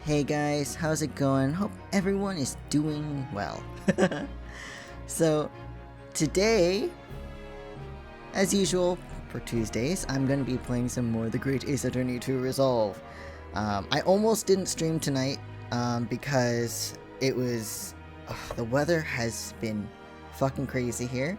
Hey guys, how's it going? Hope everyone is doing well. So, today, as usual, for Tuesdays, I'm going to be playing some more The Great Ace Attorney 2 Resolve. I almost didn't stream tonight because it was... the weather has been fucking crazy here.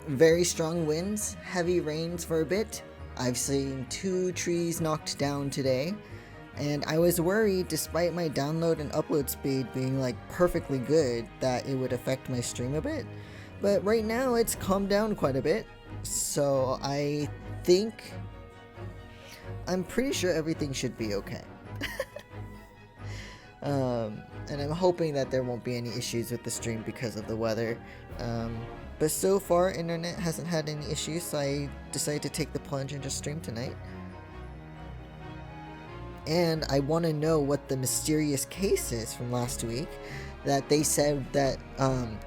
Very strong winds, heavy rains for a bit. I've seen 2 trees knocked down today, and I was worried, despite my download and upload speed being like perfectly good, that it would affect my stream a bit. But right now it's calmed down quite a bit, so I'm pretty sure everything should be okay. And I'm hoping that there won't be any issues with the stream because of the weather. But so far, internet hasn't had any issues, so I decided to take the plunge and just stream tonight. And I want to know what the mysterious case is from last week. That they said that,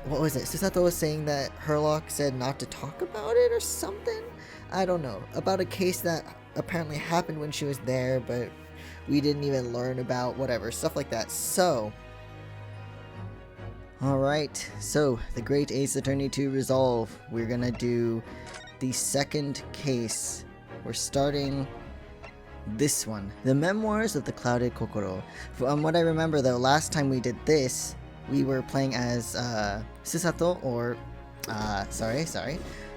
what was it? Susato was saying that Herlock said not to talk about it or something? I don't know. About a case that apparently happened when she was there, but we didn't even learn about, whatever, stuff like that. So... Alright, so The Great Ace Attorney 2 Resolve. We're gonna do the second case. We're starting this one. The Memoirs of the Clouded Kokoro. From what I remember though, last time we did this, we were playing as Susato, or sorry,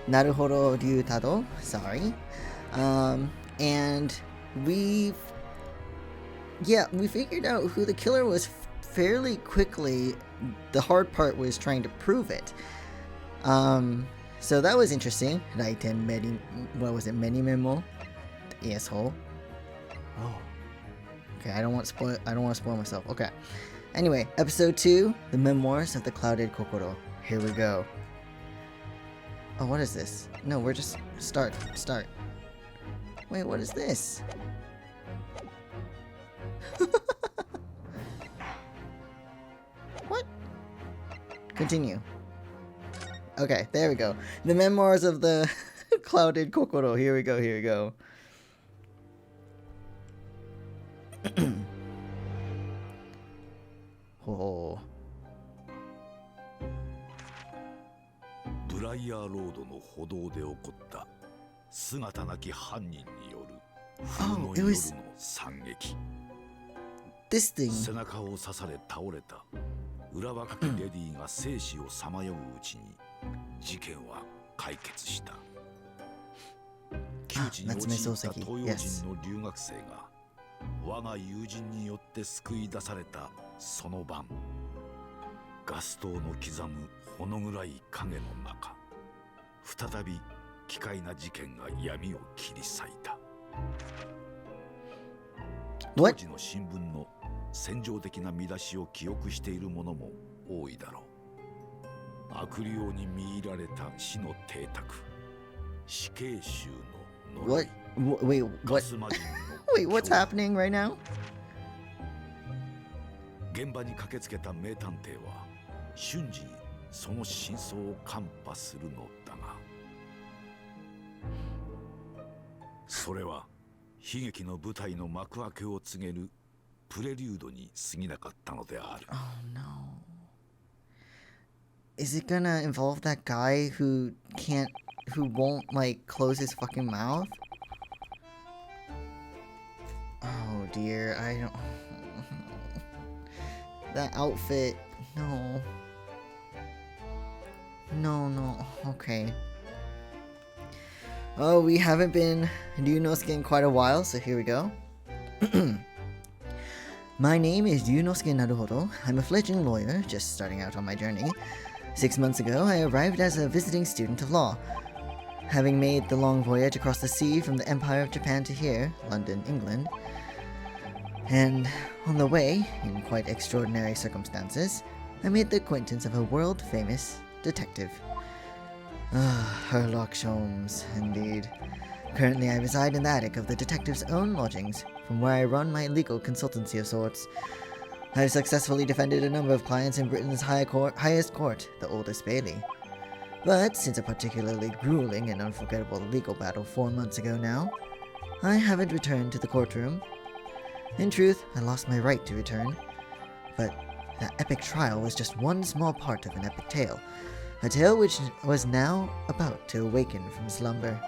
Naruhodo Ryutado, sorry. And we figured out who the killer was fairly quickly. The hard part was trying to prove it. So that was interesting. Raiten Meri, what was it? Many Memo? The asshole. Oh. Okay, I don't want to spoil myself. Okay. Anyway, episode 2, The Memoirs of the Clouded Kokoro. Here we go. Oh, what is this? No, we're just start. Wait, what is this? What? Continue. Okay, there we go. The Memoirs of the Clouded Kokoro. Here we go. Oh. ブライヤーロードの歩道で起こった姿なき犯人による冬の夜の惨劇。 This thing. 背中を刺され倒れた裏若きレディーが生死をさまよううちに事件は解決した。窮地に陥った東洋人の留学生が我が友人によって救い出されたその晩、ガス灯の刻むほの暗い影の中、再び奇怪な事件が闇を切り裂いた。当時の新聞の戦場的な見出しを記憶している者も多いだろう。悪霊に見入られた死の邸宅、死刑囚の呪い。Wait, what's happening right now? 現場に駆けつけた名探偵は瞬時にその真相を看破するのだが、それは悲劇の舞台の幕開けを告げるプレリュードに過ぎなかったのである。 Oh no. Is it gonna involve that guy who won't like close his fucking mouth? Oh dear, I don't... That outfit, no, okay. Oh, we haven't been Ryunosuke in quite a while, so here we go. My name is Ryunosuke Naruhodo. I'm a fledgling lawyer, just starting out on my journey. 6 months ago, I arrived as a visiting student of law. Having made the long voyage across the sea from the Empire of Japan to here, London, England, and on the way, in quite extraordinary circumstances, I made the acquaintance of a world-famous detective. Herlock Sholmes, indeed. Currently, I reside in the attic of the detective's own lodgings, from where I run my legal consultancy of sorts. I have successfully defended a number of clients in Britain's highest court, the Oldest Bailey. But since a particularly grueling and unforgettable legal battle 4 months ago now, I haven't returned to the courtroom In truth, I lost my right to return. But that epic trial was just one small part of an epic tale. A tale which was now about to awaken from slumber.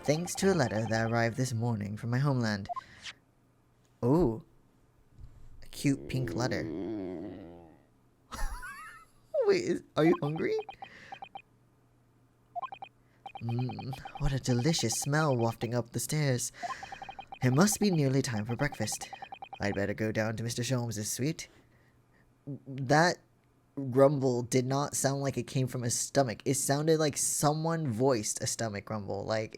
Thanks to a letter that arrived this morning from my homeland. Oh. A cute pink letter. Wait, are you hungry? What a delicious smell wafting up the stairs. It must be nearly time for breakfast. I'd better go down to Mr. Sholmes' suite. That grumble did not sound like it came from his stomach. It sounded like someone voiced a stomach grumble. Like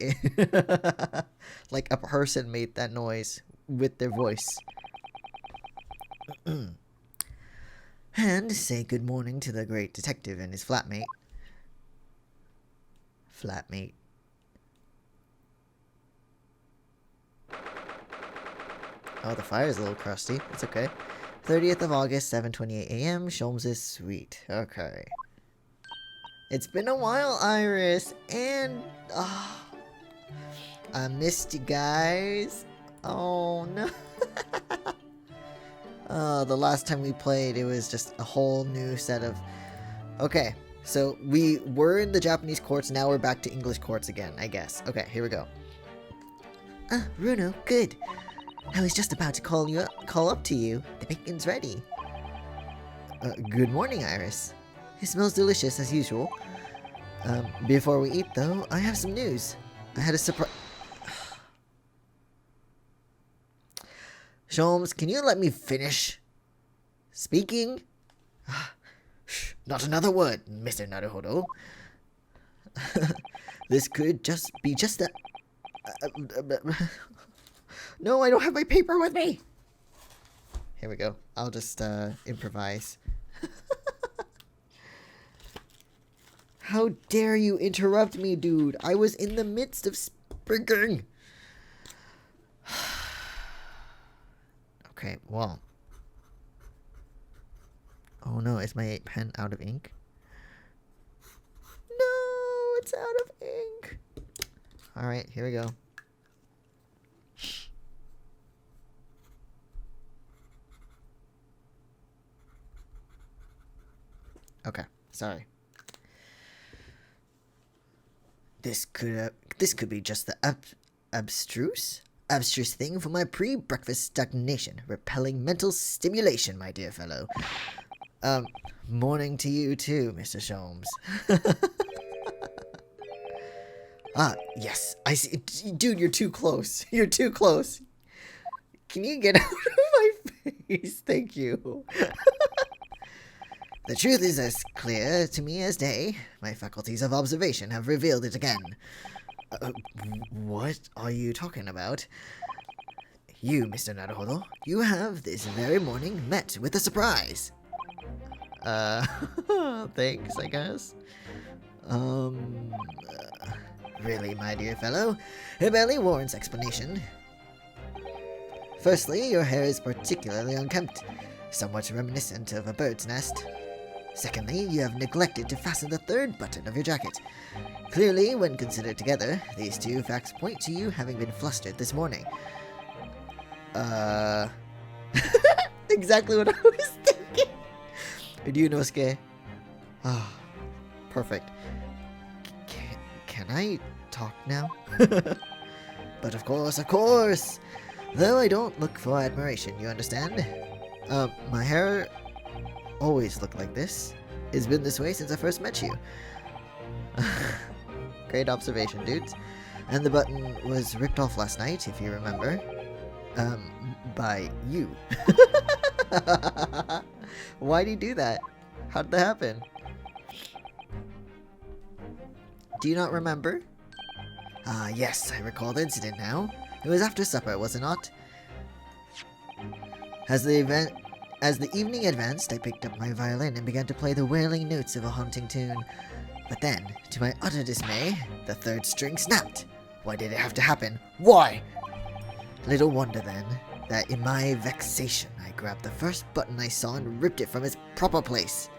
a person made that noise with their voice. And say good morning to the great detective and his flatmate. Oh, the fire's a little crusty. It's okay. 30th of August, 7:28 a.m. Sholmes' suite. Okay. It's been a while, Iris, and I missed you guys. Oh no. The last time we played, it was just a whole new set of. Okay, so we were in the Japanese courts. Now we're back to English courts again, I guess. Okay, here we go. Runo, good. I was just about to call up to you. The bacon's ready. Good morning, Iris. It smells delicious as usual. Before we eat, though, I have some news. I had a surprise. Sholmes, can you let me finish speaking? Not another word, Mr. Naruhodo. This could just be a... No, I don't have my paper with me. Here we go. I'll just improvise. How dare you interrupt me, dude? I was in the midst of speaking. Okay, well. Oh no, is my pen out of ink? No, it's out of ink. Alright, here we go. Okay, sorry. This could be just the abstruse thing for my pre-breakfast stagnation, repelling mental stimulation, my dear fellow. Morning to you too, Mr. Sholmes. Yes, I see. Dude, you're too close. You're too close. Can you get out of my face? Thank you. The truth is as clear to me as day. My faculties of observation have revealed it again. What are you talking about? You, Mr. Naruhodo, you have this very morning met with a surprise. Thanks, I guess. Really, my dear fellow, it barely warrants explanation. Firstly, your hair is particularly unkempt, somewhat reminiscent of a bird's nest. Secondly, you have neglected to fasten the third button of your jacket. Clearly, when considered together, these two facts point to you having been flustered this morning. Exactly what I was thinking. Ryunosuke. Ah, perfect. Can I talk now? But of course. Though I don't look for admiration, you understand? My hair always looked like this. It's been this way since I first met you. Great observation, dudes. And the button was ripped off last night, if you remember. By you. Why'd he do that? How did that happen? Do you not remember? Yes, I recall the incident now. It was after supper, was it not? As the evening advanced, I picked up my violin and began to play the wailing notes of a haunting tune. But then, to my utter dismay, the third string snapped. Why did it have to happen? Why? Little wonder then, that in my vexation, I grabbed the first button I saw and ripped it from its proper place.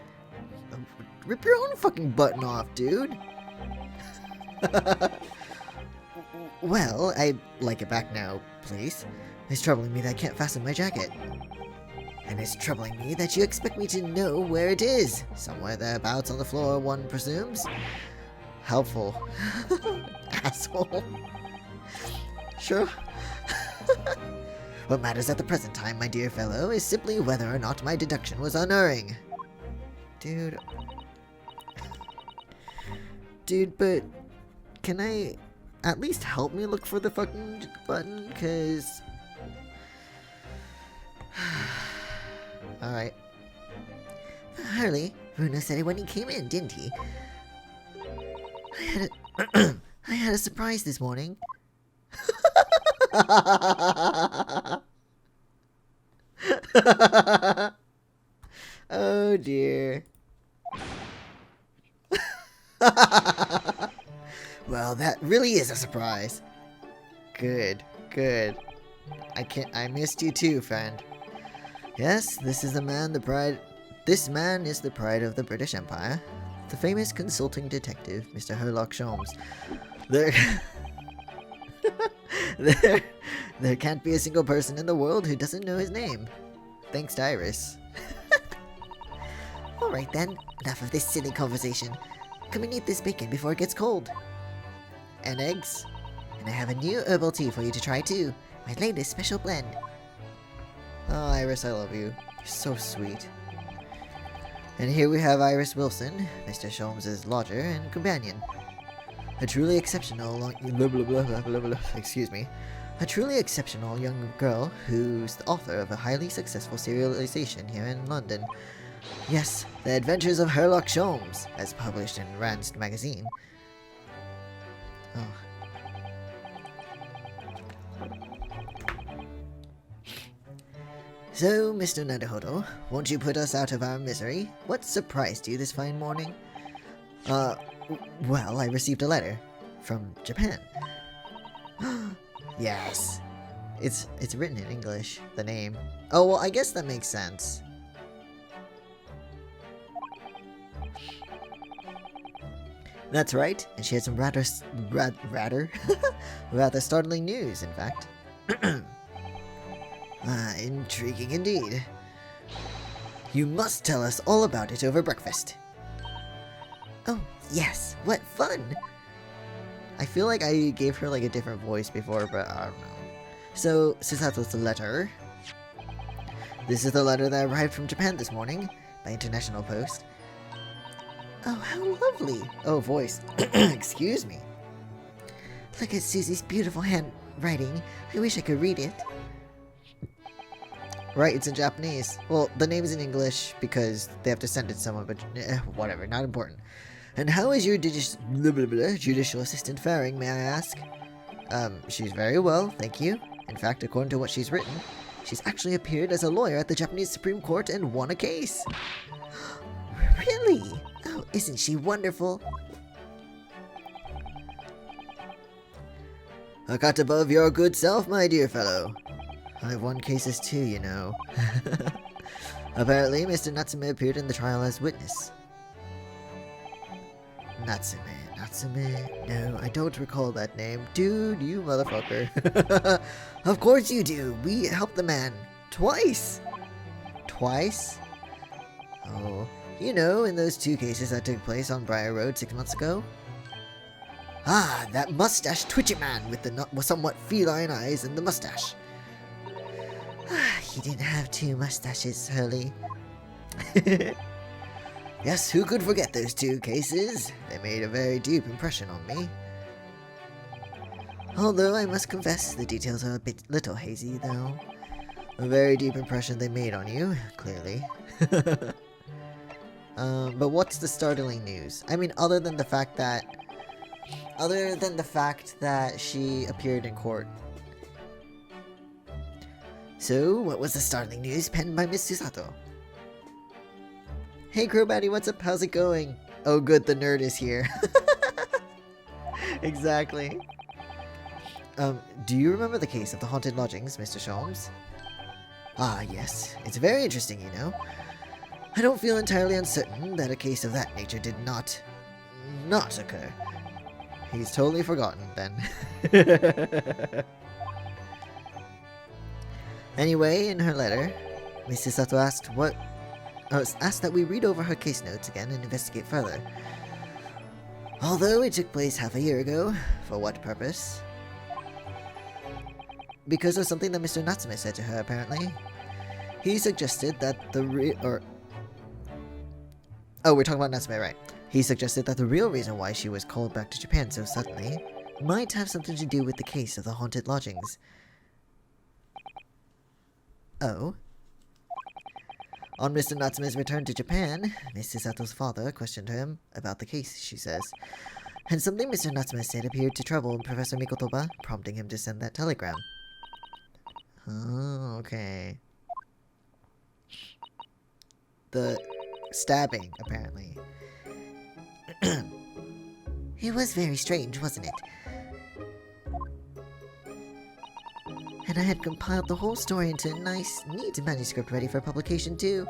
Rip your own fucking button off, dude. Well, I'd like it back now, please. It's troubling me that I can't fasten my jacket. And it's troubling me that you expect me to know where it is. Somewhere thereabouts on the floor, one presumes. Helpful. Asshole. Sure. What matters at the present time, my dear fellow, is simply whether or not my deduction was unerring. Dude. Dude, but can I at least help me look for the fucking button? 'Cause... Alright. Harley, Bruno said it when he came in, didn't he? I had a surprise this morning. Oh dear. Well, that really is a surprise. Good, good. I missed you too, friend. Yes, this is the man, this man is the pride of the British Empire. The famous consulting detective, Mr. Sherlock Holmes. There can't be a single person in the world who doesn't know his name. Thanks to Iris. Alright then, enough of this silly conversation. Come and eat this bacon before it gets cold. And eggs. And I have a new herbal tea for you to try too. My latest special blend. Oh, Iris, I love you. You're so sweet. And here we have Iris Wilson, Mr. Sholmes' lodger and companion. A truly exceptional A truly exceptional young girl who's the author of a highly successful serialization here in London. Yes, The Adventures of Sherlock Holmes, as published in Rand's magazine. Oh. So, Mr. Naruhodo, won't you put us out of our misery? What surprised you this fine morning? Well, I received a letter from Japan. Yes. It's written in English, the name. Oh, well, I guess that makes sense. That's right, and she had some rather startling news, in fact. Intriguing indeed. You must tell us all about it over breakfast. Oh, yes, what fun! I feel like I gave her like a different voice before, but I don't know. So, Susato's letter. This is the letter that arrived from Japan this morning, by international post. Oh, how lovely! Oh, voice. Excuse me. Look at Susie's beautiful handwriting. I wish I could read it. Right, it's in Japanese. Well, the name is in English because they have to send it to someone, but whatever, not important. And how is your judicial assistant faring, may I ask? She's very well, thank you. In fact, according to what she's written, she's actually appeared as a lawyer at the Japanese Supreme Court and won a case. Really? Oh, isn't she wonderful? A cut above your good self, my dear fellow. I've won cases too, you know. Apparently, Mr. Natsume appeared in the trial as witness. Natsume? No, I don't recall that name. Dude, you motherfucker. Of course you do. We helped the man. Twice. Twice? Oh, you know, in those 2 cases that took place on Briar Road 6 months ago? Ah, that mustache twitchy man with the somewhat feline eyes and the mustache. He didn't have 2 mustaches, Hurley. Yes, who could forget those 2 cases? They made a very deep impression on me. Although I must confess, the details are a little hazy, though. A very deep impression they made on you, clearly. But what's the startling news? I mean, other than the fact that she appeared in court. So, what was the startling news penned by Miss Susato? Hey Crowbatty, what's up? How's it going? Oh good, the nerd is here. Exactly. Do you remember the case of the haunted lodgings, Mr. Sholmes? Ah, yes. It's very interesting, you know. I don't feel entirely uncertain that a case of that nature did not occur. He's totally forgotten then. Anyway, in her letter, Mrs. Sato asked that we read over her case notes again and investigate further. Although it took place half a year ago, for what purpose? Because of something that Mr. Natsume said to her, apparently. He suggested that we're talking about Natsume, right? He suggested that the real reason why she was called back to Japan so suddenly might have something to do with the case of the haunted lodgings. Oh? On Mr. Natsume's return to Japan, Mrs. Sato's father questioned him about the case, she says. And something Mr. Natsume said appeared to trouble Professor Mikotoba, prompting him to send that telegram. Oh, okay. The stabbing, apparently. It was very strange, wasn't it? And I had compiled the whole story into a nice, neat manuscript ready for publication too.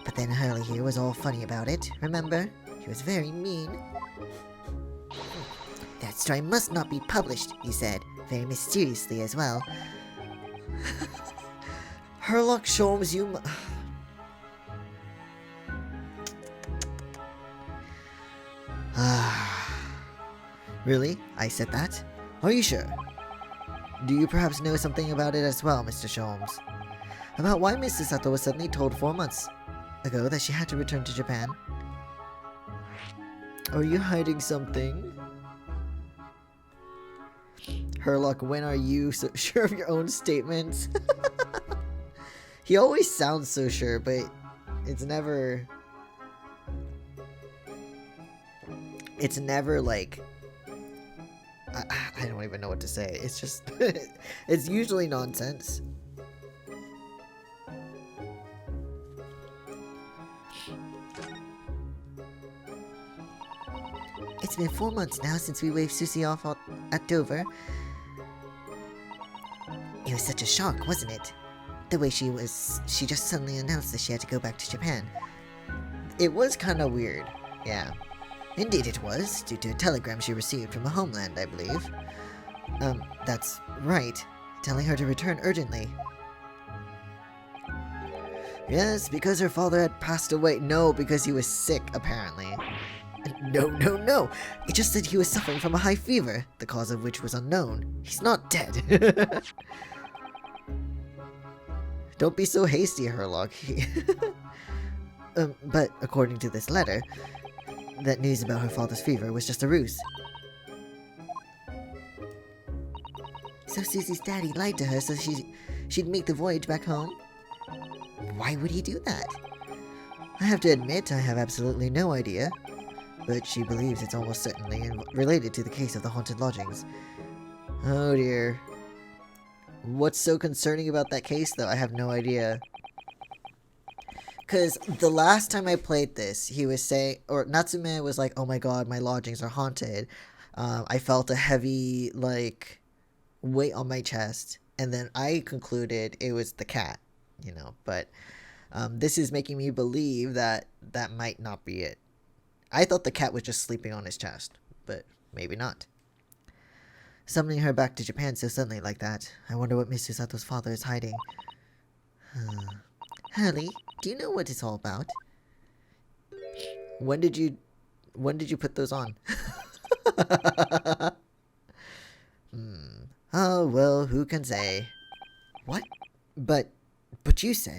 But then Hurley here was all funny about it, remember? He was very mean. That story must not be published, he said, very mysteriously as well. Herlock Sholmes, you Really? I said that? Are you sure? Do you perhaps know something about it as well, Mr. Sholmes? About why Mrs. Sato was suddenly told 4 months ago that she had to return to Japan? Are you hiding something? Herlock, when are you so sure of your own statements? He always sounds so sure, but it's never like... I don't even know what to say. It's just... it's usually nonsense. It's been 4 months now since we waved Susie off at Dover. It was such a shock, wasn't it? The way she just suddenly announced that she had to go back to Japan. It was kind of weird, yeah. Indeed it was, due to a telegram she received from the homeland, I believe. That's right, telling her to return urgently. Yes, because her father had passed away. No, because he was sick, apparently. No. It just said he was suffering from a high fever, the cause of which was unknown. He's not dead. Don't be so hasty, Herlock. But according to this letter, that news about her father's fever was just a ruse. So Susie's daddy lied to her so she'd make the voyage back home? Why would he do that? I have to admit I have absolutely no idea, but she believes it's almost certainly related to the case of the haunted lodgings. Oh dear. What's so concerning about that case, though? I have no idea. Because the last time I played this, he was saying, or Natsume was like, oh my god, my lodgings are haunted. I felt a heavy, like, weight on my chest. And then I concluded it was the cat, you know. But this is making me believe that that might not be it. I thought the cat was just sleeping on his chest, but maybe not. Summoning her back to Japan so suddenly like that, I wonder what Mr. Sato's father is hiding. Hurley, do you know what it's all about? When did you put those on? Oh, well, who can say? What? But you said...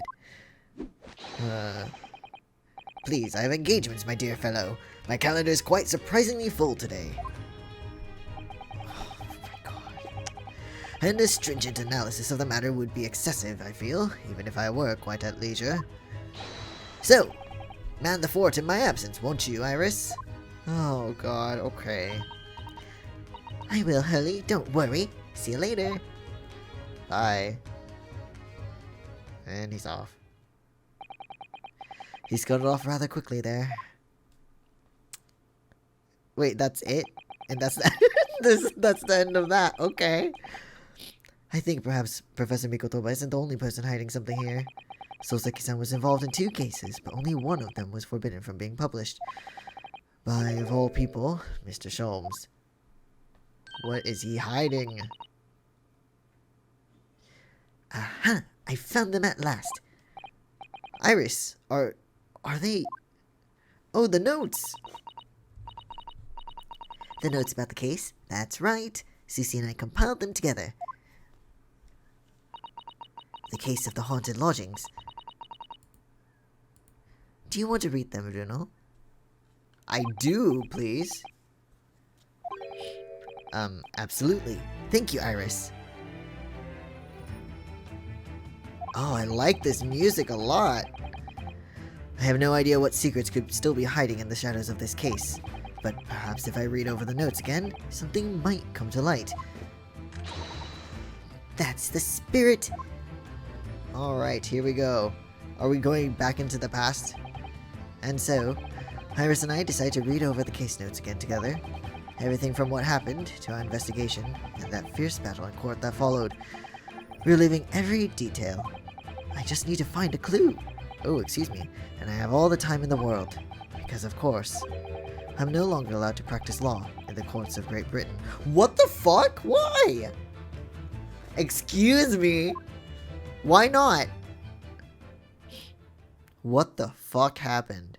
Please, I have engagements, my dear fellow. My calendar is quite surprisingly full today. Oh, my God. And a stringent analysis of the matter would be excessive, I feel, even if I were quite at leisure. So, man the fort in my absence, won't you, Iris? Oh, God, okay. I will, Hurley, don't worry. See you later. Bye. And he's off. He scuttled off rather quickly there. Wait, that's it? And that's that's the end of that. Okay. I think perhaps Professor Mikotoba isn't the only person hiding something here. Soseki-san was involved in 2 cases, but only one of them was forbidden from being published. By, of all people, Mr. Sholmes. What is he hiding? Aha! I found them at last. Iris, are they... Oh, the notes! The notes about the case? That's right. Susie and I compiled them together. The case of the haunted lodgings. Do you want to read them, Bruno? I do, please. Absolutely. Thank you, Iris. Oh, I like this music a lot. I have no idea what secrets could still be hiding in the shadows of this case, but perhaps if I read over the notes again, something might come to light. That's the spirit! Alright, here we go. Are we going back into the past? And so, Iris and I decide to read over the case notes again together. Everything from what happened to our investigation and that fierce battle in court that followed. Reliving every detail. I just need to find a clue. Oh, excuse me. And I have all the time in the world. Because, of course, I'm no longer allowed to practice law in the courts of Great Britain. What the fuck? Why? Excuse me? Why not? What the fuck happened?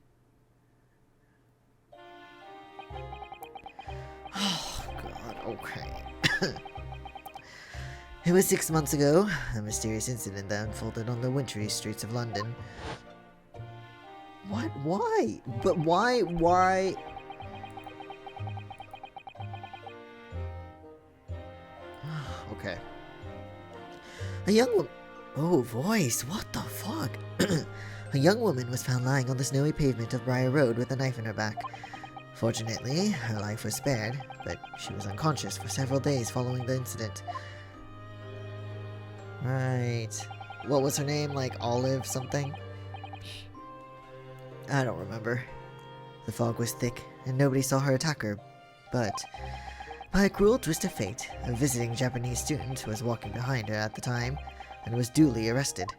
Oh, God, okay. It was 6 months ago, a mysterious incident that unfolded on the wintry streets of London. What? Why? But why? Okay. A young woman... Oh, voice, what the fuck? A young woman was found lying on the snowy pavement of Briar Road with a knife in her back. Fortunately, her life was spared, but she was unconscious for several days following the incident. Right. What was her name? Like Olive something? I don't remember. The fog was thick, and nobody saw her attacker, but by a cruel twist of fate, a visiting Japanese student was walking behind her at the time, and was duly arrested.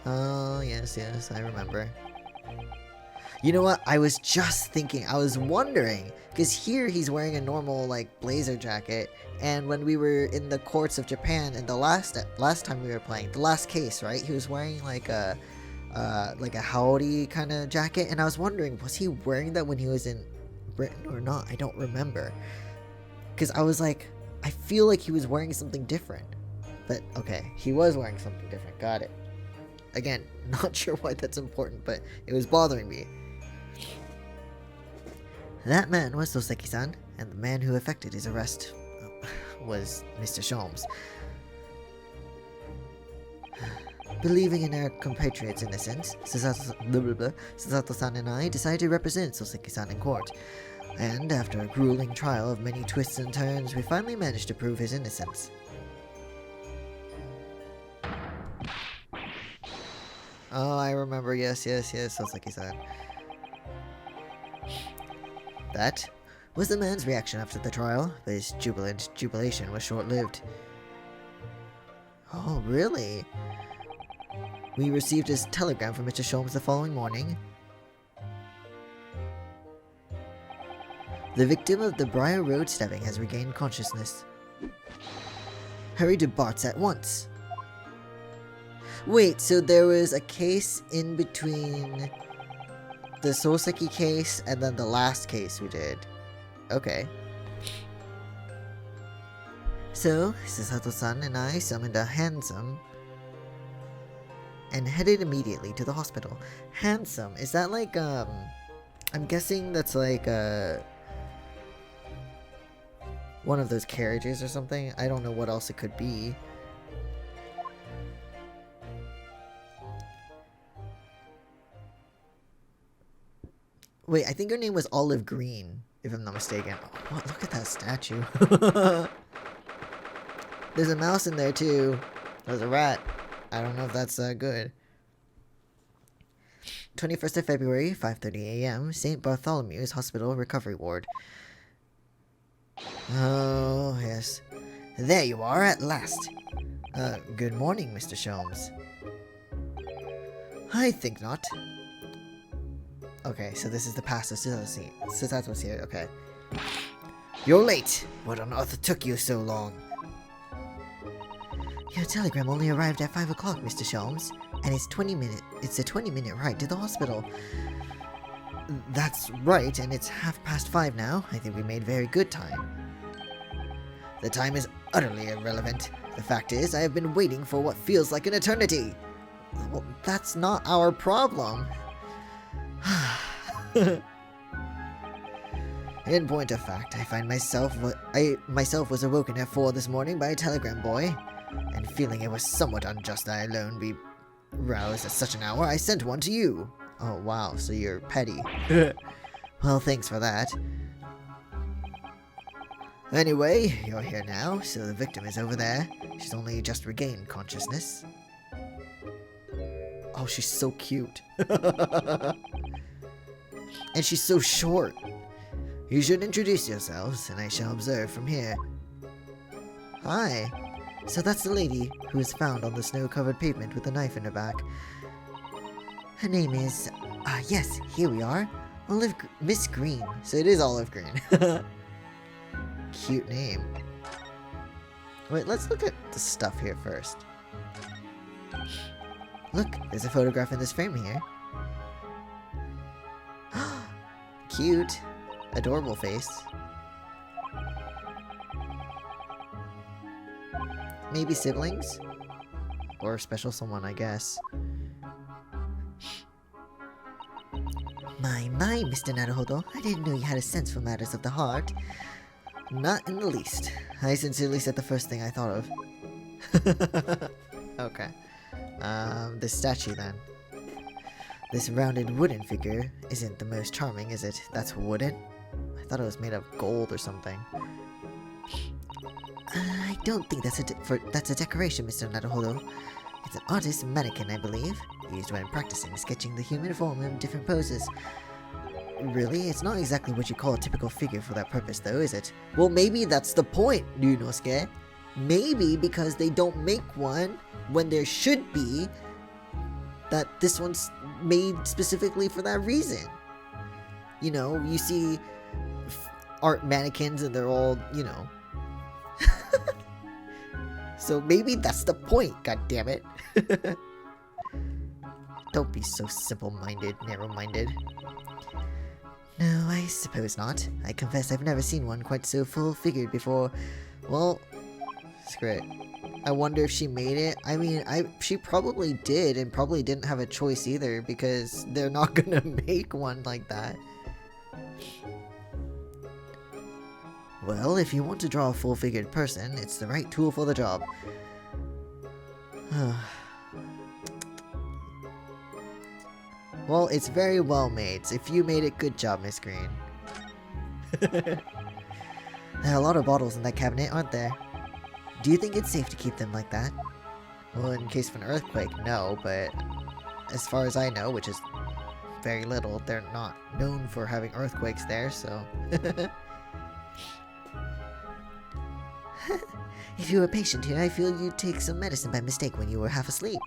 Oh, yes, I remember. You know what? I was just thinking, I was wondering, because here he's wearing a normal, like, blazer jacket, and when we were in the courts of Japan, in the last time we were playing, the last case, right? He was wearing, like a howdy kind of jacket, and I was wondering, was he wearing that when he was in Britain or not? I don't remember. Because I was like, I feel like he was wearing something different. But, okay, he was wearing something different, got it. Again, not sure why that's important, but it was bothering me. That man was Soseki-san, and the man who effected his arrest was Mr. Sholmes. Believing in our compatriot's innocence, Susato-san and I decided to represent Soseki-san in court. And after a grueling trial of many twists and turns, we finally managed to prove his innocence. Oh, I remember, yes, Soseki-san. That was the man's reaction after the trial, but his jubilation was short-lived. Oh, really? We received his telegram from Mr. Sholmes the following morning. The victim of the Briar Road stabbing has regained consciousness. Hurry to Bart's at once. Wait, so there was a case in between the Soseki case and then the last case we did. Okay. So, Susato-san and I summoned a hansom and headed immediately to the hospital. Hansom, is that like, I'm guessing that's like, one of those carriages or something? I don't know what else it could be. Wait, I think her name was Olive Green, if I'm not mistaken. Oh, look at that statue. There's a mouse in there too. There's a rat. I don't know if that's good. 21st of February, 5:30 a.m., St. Bartholomew's Hospital Recovery Ward. Oh, yes. There you are at last. Good morning, Mr. Sholmes. I think not. Okay, so this is the past of Susato's here, okay. You're late! What on earth took you so long? Your telegram only arrived at 5 o'clock, Mr. Sholmes, and it's a 20-minute ride to the hospital. That's right, and it's 5:30 now. I think we made very good time. The time is utterly irrelevant. The fact is, I have been waiting for what feels like an eternity. Well, that's not our problem. In point of fact, I find myself was awoken at 4 this morning by a telegram boy, and feeling it was somewhat unjust that I alone be roused at such an hour, I sent one to you. Oh wow, so you're petty. Well, thanks for that. Anyway, you're here now, so the victim is over there. She's only just regained consciousness. Oh, she's so cute. And she's so short. You should introduce yourselves, and I shall observe from here. Hi. So that's the lady who was found on the snow-covered pavement with a knife in her back. Her name is... yes, here we are. Miss Green. So it is Olive Green. Cute name. Wait, let's look at the stuff here first. Look, there's a photograph in this frame here. Cute. Adorable face. Maybe siblings? Or special someone, I guess. My, Mr. Naruhodo. I didn't know you had a sense for matters of the heart. Not in the least. I sincerely said the first thing I thought of. Okay. This statue then. This rounded wooden figure isn't the most charming, is it? That's wooden? I thought it was made of gold or something. I don't think that's a decoration, Mr. Naruhodo. It's an artist's mannequin, I believe, used when practicing sketching the human form in different poses. Really? It's not exactly what you call a typical figure for that purpose, though, is it? Well, maybe that's the point, Ryunosuke. Maybe because they don't make one when there should be, that this one's made specifically for that reason. You know, you see art mannequins and they're all, you know. So maybe that's the point, goddammit. Don't be so simple-minded, narrow-minded. No, I suppose not. I confess I've never seen one quite so full-figured before. Well, screw it. I wonder if she made it. I mean, she probably did, and probably didn't have a choice either, because they're not gonna make one like that. Well, if you want to draw a full-figured person, it's the right tool for the job. Well, it's very well made, so if you made it, good job, Miss Green. There are a lot of bottles in that cabinet, aren't there? Do you think it's safe to keep them like that? Well, in case of an earthquake, no, but as far as I know, which is very little, they're not known for having earthquakes there, so... If you were a patient here, I feel you'd take some medicine by mistake when you were half asleep.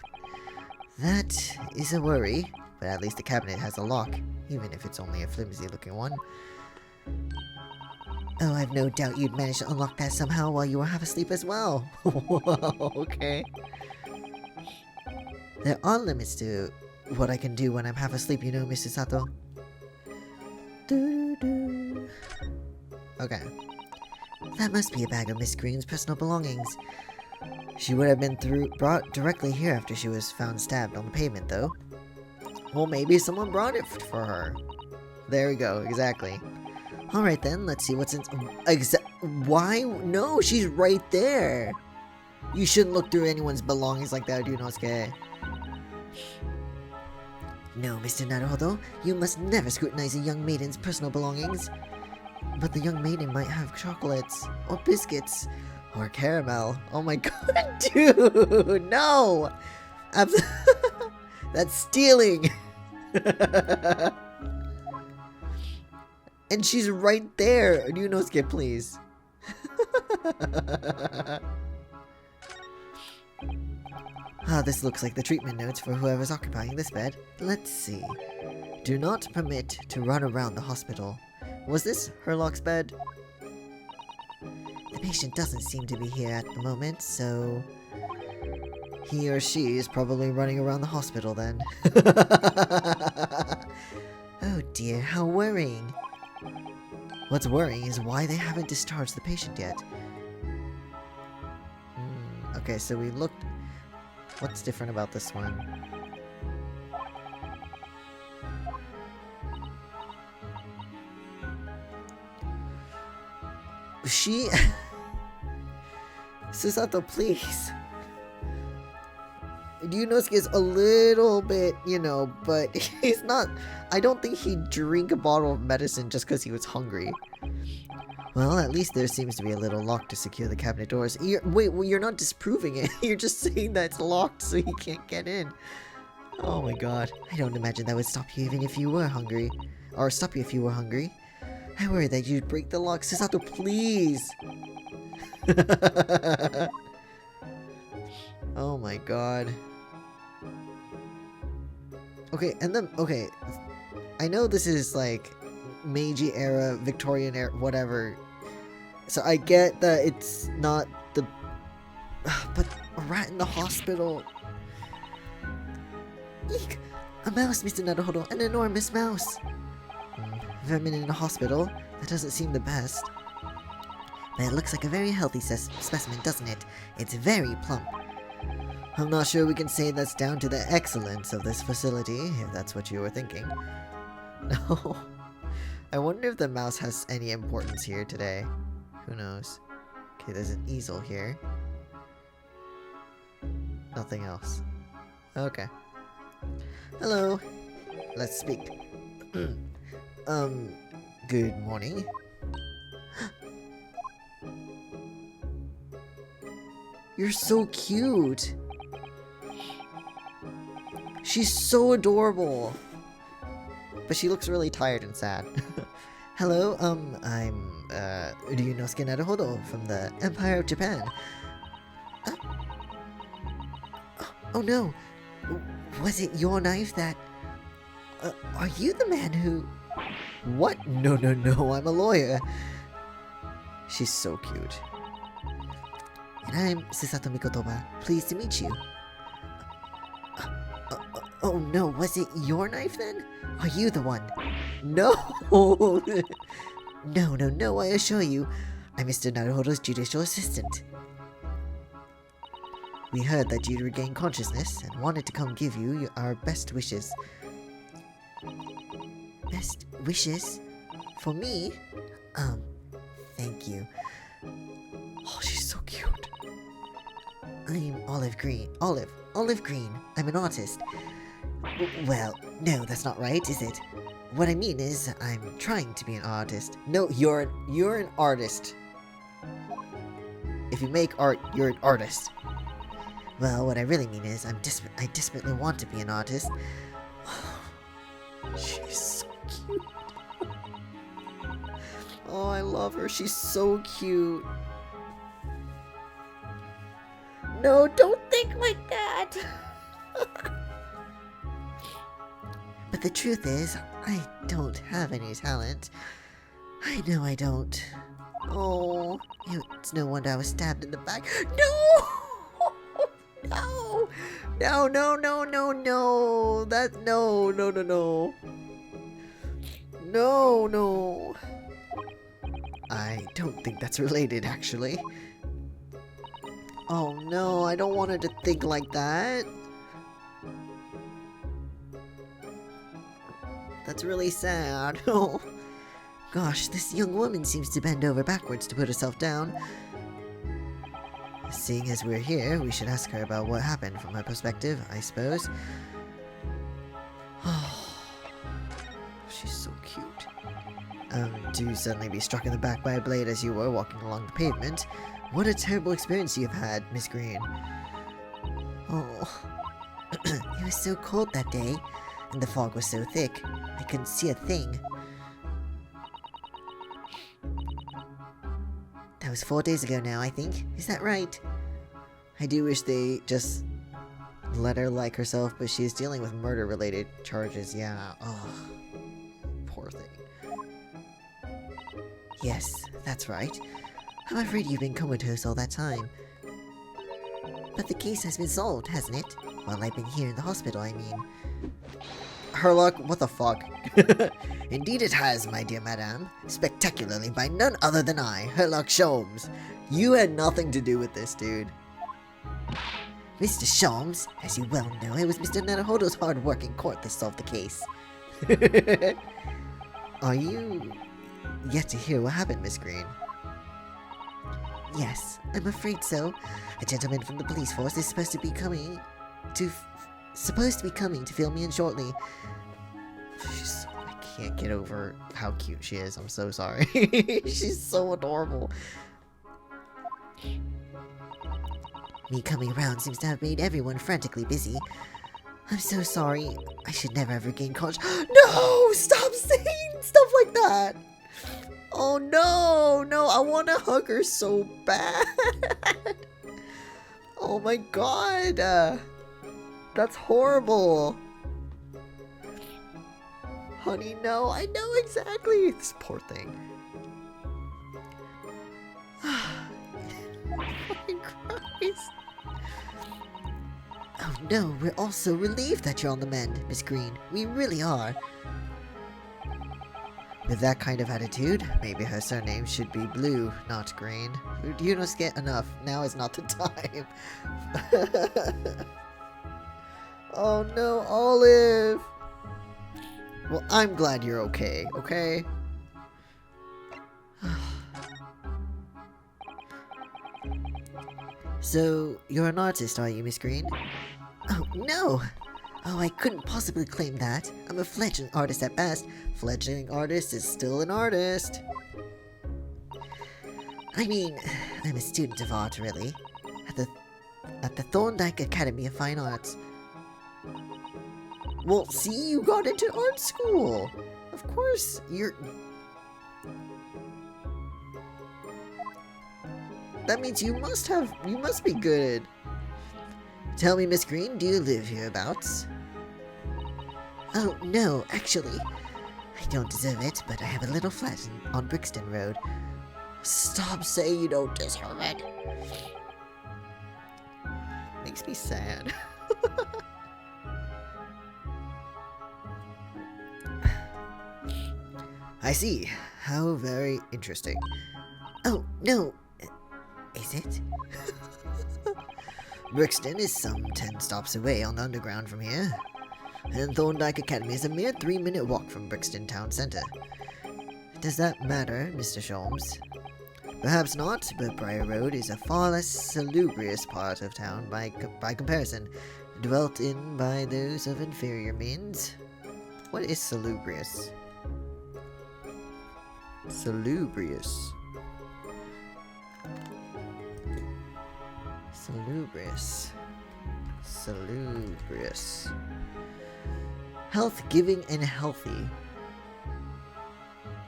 That is a worry, but at least the cabinet has a lock, even if it's only a flimsy-looking one. Oh, I've no doubt you'd manage to unlock that somehow while you were half asleep as well. Okay. There are limits to what I can do when I'm half asleep, you know, Mr. Sato. Okay. That must be a bag of Miss Green's personal belongings. She would have been brought directly here after she was found stabbed on the pavement, though. Well, maybe someone brought it for her. There we go, exactly. Alright then, let's see what's in... Why? No, she's right there! You shouldn't look through anyone's belongings like that, Ryunosuke. No, Mr. Naruhodo, you must never scrutinize a young maiden's personal belongings. But the young maiden might have chocolates, or biscuits, or caramel. Oh my god, dude, no! That's stealing! And she's right there! Ryunosuke, please. This looks like the treatment notes for whoever's occupying this bed. Let's see. Do not permit to run around the hospital. Was this Herlock's bed? patient doesn't seem to be here at the moment, so... he or she is probably running around the hospital then. Oh dear, how worrying. What's worrying is why they haven't discharged the patient yet. Okay, so we looked... What's different about this one? She... Susato, please. Ryunosuke is a little bit, you know, but he's not... I don't think he'd drink a bottle of medicine just because he was hungry. Well, at least there seems to be a little lock to secure the cabinet doors. Wait, well, you're not disproving it. You're just saying that it's locked so he can't get in. Oh my god. I don't imagine that would stop you even if you were hungry. Or stop you if you were hungry. I worry that you'd break the lock. Susato, please! Oh my god. Okay, and then, okay. I know this is like Meiji era, Victorian era, whatever. So I get that it's not the... But a rat in the hospital... Eek! A mouse, Mr. Naruhodo, an enormous mouse! Vermin in a hospital? That doesn't seem the best. But it looks like a very healthy specimen, doesn't it? It's very plump. I'm not sure we can say that's down to the excellence of this facility, if that's what you were thinking. No. I wonder if the mouse has any importance here today. Who knows? Okay, there's an easel here. Nothing else. Okay. Hello. Let's speak. Good morning. You're so cute. She's so adorable. But she looks really tired and sad. Hello, I'm Ryunosuke Naruhodo from the Empire of Japan. Oh no! Was it your knife that... are you the man who... What? No, I'm a lawyer. She's so cute. And I'm Susato Mikotoba. Pleased to meet you. Oh no, was it your knife then? Are you the one? No! No, I assure you. I'm Mr. Naruhodo's judicial assistant. We heard that you'd regained consciousness and wanted to come give you our best wishes. Best wishes? For me? Thank you. Oh, she's so cute. I'm Olive Green. Olive Green. I'm an artist. Well, no, that's not right, is it? What I mean is, I'm trying to be an artist. No, you're an artist. If you make art, you're an artist. Well, what I really mean is, I desperately want to be an artist. She's so cute. Oh, I love her. She's so cute. No, don't think like that. But the truth is, I don't have any talent. I know I don't. Oh, it's no wonder I was stabbed in the back. No! No! No! That, no. No. I don't think that's related, actually. Oh no, I don't want her to think like that. That's really sad. Oh, gosh, this young woman seems to bend over backwards to put herself down. Seeing as we're here, we should ask her about what happened from her perspective, I suppose. Oh, she's so cute. To suddenly be struck in the back by a blade as you were walking along the pavement. What a terrible experience you've had, Miss Green. Oh, it was so cold that day, and the fog was so thick, I couldn't see a thing. That was 4 days ago now, I think. Is that right? I do wish they just let her like herself, but she is dealing with murder-related charges, yeah. Oh, poor thing. Yes, that's right. I'm afraid you've been comatose all that time. But the case has been solved, hasn't it? While I've been here in the hospital, I mean. Herlock, what the fuck? Indeed it has, my dear madame. Spectacularly by none other than I, Herlock Sholmes. You had nothing to do with this, dude. Mr. Sholmes, as you well know, it was Mr. Naruhodo's hard work in court that solved the case. Are you yet to hear what happened, Miss Green? Yes, I'm afraid so. A gentleman from the police force is supposed to be coming to fill me in shortly. I can't get over how cute she is. I'm so sorry. She's so adorable. Me coming around seems to have made everyone frantically busy. I'm so sorry. I should never have regained consciousness. No! Stop saying stuff like that! Oh no! No, I want to hug her so bad! Oh my god! That's horrible! Honey, no, I know exactly! This poor thing. Fucking Christ. Oh no, we're all so relieved that you're on the mend, Miss Green. We really are. With that kind of attitude, maybe her surname should be Blue, not Green. You just get enough. Now is not the time. Oh no, Olive! Well, I'm glad you're okay, okay? So, you're an artist, are you, Miss Green? Oh, no! Oh, I couldn't possibly claim that. I'm a fledgling artist at best. Fledgling artist is still an artist. I mean, I'm a student of art, really. At the Thorndike Academy of Fine Arts. Well, see, you got into art school. Of course, that means you must be good. Tell me, Miss Green, do you live hereabouts? Oh, no, actually. I don't deserve it, but I have a little flat on Brixton Road. Stop saying you don't deserve it. Makes me sad. I see. How very interesting. Oh, no. Is it? Brixton is some 10 stops away on the underground from here, and Thorndike Academy is a mere 3-minute walk from Brixton town centre. Does that matter, Mr. Sholmes? Perhaps not, but Briar Road is a far less salubrious part of town by comparison, dwelt in by those of inferior means. What is salubrious? Salubrious. Salubrious. Salubrious. Health giving and healthy.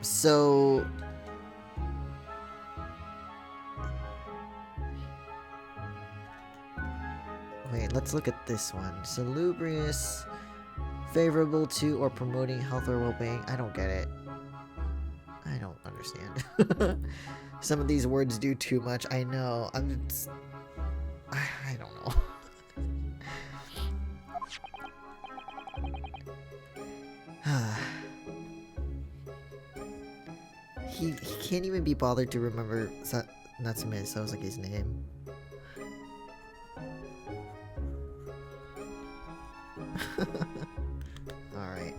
So wait, let's look at this one. Salubrious, favorable to or promoting health or well-being. I don't get it. I don't understand. Some of these words do too much. I know. I don't know. He can't even be bothered to remember Natsume Sosaki's name. Alright.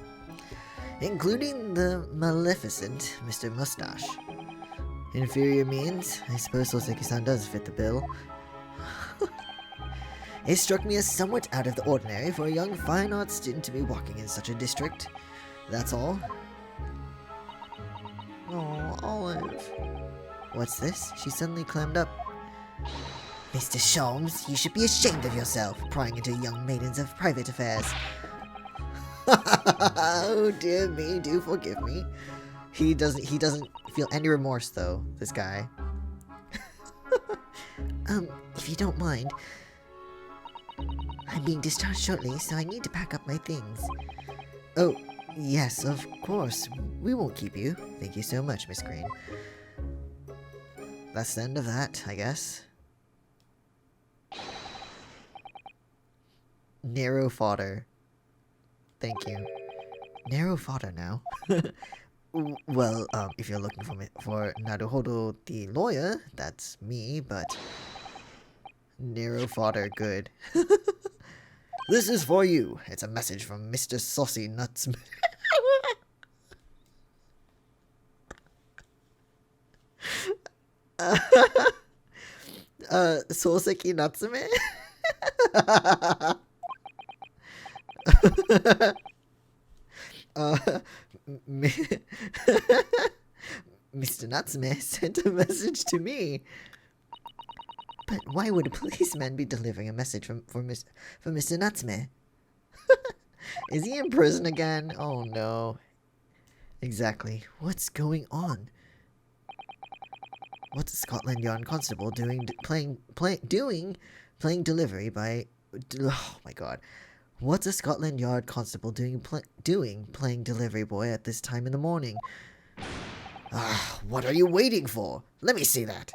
Including the maleficent Mr. Mustache. Inferior means, I suppose Sosaki-san does fit the bill. It struck me as somewhat out of the ordinary for a young fine arts student to be walking in such a district. That's all. Oh, Olive. What's this? She suddenly clammed up. Mr. Sholmes, you should be ashamed of yourself, prying into a young maiden's private affairs. Oh dear me, do forgive me. He doesn't feel any remorse though, this guy. If you don't mind, I'm being discharged shortly, so I need to pack up my things. Oh, yes, of course. We won't keep you. Thank you so much, Miss Green. that's the end of that, I guess. Narrow fodder. Thank you. Narrow fodder now. Well, if you're looking for Naruhodo the lawyer, that's me, but narrow fodder, good. This is for you. It's a message from Mr. Saucy Nuts. Soseki Natsume? Mr. Natsume sent a message to me. But why would a policeman be delivering a message for Mr. Natsume? Is he in prison again? Oh no. Exactly. What's going on? What's a Scotland Yard constable doing playing delivery by... Oh my god. What's a Scotland Yard constable doing playing delivery boy at this time in the morning? What are you waiting for? Let me see that.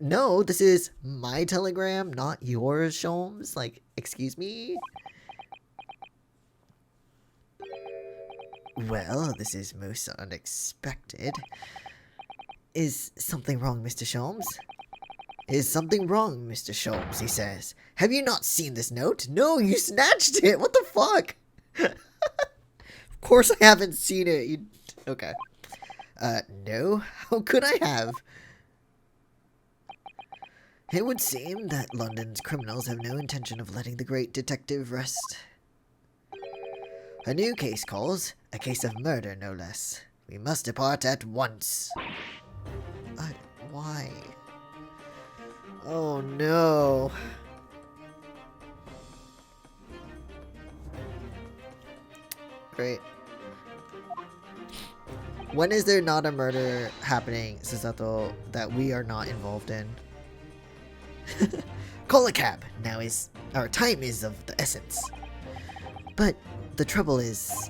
No, this is my telegram, not yours, Sholmes. Like, excuse me? Well, this is most unexpected. Is something wrong, Mr. Sholmes? Is something wrong, Mr. Sholmes, he says. Have you not seen this note? No, you snatched it! What the fuck? Of course I haven't seen it. Okay. No? How could I have? It would seem that London's criminals have no intention of letting the great detective rest. A new case calls. A case of murder, no less. We must depart at once. Why? Oh no. Great. When is there not a murder happening, Susato, that we are not involved in? Call a cab. Now is our time is of the essence. But the trouble is,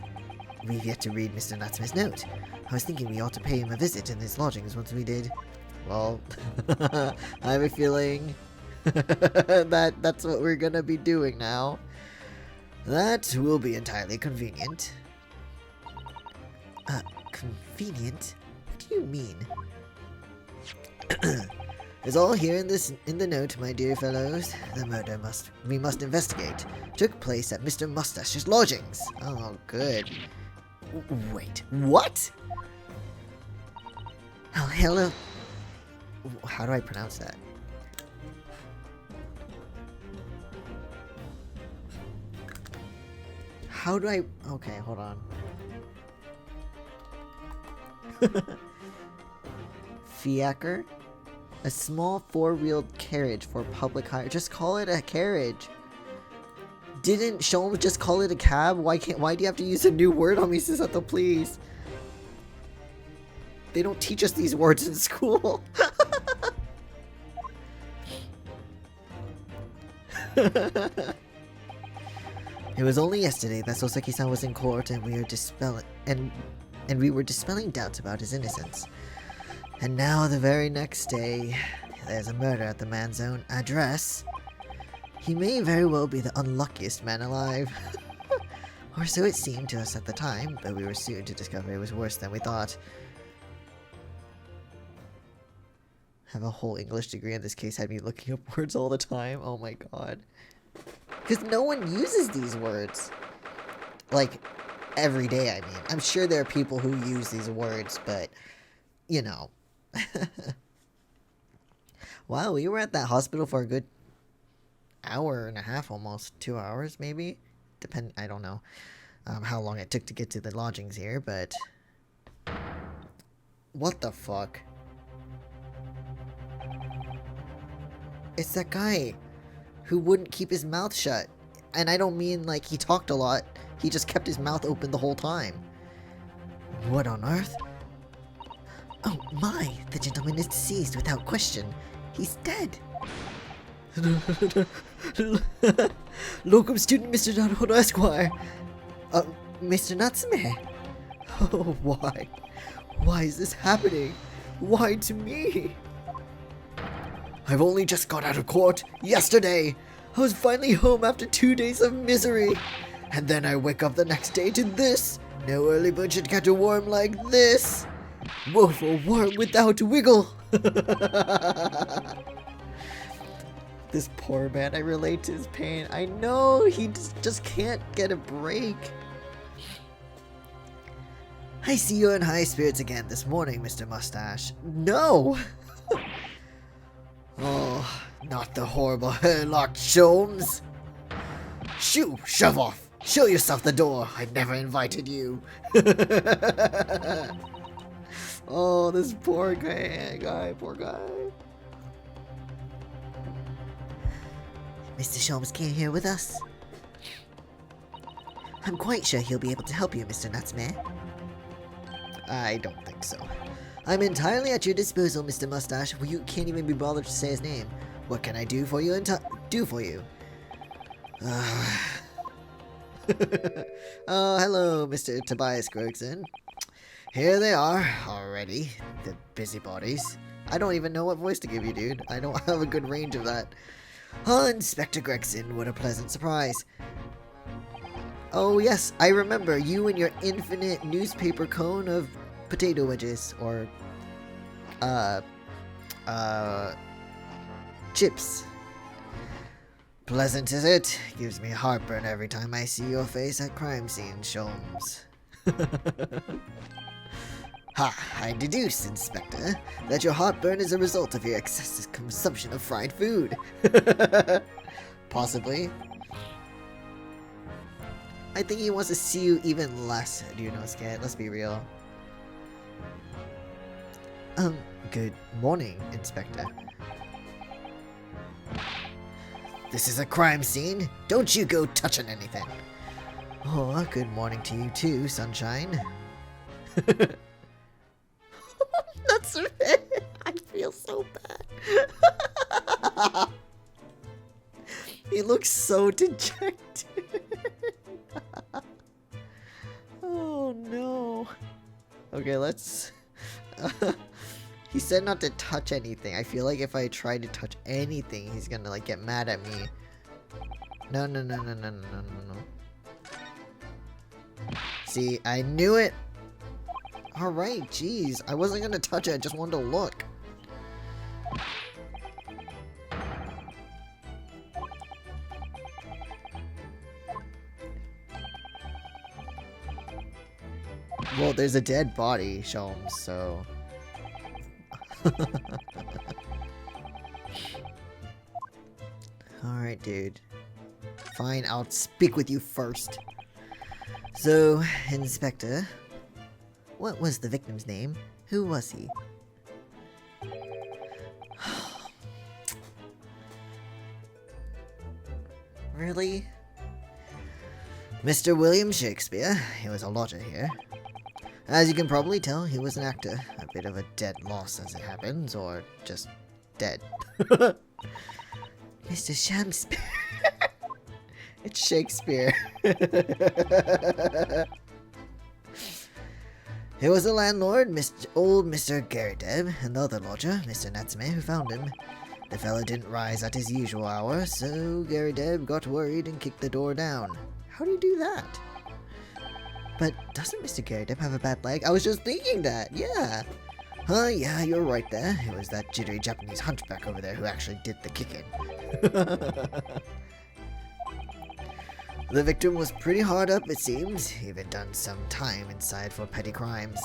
we've yet to read Mr. Natsume's note. I was thinking we ought to pay him a visit in his lodgings once we did. Well, I have a feeling that's what we're gonna be doing now. That will be entirely convenient. Convenient? What do you mean? It's all here in the note, my dear fellows. The murder we must investigate took place at Mr. Mustache's lodgings. Oh, good. Wait, what? Oh, hello. How do I pronounce that? How do I... Okay, hold on. Fiacre? A small four-wheeled carriage for public hire. Just call it a carriage. Didn't Sholmes just call it a cab? Why do you have to use a new word on me, Susato, please? They don't teach us these words in school. It was only yesterday that Soseki-san was in court and we were dispelling doubts about his innocence. And now the very next day, there's a murder at the man's own address. He may very well be the unluckiest man alive. Or so it seemed to us at the time, but we were soon to discover it was worse than we thought. Have a whole English degree in this case had me looking up words all the time. Oh my god. Because no one uses these words. Like, every day, I mean. I'm sure there are people who use these words, but, you know. Wow, we were at that hospital for a good hour and a half, almost 2 hours, maybe. I don't know how long it took to get to the lodgings here, but what the fuck? It's that guy who wouldn't keep his mouth shut, and I don't mean like he talked a lot. He just kept his mouth open the whole time. What on earth? Oh my, the gentleman is deceased without question. He's dead. Locum student Mr. Naruhodo Esquire. Mr. Natsume. Oh, why? Why is this happening? Why to me? I've only just got out of court yesterday. I was finally home after 2 days of misery. And then I wake up the next day to this. No early bird should catch a worm like this. Woeful worm without wiggle. This poor man, I relate to his pain. I know, he just can't get a break. I see you're in high spirits again this morning, Mr. Mustache. No! Oh, not the horrible Herlock Sholmes. Shoo, shove off. Show yourself the door. I never invited you. Oh, this poor poor guy. Mr. Sholmes came here with us. I'm quite sure he'll be able to help you, Mr. Nutsmare. I don't think so. I'm entirely at your disposal, Mr. Mustache. Well, you can't even be bothered to say his name. What can I do for you Oh, hello, Mr. Tobias Gregson. Here they are, already. The busybodies. I don't even know what voice to give you, dude. I don't have a good range of that. Oh, Inspector Gregson, what a pleasant surprise. Oh, yes, I remember you and your infinite newspaper cone of potato wedges, or, chips. Pleasant, is it? Gives me heartburn every time I see your face at crime scene, Sholmes. Ha! I deduce, Inspector, that your heartburn is a result of your excessive consumption of fried food. Possibly. I think he wants to see you even less, do you know, Scat? Let's be real. Good morning, Inspector. This is a crime scene. Don't you go touching anything. Oh, good morning to you too, sunshine. That's it. I feel so bad. He looks so dejected. Oh no. Okay, let's... He said not to touch anything. I feel like if I try to touch anything, he's gonna like get mad at me. No. See, I knew it. Alright, jeez. I wasn't gonna touch it, I just wanted to look. Well, there's a dead body, Sholmes, so... Alright, dude. Fine, I'll speak with you first. So, Inspector, what was the victim's name? Who was he? Really? Mr. William Shakespeare. He was a lodger here. As you can probably tell, he was an actor. A bit of a dead loss as it happens, or just dead. Mr. Shamspeare. It's Shakespeare. It was the landlord, old Mr. Garrideb, and the other lodger, Mr. Natsme, who found him. The fellow didn't rise at his usual hour, so Garrideb got worried and kicked the door down. How do you do that? But doesn't Mr. Garrideb have a bad leg? I was just thinking that, yeah. Yeah, you're right there. It was that jittery Japanese hunchback over there who actually did the kicking. The victim was pretty hard up, it seems. Even done some time inside for petty crimes.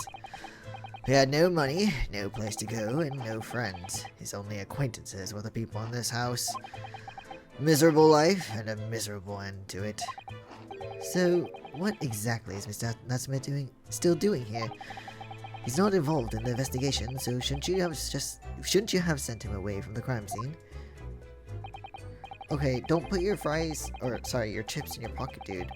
He had no money, no place to go, and no friends. His only acquaintances were the people in this house. Miserable life, and a miserable end to it. So, what exactly is Mr. Natsume still doing here? He's not involved in the investigation, so shouldn't you have sent him away from the crime scene? Okay, don't put your your chips in your pocket, dude.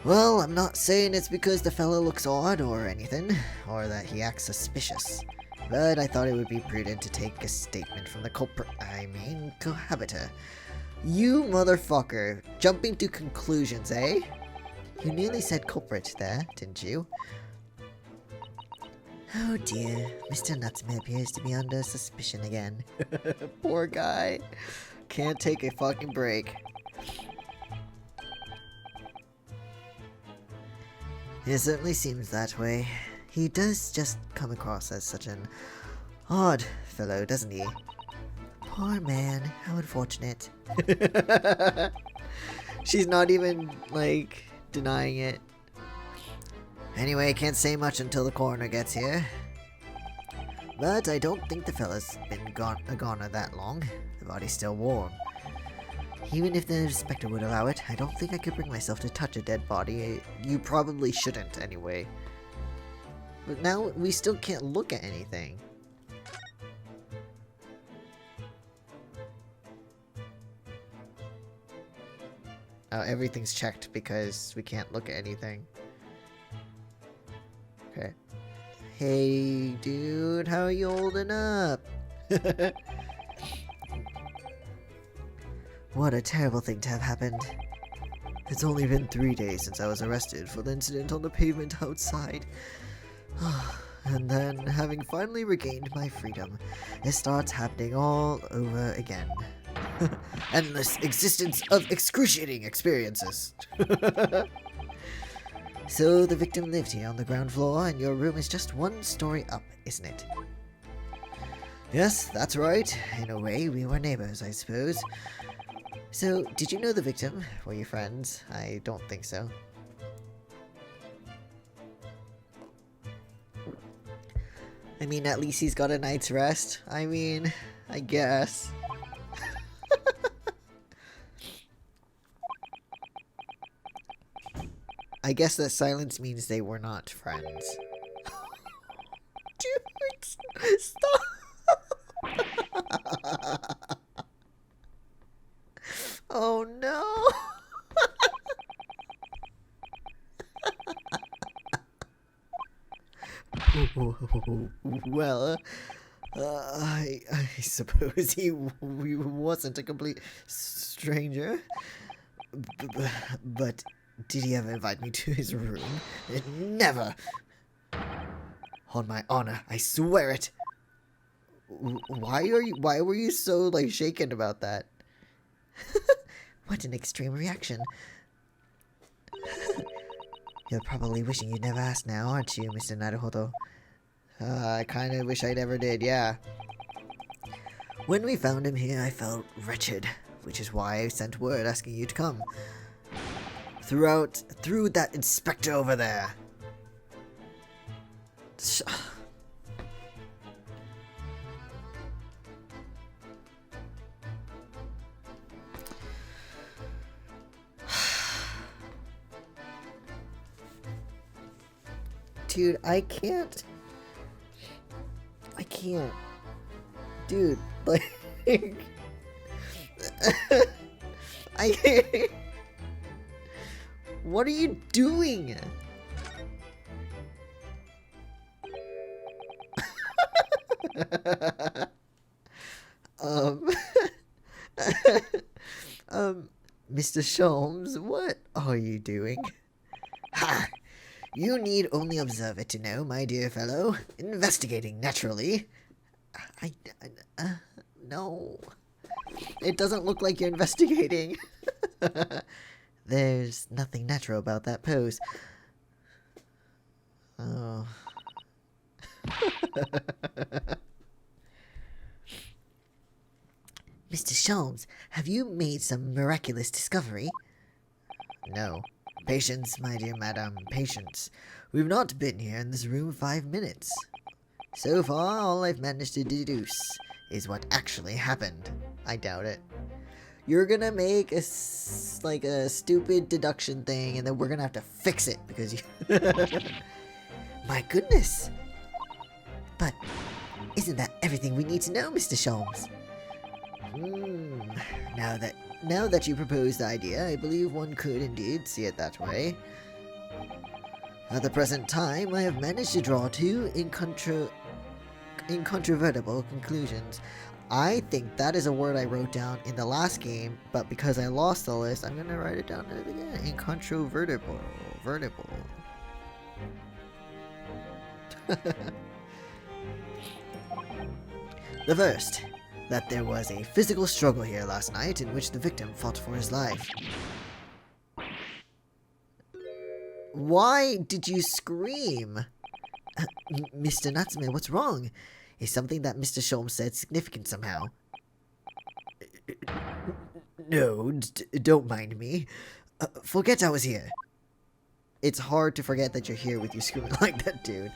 Well, I'm not saying it's because the fellow looks odd or anything, or that he acts suspicious, but I thought it would be prudent to take a statement from the cohabiter. You motherfucker, jumping to conclusions, eh? You nearly said culprit there, didn't you? Oh dear, Mr. Nutsman appears to be under suspicion again. Poor guy. Can't take a fucking break. It certainly seems that way. He does just come across as such an odd fellow, doesn't he? Poor man, how unfortunate. She's not even, like, denying it. Anyway, can't say much until the coroner gets here. But I don't think the fella's been a goner that long. The body's still warm. Even if the inspector would allow it, I don't think I could bring myself to touch a dead body. You probably shouldn't, anyway. But now we still can't look at anything. Oh, everything's checked because we can't look at anything. Okay. Hey, dude, how are you holding up? What a terrible thing to have happened. It's only been 3 days since I was arrested for the incident on the pavement outside. And then, having finally regained my freedom, it starts happening all over again. Endless existence of excruciating experiences. So the victim lived here on the ground floor, and your room is just 1 story up, isn't it? Yes, that's right. In a way, we were neighbors, I suppose. So, did you know the victim? Were you friends? I don't think so. I mean, at least he's got a night's rest. I mean, I guess. I guess that silence means they were not friends. Dude, stop! Oh no! Well, I suppose he wasn't a complete stranger. But did he ever invite me to his room? Never! On my honor, I swear it! Why were you so, like, shaken about that? What an extreme reaction. You're probably wishing you'd never asked now, aren't you, Mr. Naruhodo? I kinda wish I never did, yeah. When we found him here, I felt wretched, which is why I sent word asking you to come. Through that inspector over there. Dude, I can't. Dude, like... I can't. What are you doing? Mr. Sholmes, what are you doing? Ha! You need only observe it to know, my dear fellow. Investigating, naturally. No. It doesn't look like you're investigating. There's nothing natural about that pose. Oh. Mr. Sholmes, have you made some miraculous discovery? No. Patience, my dear madam, patience. We've not been here in this room 5 minutes. So far, all I've managed to deduce is what actually happened. I doubt it. You're gonna make a stupid deduction thing, and then we're gonna have to fix it because you... My goodness! But isn't that everything we need to know, Mr. Sholmes? Now that you propose the idea, I believe one could indeed see it that way. At the present time, I have managed to draw 2 incontrovertible conclusions. I think that is a word I wrote down in the last game, but because I lost the list, I'm gonna write it down again. Incontrovertible. convertible. The first, that there was a physical struggle here last night in which the victim fought for his life. Why did you scream? Mr. Natsume, what's wrong? Is something that Mr. Sholmes said significant somehow? No, don't mind me. Forget I was here. It's hard to forget that you're here with you screaming like that, dude.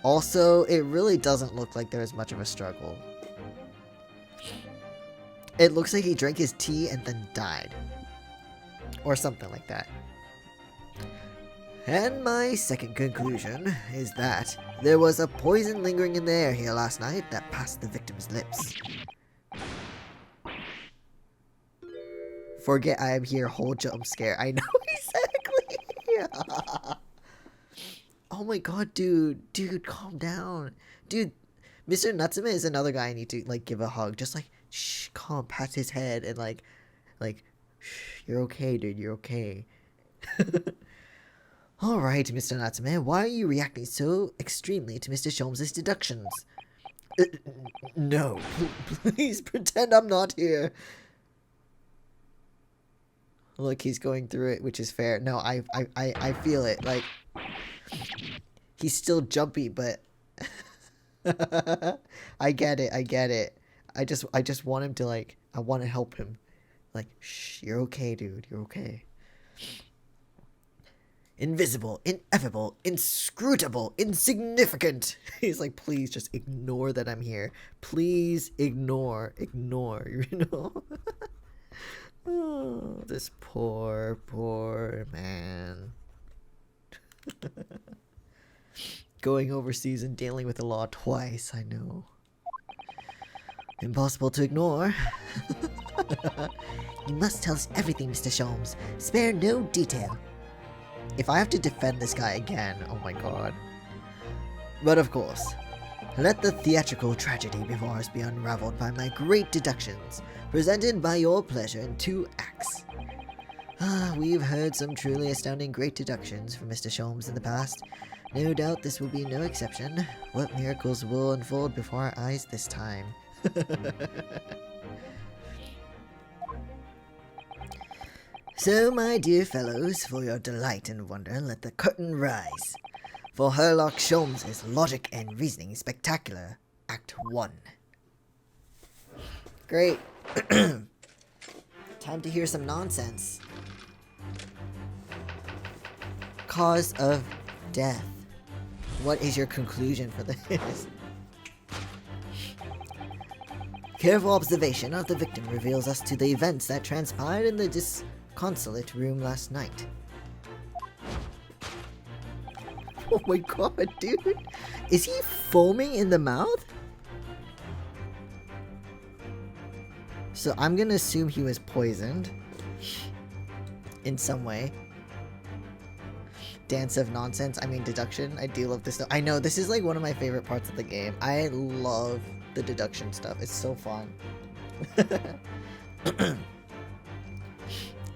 Also, it really doesn't look like there's much of a struggle. It looks like he drank his tea and then died. Or something like that. And my second conclusion is that there was a poison lingering in the air here last night that passed the victim's lips. Forget I am here, whole jump scare. I know exactly. Oh my god, dude. Dude, calm down. Dude, Mr. Natsume is another guy I need to, like, give a hug. Just, like, shh, calm, pat his head, and, like, shh, you're okay, dude, you're okay. Alright, Mr. Natsume, why are you reacting so extremely to Mr. Sholmes' deductions? No, please pretend I'm not here. Look, he's going through it, which is fair. No, I feel it. Like, he's still jumpy, but I get it. I just want him to, like, I want to help him. Like, shh, you're okay, dude. You're okay. Invisible, ineffable, inscrutable, insignificant. He's like, please just ignore that I'm here. Please ignore, you know? Oh, this poor man. Going overseas and dealing with the law twice, I know. Impossible to ignore. You must tell us everything, Mr. Sholmes. Spare no detail. If I have to defend this guy again, oh my god. But of course, let the theatrical tragedy before us be unraveled by my great deductions, presented by your pleasure in 2 acts. We've heard some truly astounding great deductions from Mr. Sholmes in the past. No doubt this will be no exception. What miracles will unfold before our eyes this time? So, my dear fellows, for your delight and wonder, let the curtain rise. For Sherlock Sholmes' logic and reasoning spectacular, Act 1. Great. Time to hear some nonsense. Cause of death. What is your conclusion for this? Careful observation of the victim reveals us to the events that transpired in the disconsolate room last night. Oh my god, dude. Is he foaming in the mouth? So I'm gonna assume he was poisoned. In some way. Dance of nonsense. I mean deduction. I do love this stuff. I know, this is like one of my favorite parts of the game. I love the deduction stuff. It's so fun.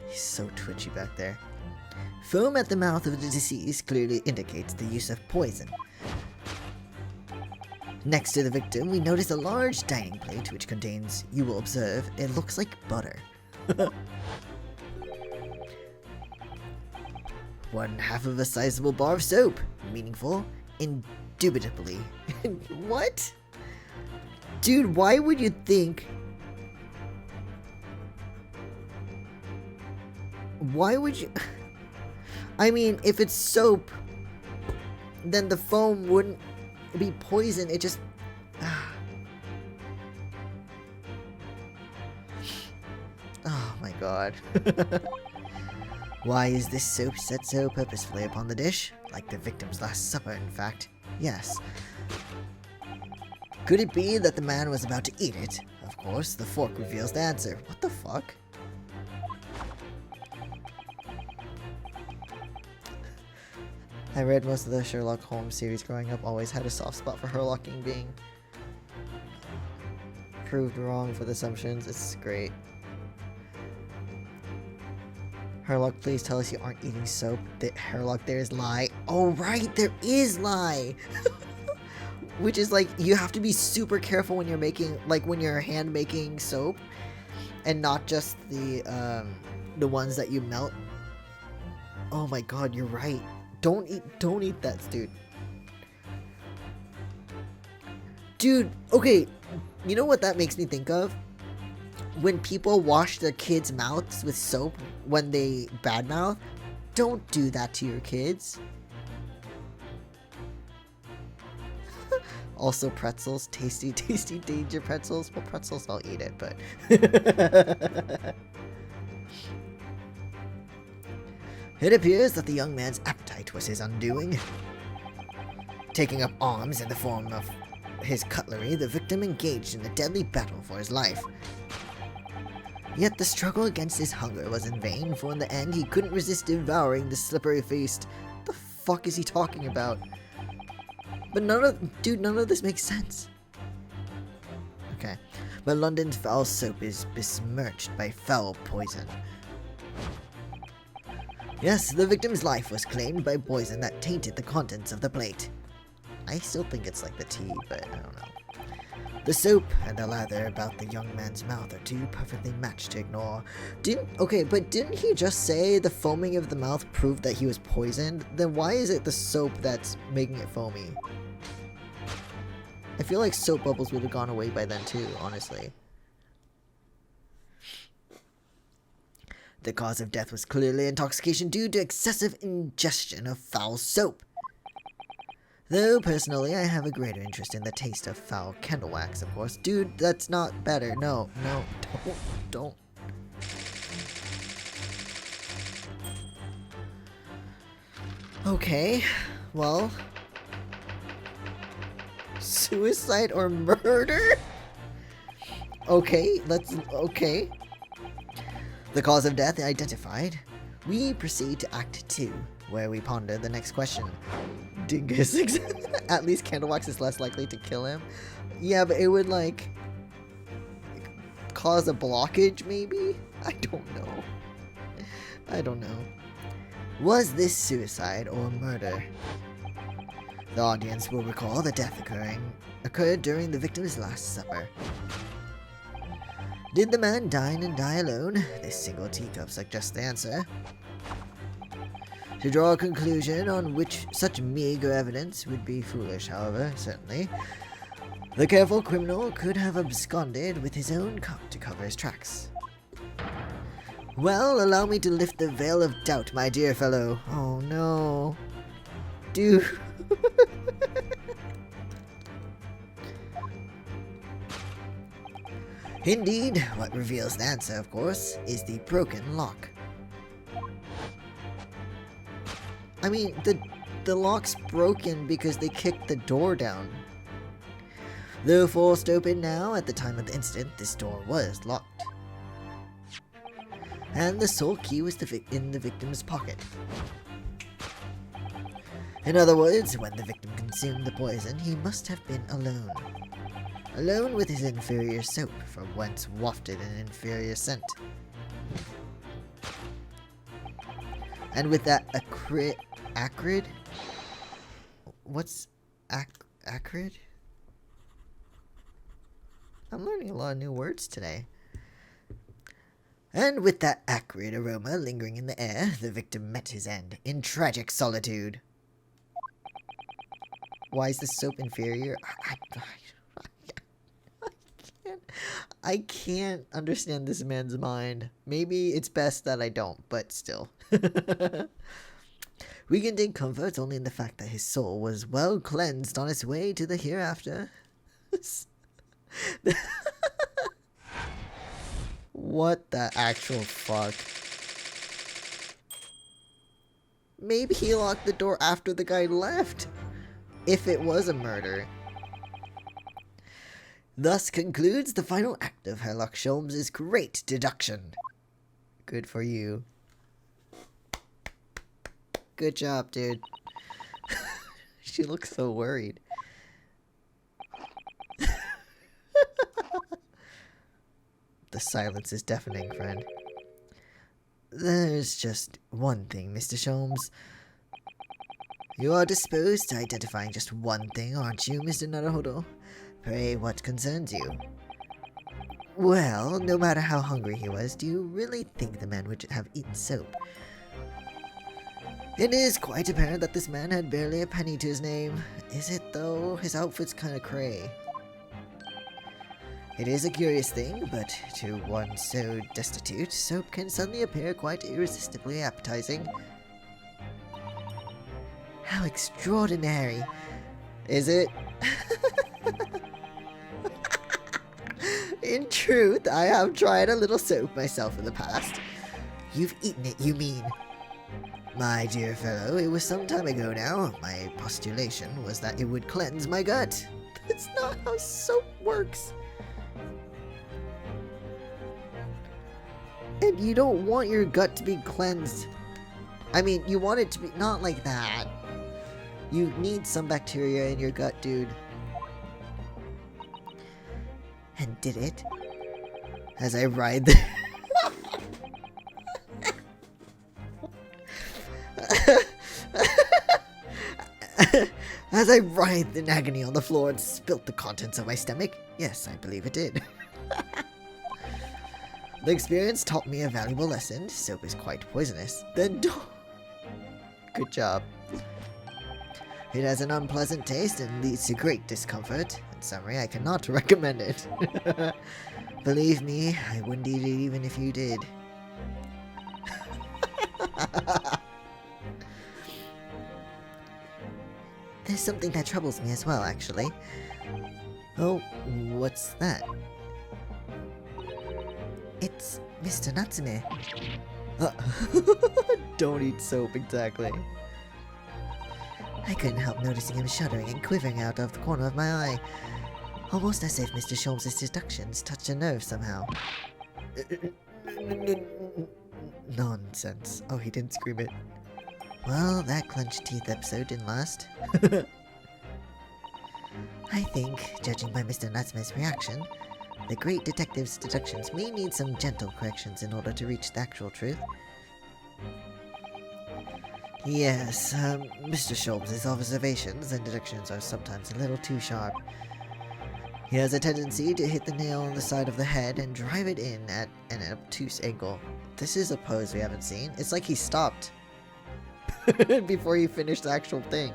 He's so twitchy back there. Foam at the mouth of the deceased clearly indicates the use of poison. Next to the victim, we notice a large dining plate which contains, you will observe, it looks like butter. 1/2 of a sizable bar of soap. Meaningful. Indubitably. What? Dude, why would you think... Why would you... I mean, if it's soap, then the foam wouldn't be poison. It just... Oh my god. Why is this soap set so purposefully upon the dish? Like the victim's last supper, in fact. Yes. Could it be that the man was about to eat it? Of course, the fork reveals the answer. What the fuck? I read most of the Sherlock Holmes series growing up, always had a soft spot for Herlocking being proved wrong for the assumptions. It's great. Herlock, please tell us you aren't eating soap. Herlock, there is lie. Oh, right, there is lie. Which is like, you have to be super careful when you're making, like when you're hand making soap, and not just the ones that you melt. Oh my god, you're right. Don't eat that, dude. Dude, okay, you know what that makes me think of? When people wash their kids' mouths with soap when they badmouth, don't do that to your kids. Also pretzels, tasty danger pretzels. Well, pretzels, I'll eat it, but... It appears that the young man's appetite was his undoing. Taking up arms in the form of his cutlery, the victim engaged in a deadly battle for his life. Yet the struggle against his hunger was in vain, for in the end he couldn't resist devouring the slippery feast. The fuck is he talking about? But none of this makes sense. Okay. But London's foul soap is besmirched by foul poison. Yes, the victim's life was claimed by poison that tainted the contents of the plate. I still think it's like the tea, but I don't know. The soap and the lather about the young man's mouth are too perfectly matched to ignore. Didn't he just say the foaming of the mouth proved that he was poisoned? Then why is it the soap that's making it foamy? I feel like soap bubbles would have gone away by then too, honestly. The cause of death was clearly intoxication due to excessive ingestion of foul soap. Though, personally, I have a greater interest in the taste of foul candle wax, of course. Dude, that's not better. No, don't. Okay, well... Suicide or murder? Okay. The cause of death identified. We proceed to Act 2, where we ponder the next question. Dingus. At least candle wax is less likely to kill him. Yeah, but it would, like, cause a blockage, maybe? I don't know. Was this suicide or murder? The audience will recall the death occurred during the victim's last supper. Did the man dine and die alone? This single teacup suggests the answer. To draw a conclusion on which such meager evidence would be foolish, however, certainly. The careful criminal could have absconded with his own cup to cover his tracks. Well, allow me to lift the veil of doubt, my dear fellow. Oh no. Dude. Indeed, what reveals the answer, of course, is the broken lock. I mean, the lock's broken because they kicked the door down. Though forced open now, at the time of the incident, this door was locked. And the sole key was in the victim's pocket. In other words, when the victim consumed the poison, he must have been alone. Alone with his inferior soap, from whence wafted an inferior scent. And with that acrid? What's acrid? I'm learning a lot of new words today. And with that acrid aroma lingering in the air, the victim met his end in tragic solitude. Why is the soap inferior? I can't understand this man's mind. Maybe it's best that I don't, but still. We can take comfort only in the fact that his soul was well cleansed on its way to the hereafter. What the actual fuck? Maybe he locked the door after the guy left. If it was a murder. Thus concludes the final act of Herlock Sholmes' great deduction. Good for you. Good job, dude. She looks so worried. The silence is deafening, friend. There's just one thing, Mr. Sholmes. You are disposed to identifying just one thing, aren't you, Mr. Naruhodo? Pray, what concerns you? Well, no matter how hungry he was, do you really think the man would have eaten soap? It is quite apparent that this man had barely a penny to his name. Is it, though? His outfit's kinda cray. It is a curious thing, but to one so destitute, soap can suddenly appear quite irresistibly appetizing. How extraordinary! Is it? In truth, I have tried a little soap myself in the past. You've eaten it, you mean? My dear fellow, it was some time ago now. My postulation was that it would cleanse my gut. That's not how soap works. And you don't want your gut to be cleansed. I mean, you want it to be not like that. You need some bacteria in your gut, dude. And did it? As I ride the... As I writhed in agony on the floor and spilt the contents of my stomach? Yes, I believe it did. The experience taught me a valuable lesson. Soap is quite poisonous. Then don't... Good job. It has an unpleasant taste and leads to great discomfort. In summary, I cannot recommend it. Believe me, I wouldn't eat it even if you did. There's something that troubles me as well, actually. Oh, what's that? It's Mr. Natsume. Don't eat soap, exactly. I couldn't help noticing him shuddering and quivering out of the corner of my eye. Almost as if Mr. Sholmes' deductions touched a nerve somehow. Nonsense. Oh, he didn't scream it. Well, that clenched teeth episode didn't last. I think, judging by Mr. Natsume's reaction, the great detective's deductions may need some gentle corrections in order to reach the actual truth. Yes, Mr. Sholmes' observations and deductions are sometimes a little too sharp. He has a tendency to hit the nail on the side of the head and drive it in at an obtuse angle. This is a pose we haven't seen. It's like he stopped before he finished the actual thing.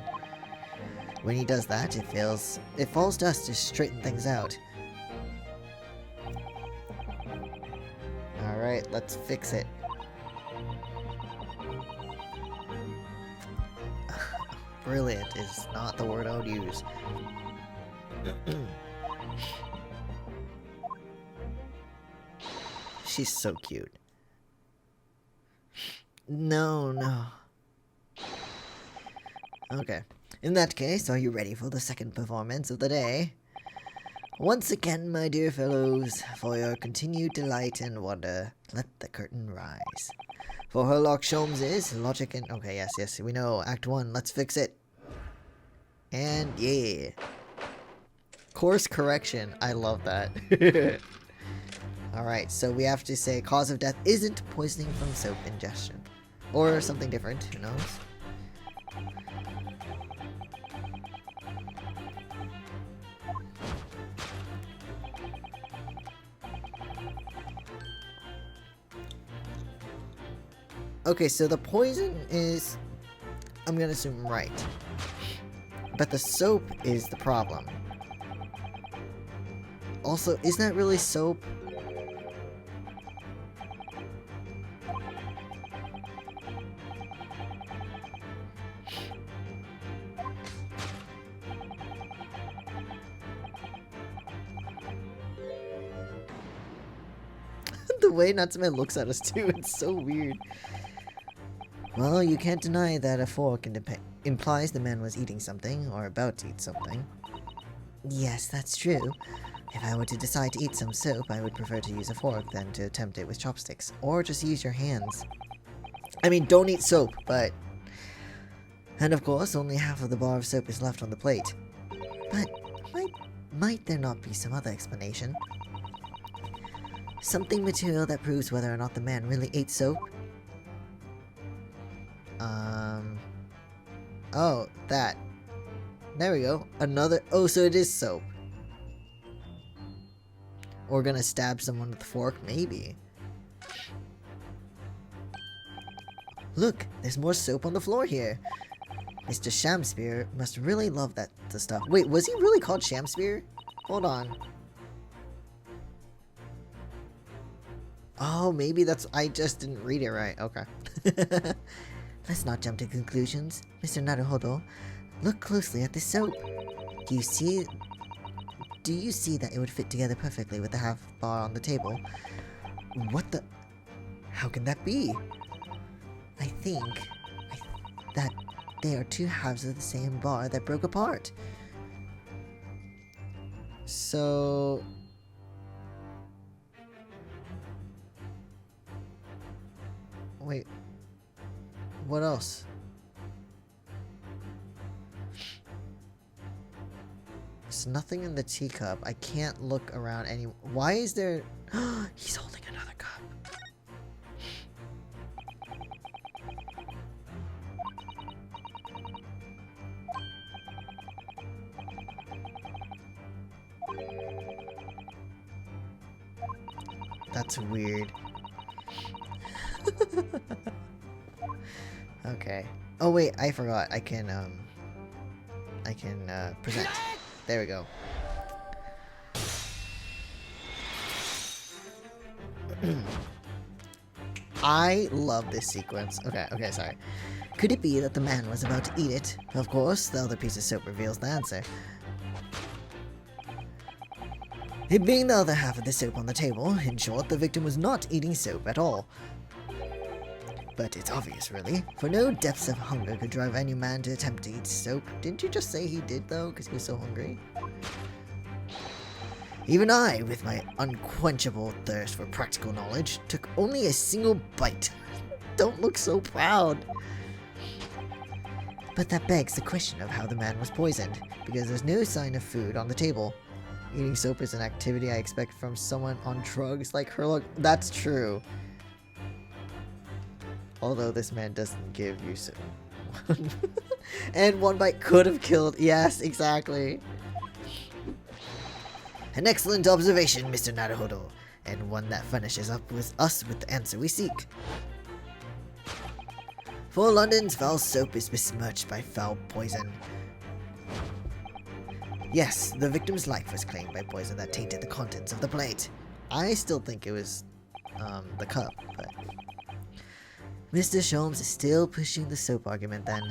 When he does that, it falls to us to straighten things out. Alright, let's fix it. Brilliant is not the word I would use. She's so cute. No. Okay. In that case, are you ready for the second performance of the day? Once again, my dear fellows, for your continued delight and wonder, let the curtain rise. For Herlock Sholmes is logic and... Okay, yes, we know. Act 1, let's fix it. And yeah. Course correction. I love that. Alright, so we have to say cause of death isn't poisoning from soap ingestion. Or something different, who knows? Okay, so the poison is, I'm gonna assume, right. But the soap is the problem. Also, isn't that really soap? The way Natsume looks at us too, it's so weird. Well, you can't deny that a fork implies the man was eating something, or about to eat something. Yes, that's true. If I were to decide to eat some soap, I would prefer to use a fork than to attempt it with chopsticks, or just use your hands. I mean, don't eat soap, but... And of course, only half of the bar of soap is left on the plate. But, might there not be some other explanation? Something material that proves whether or not the man really ate soap? Oh, that. There we go. Another. Oh, so it is soap. Or gonna stab someone with a fork? Maybe. Look, there's more soap on the floor here. Mr. Shamspear must really love the stuff. Wait, was he really called Shamspear? Hold on. Oh, maybe that's... I just didn't read it right. Okay. Let's not jump to conclusions. Mr. Naruhodo, look closely at this soap. Do you see that it would fit together perfectly with the half bar on the table? What the... How can that be? I think that they are two halves of the same bar that broke apart. So... Wait. What else? There's nothing in the teacup. I can't look around any... Why is there... He's holding another cup. That's weird. Okay. Oh wait, I forgot. I can present. There we go. I love this sequence. Okay, sorry. Could it be that the man was about to eat it? Of course, the other piece of soap reveals the answer. It being the other half of the soap on the table, in short, the victim was not eating soap at all. But it's obvious, really, for no depths of hunger could drive any man to attempt to eat soap. Didn't you just say he did, though, because he was so hungry? Even I, with my unquenchable thirst for practical knowledge, took only a single bite. Don't look so proud. But that begs the question of how the man was poisoned, because there's no sign of food on the table. Eating soap is an activity I expect from someone on drugs like her. Look, that's true. Although this man doesn't give you soap. And one bite could have killed. Yes, exactly. An excellent observation, Mr. Naruhodo, and one that furnishes us with the answer we seek. For London's foul soap is besmirched by foul poison. Yes, the victim's life was claimed by poison that tainted the contents of the plate. I still think it was, the cup, but... Mr. Sholmes is still pushing the soap argument then.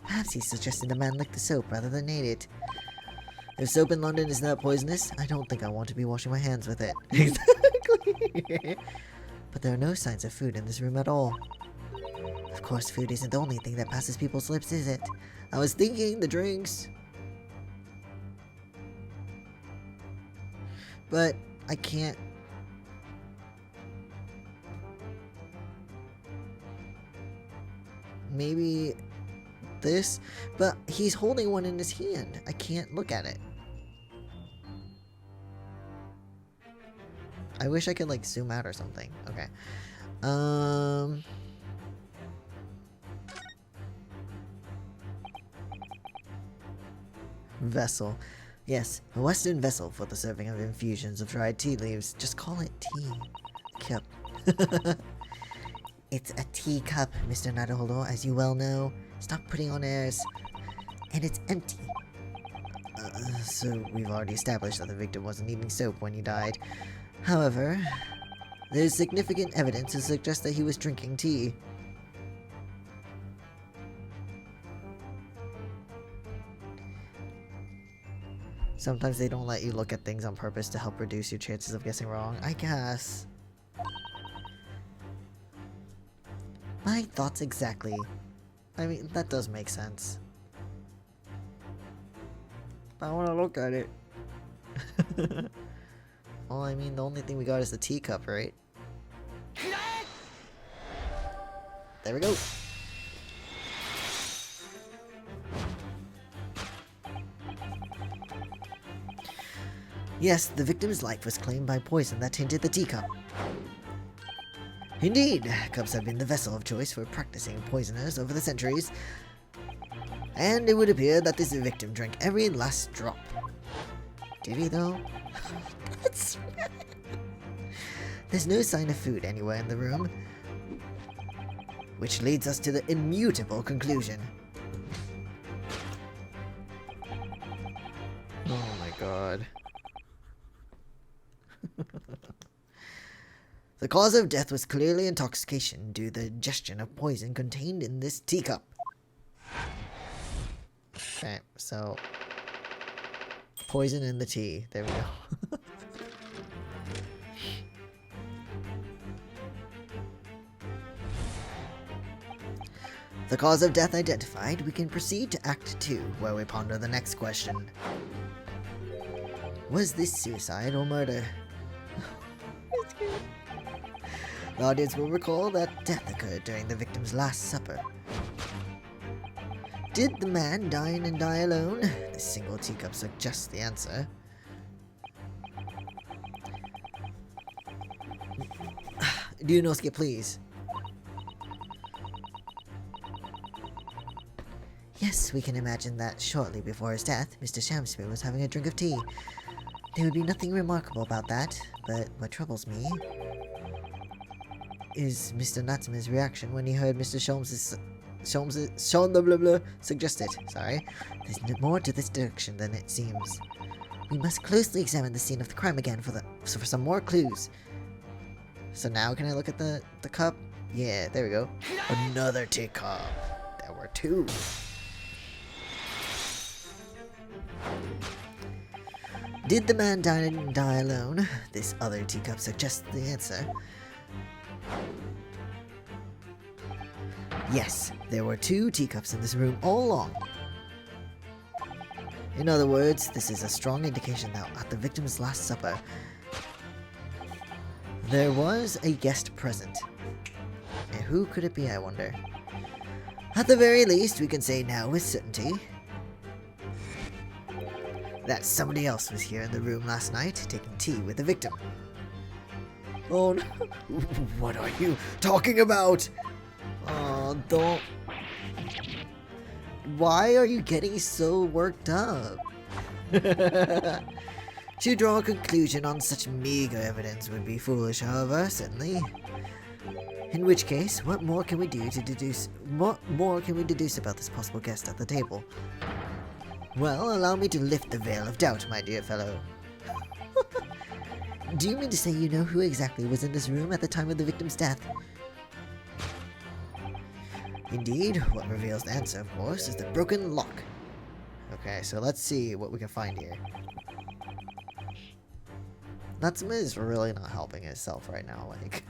Perhaps he's suggesting the man lick the soap rather than ate it. If soap in London is not poisonous, I don't think I want to be washing my hands with it. Exactly. But there are no signs of food in this room at all. Of course, food isn't the only thing that passes people's lips, is it? I was thinking the drinks. But I can't... Maybe this? But he's holding one in his hand. I can't look at it. I wish I could like zoom out or something. Okay. Vessel. Yes, a western vessel for the serving of infusions of dried tea leaves. Just call it tea. Cup. It's a teacup, Mr. Naruhodo, as you well know. Stop putting on airs. And it's empty. So we've already established that the victim wasn't eating soap when he died. However, there's significant evidence to suggest that he was drinking tea. Sometimes they don't let you look at things on purpose to help reduce your chances of guessing wrong, I guess. My thoughts exactly. I mean, that does make sense. But I want to look at it. Well, I mean, the only thing we got is the teacup, right? There we go. Yes, the victim's life was claimed by poison that tainted the teacup. Indeed, cups have been the vessel of choice for practicing poisoners over the centuries, and it would appear that this victim drank every last drop. Did he, though? That's... There's no sign of food anywhere in the room, which leads us to the immutable conclusion. Oh my god. The cause of death was clearly intoxication due to the ingestion of poison contained in this teacup. Okay, so poison in the tea. There we go. The cause of death identified, we can proceed to Act 2, where we ponder the next question. Was this suicide or murder? The audience will recall that death occurred during the victim's last supper. Did the man dine and die alone? This single teacup suggests the answer. Do no skip, please. Yes, we can imagine that shortly before his death, Mr. Shamspeare was having a drink of tea. There would be nothing remarkable about that, but what troubles me is Mr. Natsume's reaction when he heard Mr. Sholmes' suggested. Sorry. There's more to this deduction than it seems. We must closely examine the scene of the crime again for some more clues. So now can I look at the cup? Yeah, there we go. Another teacup. There were two. Did the man dine and die alone? This other teacup suggests the answer. Yes, there were two teacups in this room all along. In other words, this is a strong indication that at the victim's last supper, there was a guest present. And who could it be, I wonder? At the very least, we can say now with certainty that somebody else was here in the room last night taking tea with the victim. Oh no. What are you talking about? Oh, don't. Why are you getting so worked up? To draw a conclusion on such meager evidence would be foolish, however, certainly. In which case, what more can we do to deduce? What more can we deduce about this possible guest at the table? Well, allow me to lift the veil of doubt, my dear fellow. Do you mean to say you know who exactly was in this room at the time of the victim's death? Indeed, what reveals the answer, of course, is the broken lock. Okay, so let's see what we can find here. Natsume is really not helping himself right now, like...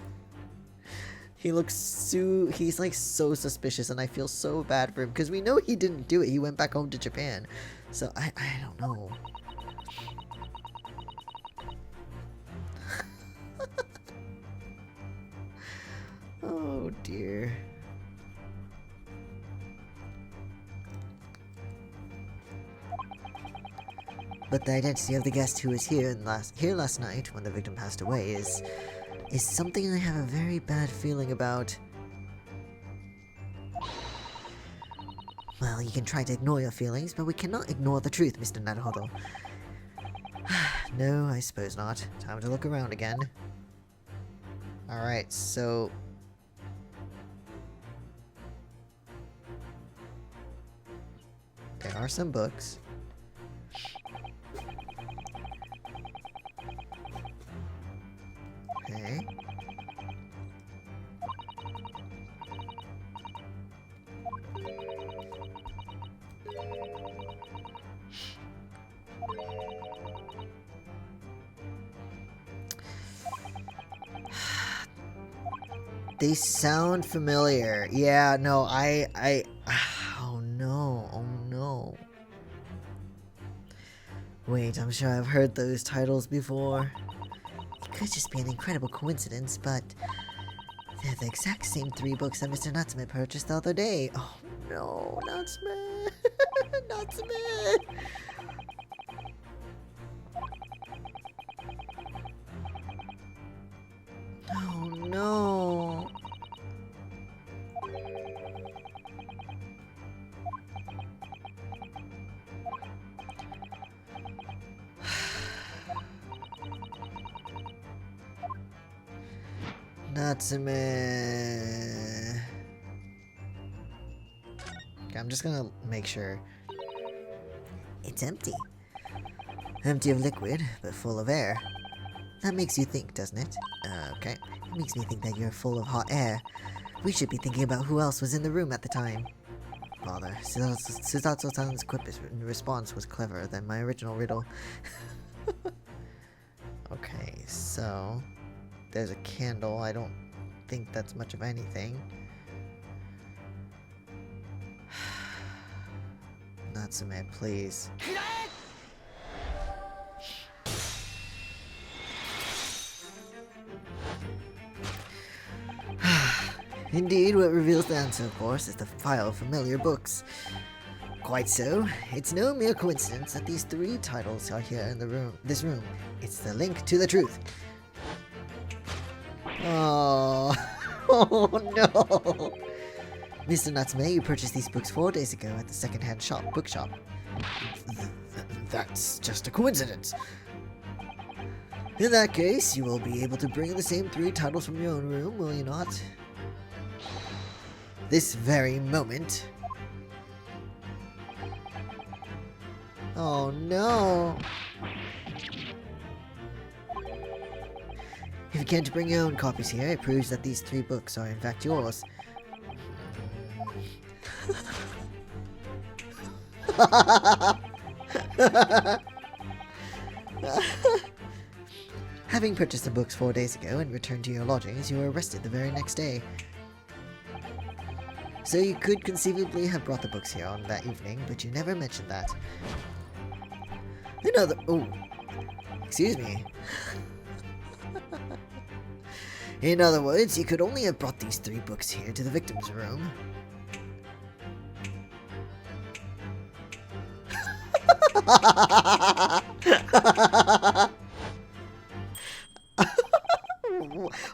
He looks he's like so suspicious, and I feel so bad for him, because we know he didn't do it. He went back home to Japan. So, I don't know. Oh dear. But the identity of the guest who was here last night when the victim passed away is something I have a very bad feeling about. Well, you can try to ignore your feelings, but we cannot ignore the truth, Mr. Naruhodo. No, I suppose not. Time to look around again. Alright, so... there are some books. Okay. They sound familiar. Yeah, no, oh no, oh no. Wait, I'm sure I've heard those titles before. It could just be an incredible coincidence, but they're the exact same 3 books that Mr. Natsume purchased the other day. Oh no, Natsume! Natsume! Oh no! Natsume. Okay, I'm just gonna make sure. It's empty. Empty of liquid, but full of air. That makes you think, doesn't it? Okay. It makes me think that you're full of hot air. We should be thinking about who else was in the room at the time. Bother. Sutatsu-san's response was cleverer than my original riddle. Okay, so... there's a candle. I don't think that's much of anything. Natsume, please. Indeed, what reveals the answer, of course, is the file of familiar books. Quite so. It's no mere coincidence that these 3 titles are here in this room. It's the link to the truth. Oh, oh no! Mr. Natsume, you purchased these books 4 days ago at the second-hand bookshop. That's just a coincidence. In that case, you will be able to bring the same 3 titles from your own room, will you not? This very moment. Oh no! If you can't bring your own copies here, it proves that these 3 books are in fact yours. Having purchased the books 4 days ago and returned to your lodgings, you were arrested the very next day. So you could conceivably have brought the books here on that evening, but you never mentioned that. Oh, excuse me. In other words, you could only have brought these 3 books here to the victim's room.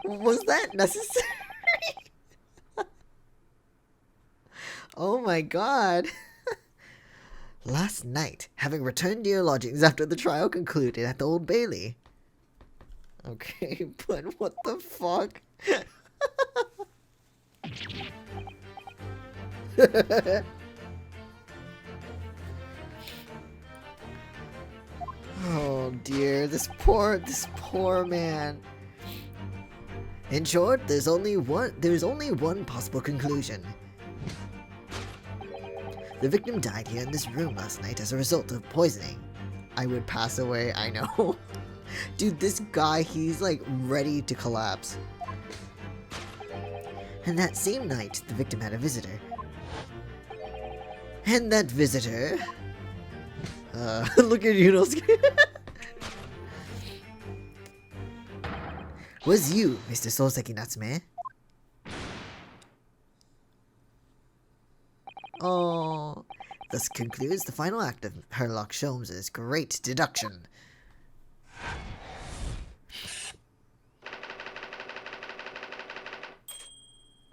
Was that necessary? Oh my god. Last night, having returned to your lodgings after the trial concluded at the Old Bailey. Okay, but what the fuck? Oh dear, this poor man. In short, there's only one possible conclusion. The victim died here in this room last night as a result of poisoning. I would pass away, I know. Dude, this guy, he's like ready to collapse. And that same night, the victim had a visitor. And that visitor... look at Yunosuke. Was you, Mr. Soseki Natsume? Oh, thus concludes the final act of Herlock Sholmes' great deduction.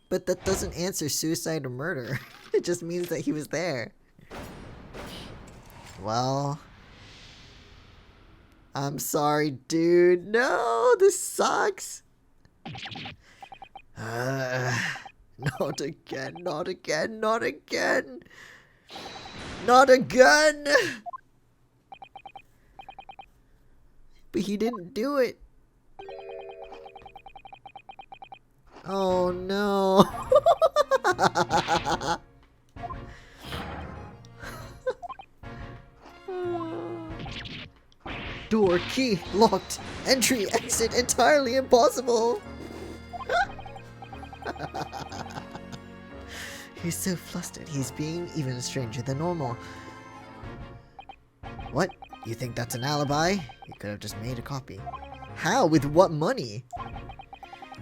But that doesn't answer suicide or murder. It just means that he was there. Well, I'm sorry, dude. No, this sucks. Not again, not again, not again. Not again. But he didn't do it. Oh no. Door key locked. Entry exit entirely impossible. He's so flustered, he's being even stranger than normal. What? You think that's an alibi? You could have just made a copy. How? With what money?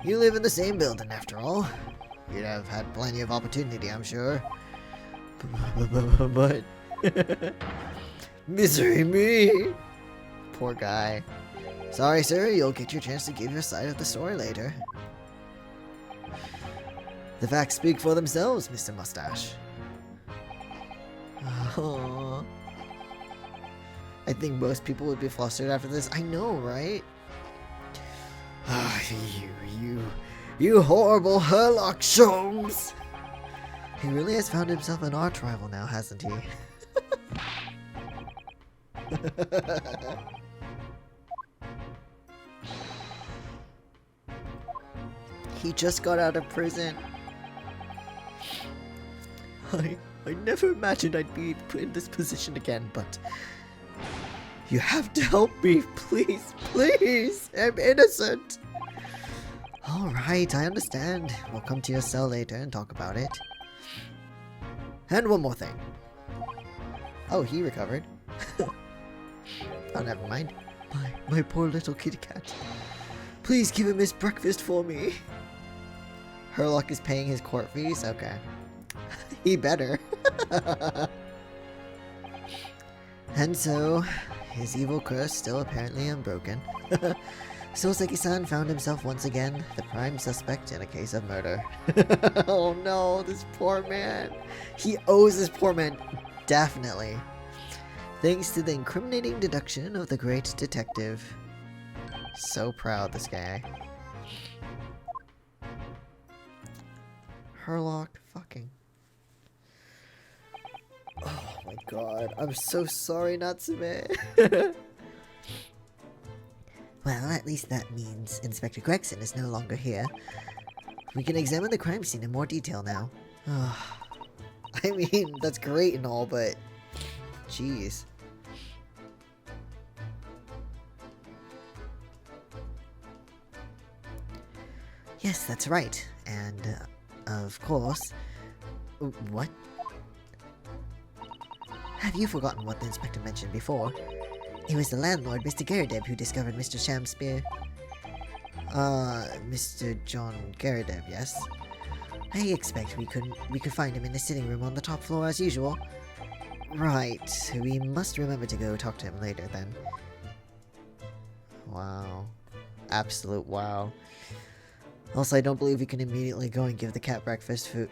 You live in the same building, after all. You'd have had plenty of opportunity, I'm sure. But... misery me! Poor guy. Sorry, sir, you'll get your chance to give your side of the story later. The facts speak for themselves, Mr. Mustache. Oh. I think most people would be flustered after this. I know, right? You horrible Herlock Sholmes! He really has found himself an arch rival now, hasn't he? He just got out of prison. I never imagined I'd be put in this position again, but you have to help me, please, please. I'm innocent. All right, I understand. We'll come to your cell later and talk about it. And one more thing. Oh, he recovered. Oh, never mind. My poor little kitty cat. Please give him his breakfast for me. Herlock is paying his court fees? Okay. He better. And so, his evil curse still apparently unbroken. Soseki-san found himself once again the prime suspect in a case of murder. Oh no, this poor man. He owes this poor man, definitely. Thanks to the incriminating deduction of the great detective. So proud, this guy. Herlock, fucking. Oh my god, I'm so sorry, Natsume. Well, at least that means Inspector Gregson is no longer here. We can examine the crime scene in more detail now. I mean, that's great and all, but... jeez. Yes, that's right. And, of course... What? Have you forgotten what the inspector mentioned before? It was the landlord, Mr. Garadeb, who discovered Mr. Shamspear. Mr. John Garadeb, yes? I expect we could find him in the sitting room on the top floor as usual. Right, we must remember to go talk to him later then. Wow. Absolute wow. Also, I don't believe we can immediately go and give the cat breakfast food.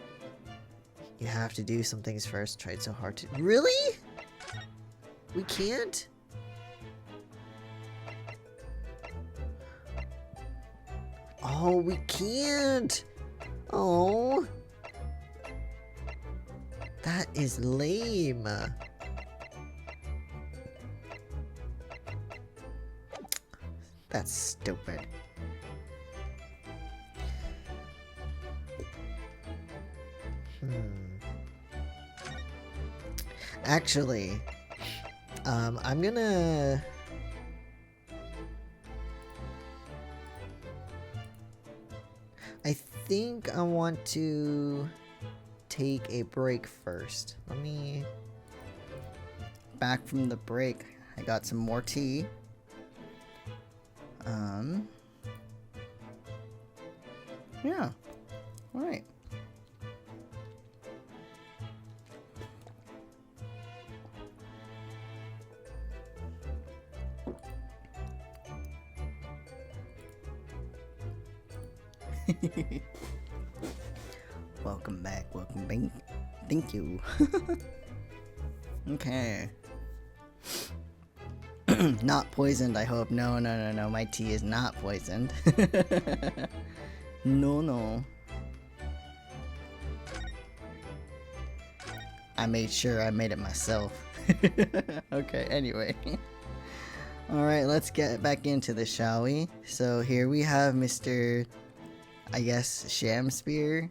You have to do some things first. Tried so hard to... Really? We can't? Oh, we can't! Oh. That is lame. That's stupid. Actually, I'm gonna... I think I want to take a break first. Let me... Back from the break, I got some more tea. Yeah. Alright. Welcome back, welcome back. Thank you. Okay. Not poisoned, I hope. No, my tea is not poisoned. No. I made sure I made it myself. Okay, anyway. Alright, let's get back into this, shall we? So here we have Mr. I guess Shamspear.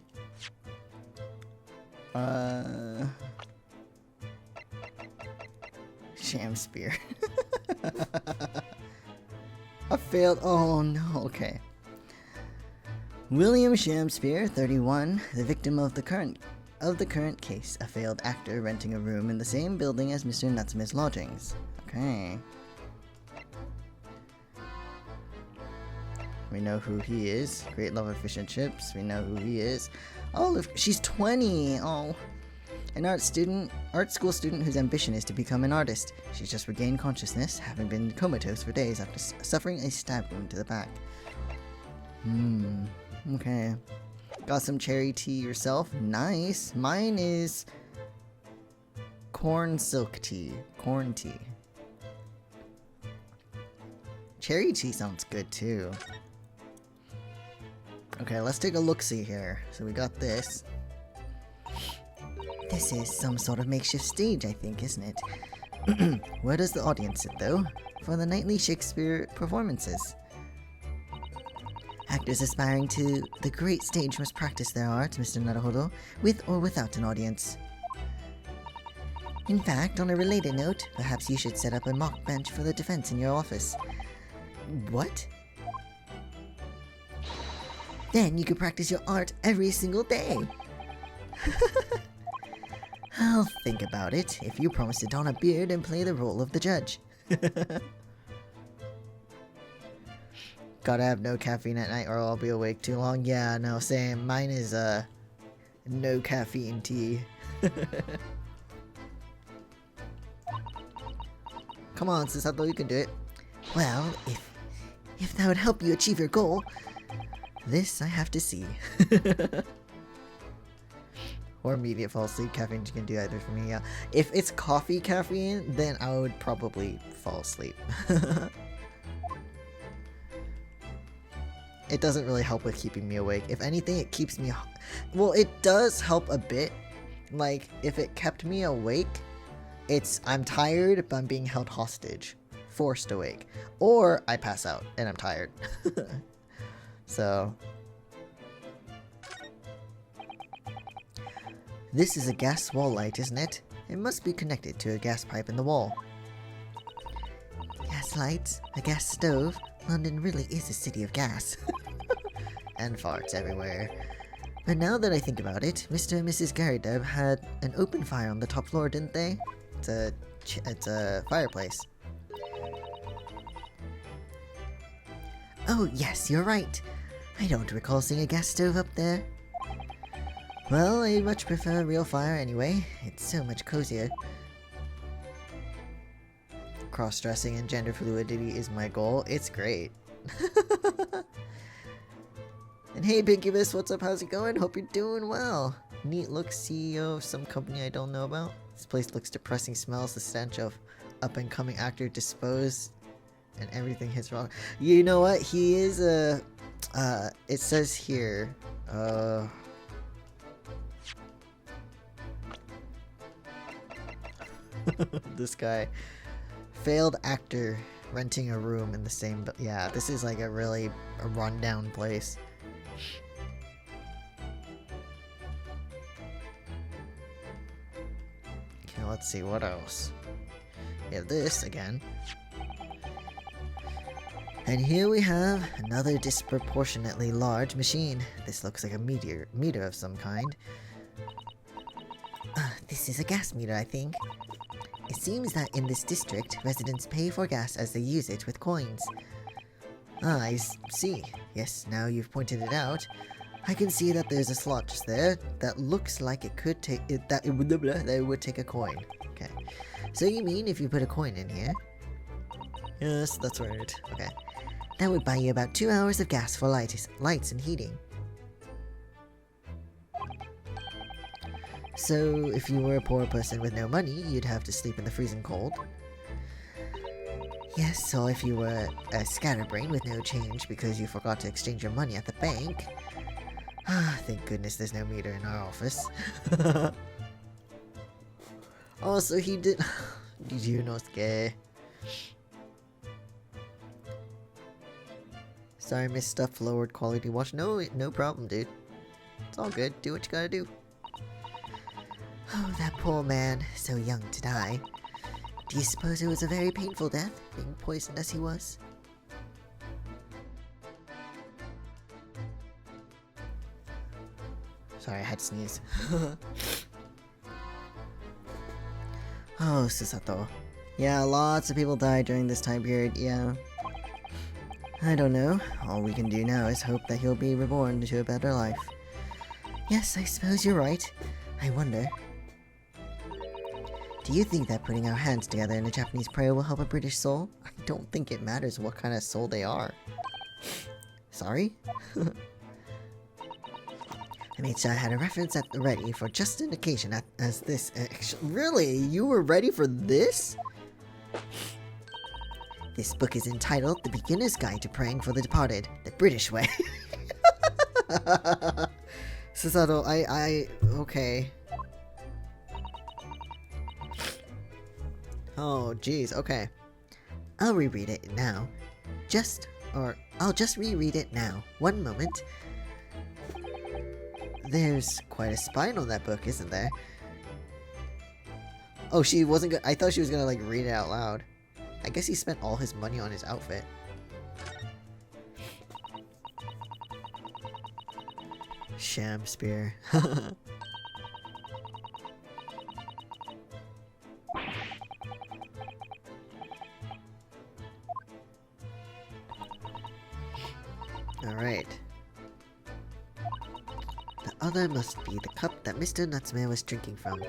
Shamspear. I failed. Oh no, okay. William Shamspear, 31, the victim of the current case, a failed actor renting a room in the same building as Mr. Natsume's lodgings. Okay. We know who he is. Great love of fish and chips. We know who he is. Oh, look, she's 20. Oh. An art school student whose ambition is to become an artist. She's just regained consciousness, having been comatose for days after suffering a stab wound to the back. Okay. Got some cherry tea yourself? Nice. Mine is corn silk tea. Corn tea. Cherry tea sounds good too. Okay, let's take a look-see here. So we got this. This is some sort of makeshift stage, I think, isn't it? Where does the audience sit, though? For the nightly Shakespeare performances. Actors aspiring to the great stage must practice their art, Mr. Naruhodo, with or without an audience. In fact, on a related note, perhaps you should set up a mock bench for the defense in your office. What? Then you could practice your art every single day. I'll think about it if you promise to don a beard and play the role of the judge. Gotta have no caffeine at night or I'll be awake too long. Yeah, no, same. Mine is, no caffeine tea. Come on, Susato, you can do it. Well, if that would help you achieve your goal, this I have to see. Or immediate fall asleep. Caffeine can do either for me, yeah. If it's coffee caffeine, then I would probably fall asleep. It doesn't really help with keeping me awake. If anything, it keeps me... Well, it does help a bit. Like, if it kept me awake, I'm tired, but I'm being held hostage. Forced awake. Or I pass out, and I'm tired. So... This is a gas wall light, isn't it? It must be connected to a gas pipe in the wall. Gas lights? A gas stove? London really is a city of gas. And farts everywhere. But now that I think about it, Mr. and Mrs. Garrideb had an open fire on the top floor, didn't they? It's a fireplace. Oh, yes, you're right. I don't recall seeing a gas stove up there. Well, I much prefer real fire anyway. It's so much cozier. Cross-dressing and gender fluidity is my goal. It's great. And hey, Pinkybus, what's up? How's it going? Hope you're doing well. Neat look, CEO of some company I don't know about. This place looks depressing. Smells the stench of up-and-coming actor disposed, and everything hits wrong. You know what? He is a... it says here... This guy, failed actor renting a room in the same, but yeah, this is like a really rundown place. Okay, let's see what else. We have this again, and here we have another disproportionately large machine. This looks like a meter of some kind. This is a gas meter, I think. It seems that in this district, residents pay for gas as they use it with coins. Ah, I see. Yes, now you've pointed it out. I can see that there's a slot just there that looks like it could take that it would take a coin. Okay. So you mean if you put a coin in here? Yes, that's right. Okay. That would buy you about 2 hours of gas for lights and heating. So, if you were a poor person with no money, you'd have to sleep in the freezing cold. Yes, or if you were a scatterbrain with no change because you forgot to exchange your money at the bank. Ah, thank goodness there's no meter in our office. Oh, so he did... Did you know, Ske? Sorry, missed stuff, lowered quality watch. No problem, dude. It's all good. Do what you gotta do. Oh, that poor man, so young to die. Do you suppose it was a very painful death, being poisoned as he was? Sorry, I had to sneeze. Oh, Susato. Yeah, lots of people died during this time period, yeah. I don't know. All we can do now is hope that he'll be reborn to a better life. Yes, I suppose you're right. I wonder... Do you think that putting our hands together in a Japanese prayer will help a British soul? I don't think it matters what kind of soul they are. Sorry? I made sure I had a reference at the ready for just an occasion as this... Really? You were ready for this? This book is entitled The Beginner's Guide to Praying for the Departed, the British Way. Susato, okay. Oh, jeez, okay. I'll reread it now. I'll just reread it now. One moment. There's quite a spine on that book, isn't there? Oh, she wasn't I thought she was gonna, like, read it out loud. I guess he spent all his money on his outfit. Sham spear. Alright. The other must be the cup that Mr. Natsume was drinking from.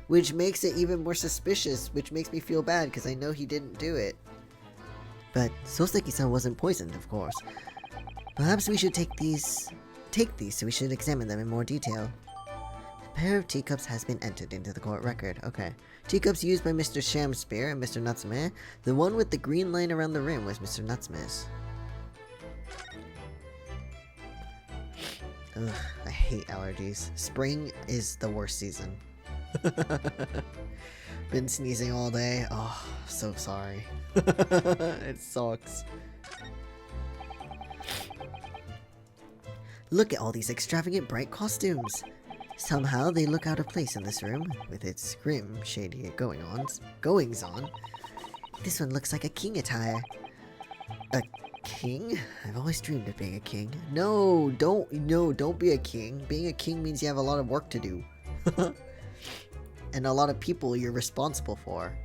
Which makes it even more suspicious, which makes me feel bad, because I know he didn't do it. But Soseki-san wasn't poisoned, of course. Perhaps we should take these so we should examine them in more detail. A pair of teacups has been entered into the court record. Okay. Teacups used by Mr. Shamspear and Mr. Natsume. The one with the green line around the rim was Mr. Natsume's. Ugh, I hate allergies. Spring is the worst season. Been sneezing all day. Oh, so sorry. It sucks. Look at all these extravagant bright costumes. Somehow they look out of place in this room, with its grim, shady goings-on. This one looks like a king attire. A king? I've always dreamed of being a king. No, don't be a king. Being a king means you have a lot of work to do. And a lot of people you're responsible for.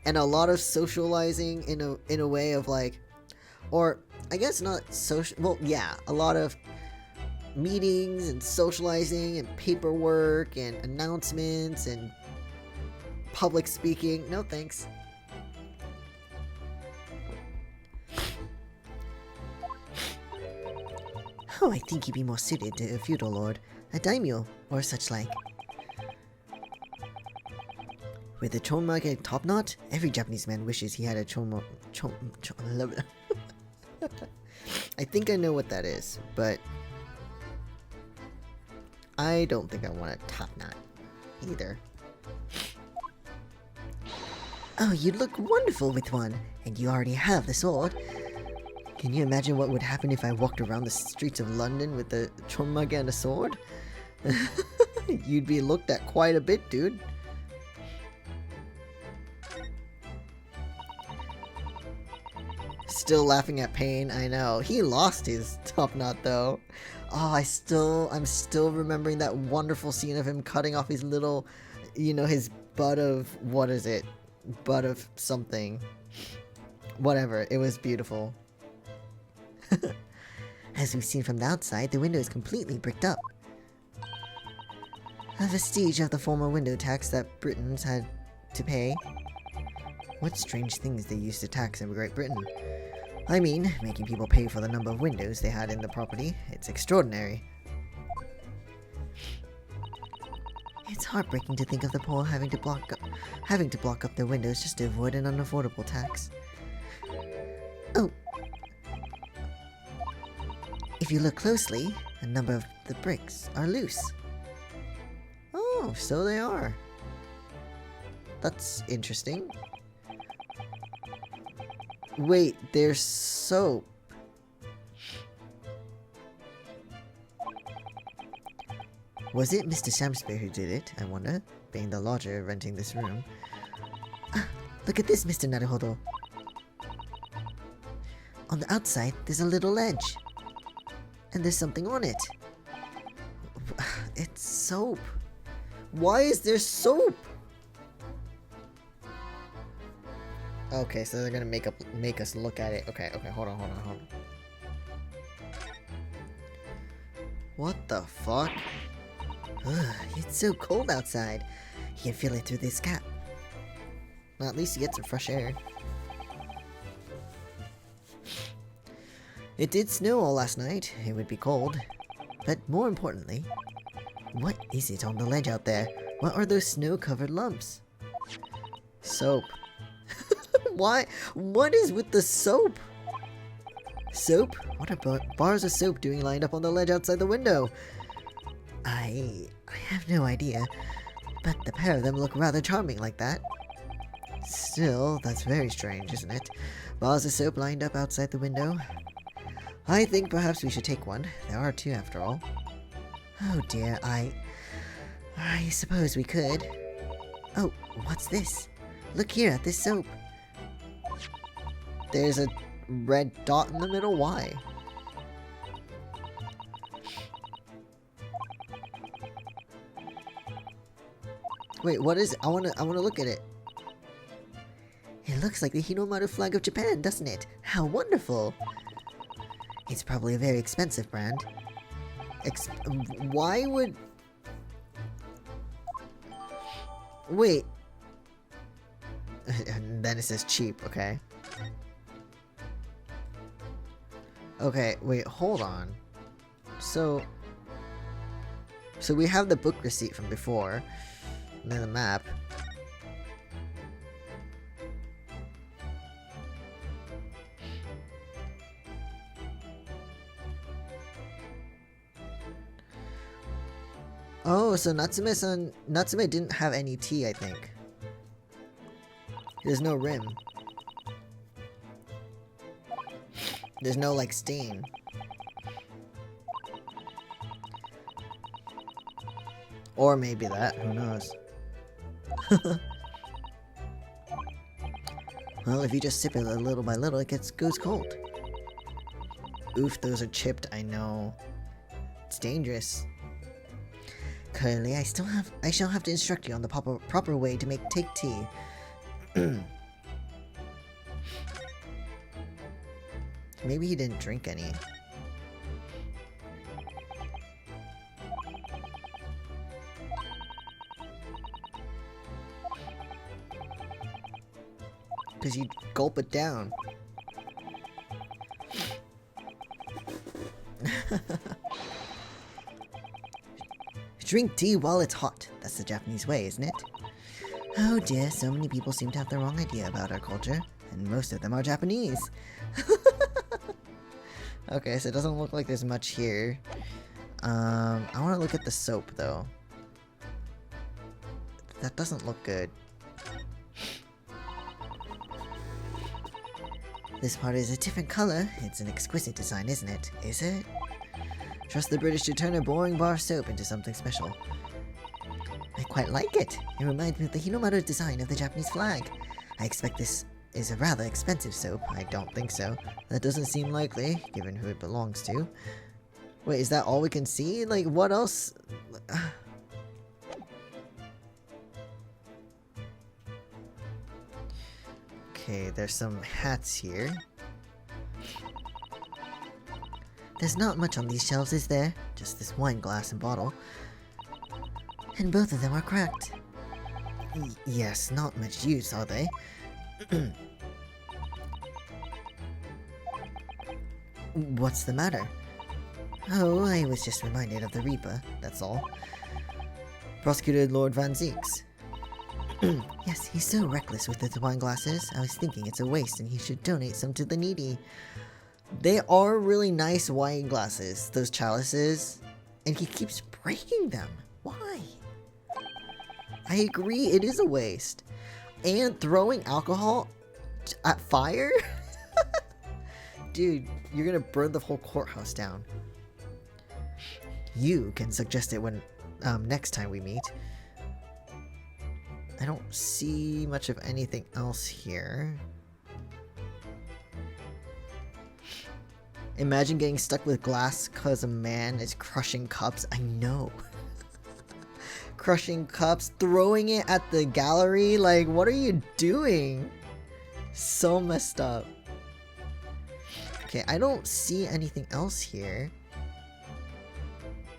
And a lot of socializing in a way of like, or I guess not social, well yeah, a lot of meetings and socializing and paperwork and announcements and public speaking. No thanks. Oh, I think he'd be more suited to a feudal lord, a daimyo, or such like. With the chonmage top knot, every Japanese man wishes he had a I think I know what that is, but I don't think I want a top knot either. Oh, you'd look wonderful with one, and you already have the sword. Can you imagine what would happen if I walked around the streets of London with a chonmage and a sword? You'd be looked at quite a bit, dude. Still laughing at Pain, I know. He lost his top knot though. Oh, I'm still remembering that wonderful scene of him cutting off his little, you know, his butt of, what is it? Butt of something. Whatever, it was beautiful. As we've seen from the outside, the window is completely bricked up. A vestige of the former window tax that Britons had to pay. What strange things they used to tax in Great Britain. I mean, making people pay for the number of windows they had in the property. It's extraordinary. It's heartbreaking to think of the poor having to block up their windows just to avoid an unaffordable tax. Oh. If you look closely, a number of the bricks are loose. Oh, so they are. That's interesting. Wait, there's soap. Was it Mr. Shamspear who did it, I wonder, being the lodger renting this room? Ah, look at this, Mr. Naruhodo. On the outside, there's a little ledge. And there's something on it. It's soap. Why is there soap? Okay, so they're gonna make us look at it. Okay, hold on. What the fuck? Ugh, it's so cold outside. You can feel it through this cap. Well, at least you get some fresh air. It did snow all last night. It would be cold. But more importantly, what is it on the ledge out there? What are those snow-covered lumps? Soap. Why? What is with the soap? Soap? What are bars of soap doing lined up on the ledge outside the window? I have no idea, but the pair of them look rather charming like that. Still, that's very strange, isn't it? Bars of soap lined up outside the window. I think perhaps we should take one. There are two after all. Oh dear, I suppose we could. Oh, what's this? Look here at this soap. There's a red dot in the middle. Why? Wait, what is it? I wanna look at it. It looks like the Hinomaru flag of Japan, doesn't it? How wonderful! It's probably a very expensive brand. Why would... Wait. And then it says cheap, okay? Okay, wait, hold on. So we have the book receipt from before, and then the map. Oh, so Natsume didn't have any tea, I think. There's no rim. There's no, like, stain. Or maybe that, who knows. Well, if you just sip it little by little, it goes cold. Oof, those are chipped, I know. It's dangerous. Clearly, I shall have to instruct you on the proper way to take tea. Maybe he didn't drink any. Because you gulp it down. Drink tea while it's hot. That's the Japanese way, isn't it? Oh dear, so many people seem to have the wrong idea about our culture. And most of them are Japanese. Okay, so it doesn't look like there's much here. I want to look at the soap, though. That doesn't look good. This part is a different color. It's an exquisite design, isn't it? Is it? Trust the British to turn a boring bar soap into something special. I quite like it. It reminds me of the Hinomaru design of the Japanese flag. I expect this is a rather expensive soap. I don't think so. That doesn't seem likely, given who it belongs to. Wait, is that all we can see? Like, what else? Okay, there's some hats here. There's not much on these shelves, is there? Just this wine glass and bottle. And both of them are cracked. Yes, not much use, are they? What's the matter? Oh, I was just reminded of the Reaper, that's all. Prosecuted Lord Van Zeeks. Yes, he's so reckless with his wine glasses. I was thinking it's a waste and he should donate some to the needy. They are really nice wine glasses, those chalices, and he keeps breaking them. Why? I agree, it is a waste. And throwing alcohol at fire? Dude, you're gonna burn the whole courthouse down. You can suggest it when next time we meet. I don't see much of anything else here. Imagine getting stuck with glass because a man is crushing cups. I know. Crushing cups, throwing it at the gallery. Like, what are you doing? So messed up. Okay, I don't see anything else here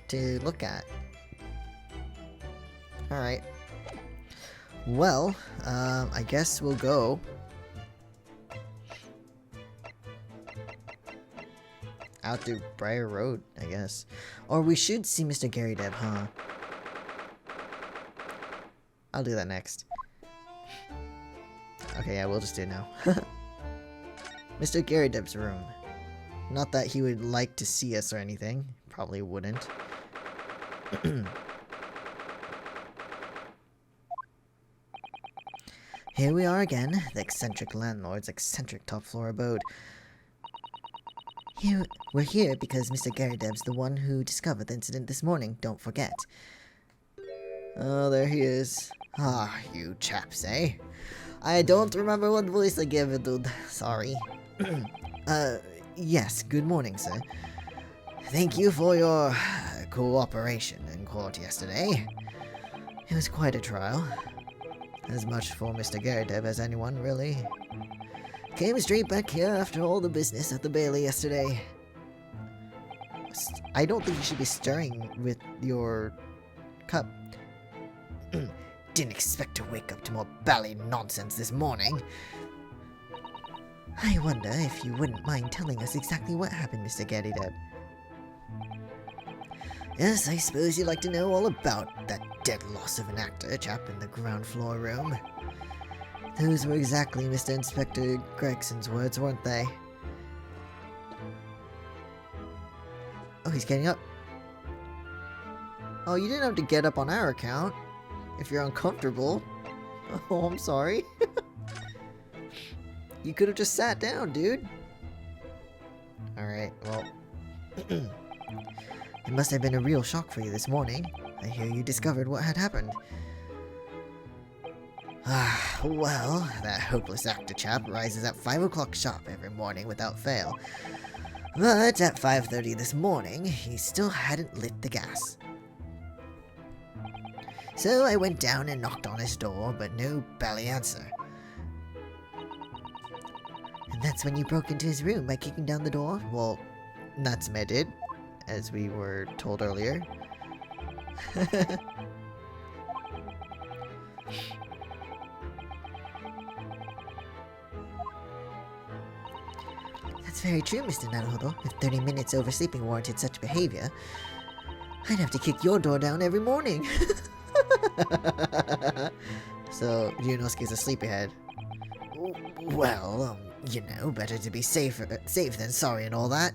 to look at. Alright. Well, I guess we'll go. Out through Briar Road, I guess. Or we should see Mr. Gary Deb, huh? I'll do that next. Okay, yeah, we'll just do it now. Mr. Garydeb's room. Not that he would like to see us or anything. Probably wouldn't. Here we are again, the eccentric landlord's eccentric top floor abode. We're here because Mr. Garydeb's the one who discovered the incident this morning, don't forget. Oh, there he is. Ah, you chaps, eh? I don't remember what voice I gave it, dude. Sorry. Yes, good morning, sir. Thank you for your cooperation in court yesterday. It was quite a trial. As much for Mr. Garydeb as anyone, really. Came straight back here after all the business at the Bailey yesterday. I don't think you should be stirring with your cup. Didn't expect to wake up to more bally nonsense this morning. I wonder if you wouldn't mind telling us exactly what happened, Mr. Garydeb. Yes, I suppose you'd like to know all about that dead loss of an actor chap in the ground floor room. Those were exactly Mr. Inspector Gregson's words, weren't they? Oh, he's getting up. Oh, you didn't have to get up on our account. If you're uncomfortable. Oh, I'm sorry. You could have just sat down, dude. Alright, well. It must have been a real shock for you this morning. I hear you discovered what had happened. Ah, well, that hopeless actor chap rises at 5 o'clock sharp every morning without fail. But at 5:30 this morning, he still hadn't lit the gas. So I went down and knocked on his door, but no bally answer. And that's when you broke into his room by kicking down the door? Well, Natsume did, as we were told earlier. That's very true, Mr. Naruhodo. If 30 minutes oversleeping warranted such behavior, I'd have to kick your door down every morning. So, Ryunosuke's a sleepyhead. Well, you know, better to be safe than sorry and all that.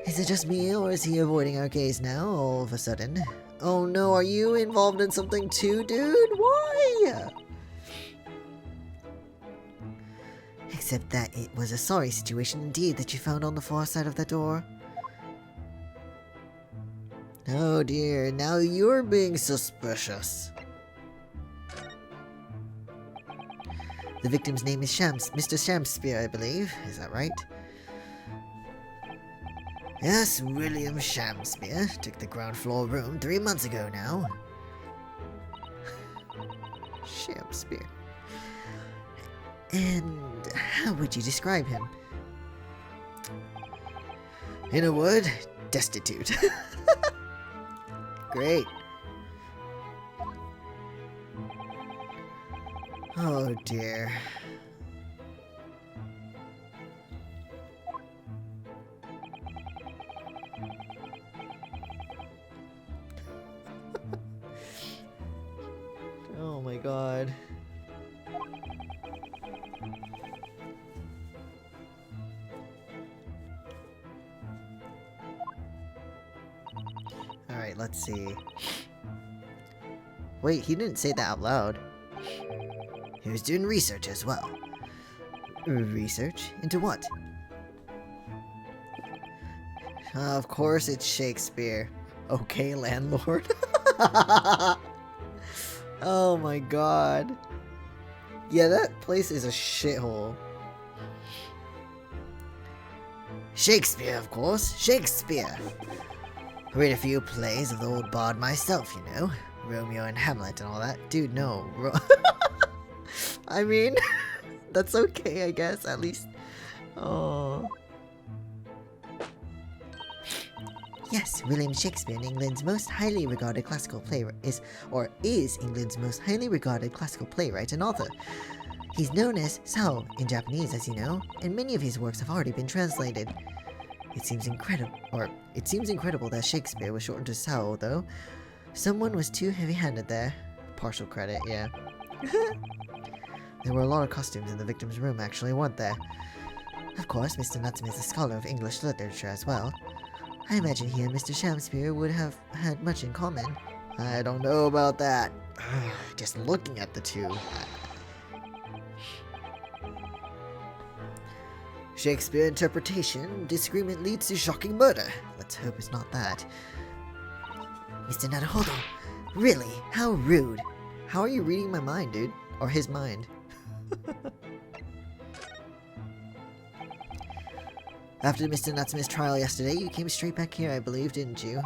Is it just me, or is he avoiding our gaze now, all of a sudden? Oh no, are you involved in something too, dude? Why? Except that it was a sorry situation indeed that you found on the far side of the door. Oh dear, now you're being suspicious. The victim's name is Mr. Shamspeare, I believe. Is that right? Yes, William Shamspeare took the ground floor room 3 months ago now. Shamspeare. And how would you describe him? In a word, destitute. Great. Oh dear. Oh my god. Alright, let's see. Wait, he didn't say that out loud. He was doing research as well. Research? Into what? Of course it's Shakespeare. Okay, landlord. Oh my god. Yeah, that place is a shithole. Shakespeare, of course. Shakespeare. Read a few plays of the old bard myself, you know. Romeo and Hamlet and all that. Dude, no. I mean, that's okay, I guess, at least. Oh. Yes, William Shakespeare, England's most highly regarded classical playwright, is England's most highly regarded classical playwright and author. He's known as Sao in Japanese, as you know, and many of his works have already been translated. It seems incredible that Shakespeare was shortened to Sao, though. Someone was too heavy-handed there. Partial credit, yeah. There were a lot of costumes in the victim's room, actually, weren't there? Of course, Mr. Natsume is a scholar of English literature as well. I imagine he and Mr. Shamspeare would have had much in common. I don't know about that. Just looking at the two. Shakespeare interpretation, disagreement leads to shocking murder. Let's hope it's not that. Mr. Naruhodo, really? How rude. How are you reading my mind, dude? Or his mind? After Mr. Natsume's trial yesterday, you came straight back here, I believe, didn't you?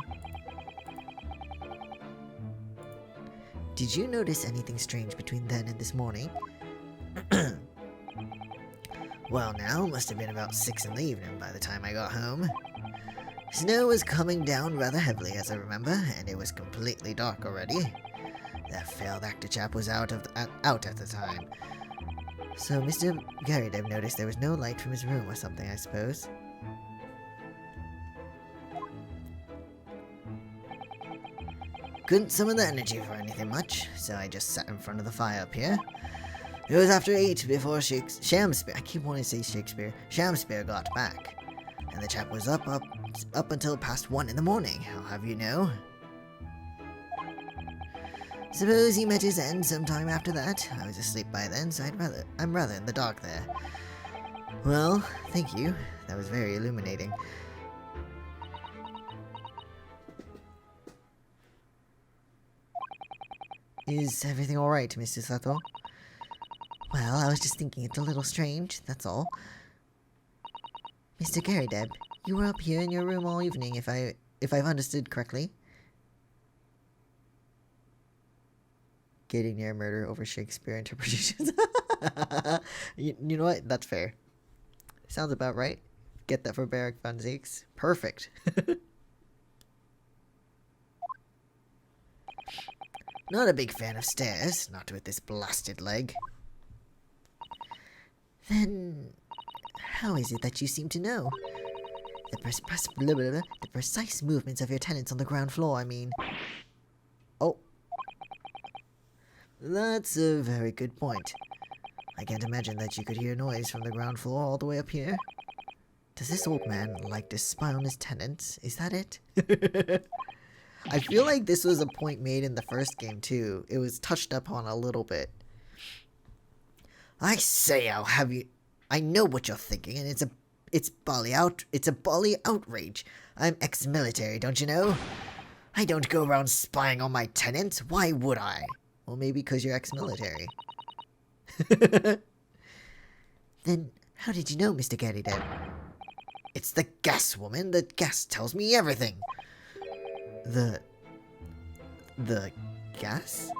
Did you notice anything strange between then and this morning? Well, now, must have been about 6 in the evening by the time I got home. Snow was coming down rather heavily, as I remember, and it was completely dark already. That failed actor chap was out at the time. So Mr. Garridev noticed there was no light from his room or something, I suppose. Couldn't summon the energy for anything much, so I just sat in front of the fire up here. It was after 8 before Shamspeare, I keep wanting to say Shakespeare, Shamspeare got back. And the chap was up until past 1 in the morning, I'll have you know. Suppose he met his end sometime after that. I was asleep by then, so I'm rather in the dark there. Well, thank you. That was very illuminating. Is everything alright, Mr. Sato? Well, I was just thinking it's a little strange, that's all. Mr. Garrideb, you were up here in your room all evening, if I've understood correctly. Getting near murder over Shakespeare interpretations. you know what? That's fair. Sounds about right. Get that for Barrack Funsies. Perfect. Not a big fan of stairs, not with this blasted leg. Then, how is it that you seem to know? The precise movements of your tenants on the ground floor, I mean. Oh. That's a very good point. I can't imagine that you could hear noise from the ground floor all the way up here. Does this old man like to spy on his tenants? Is that it? I feel like this was a point made in the first game too. It was touched upon a little bit. I say, I'll have you. I know what you're thinking, and it's a bally outrage. I'm ex-military, don't you know? I don't go around spying on my tenants. Why would I? Well, maybe because you're ex-military. Then, how did you know, Mr. Garridev? It's the gas woman. The gas tells me everything. The gas?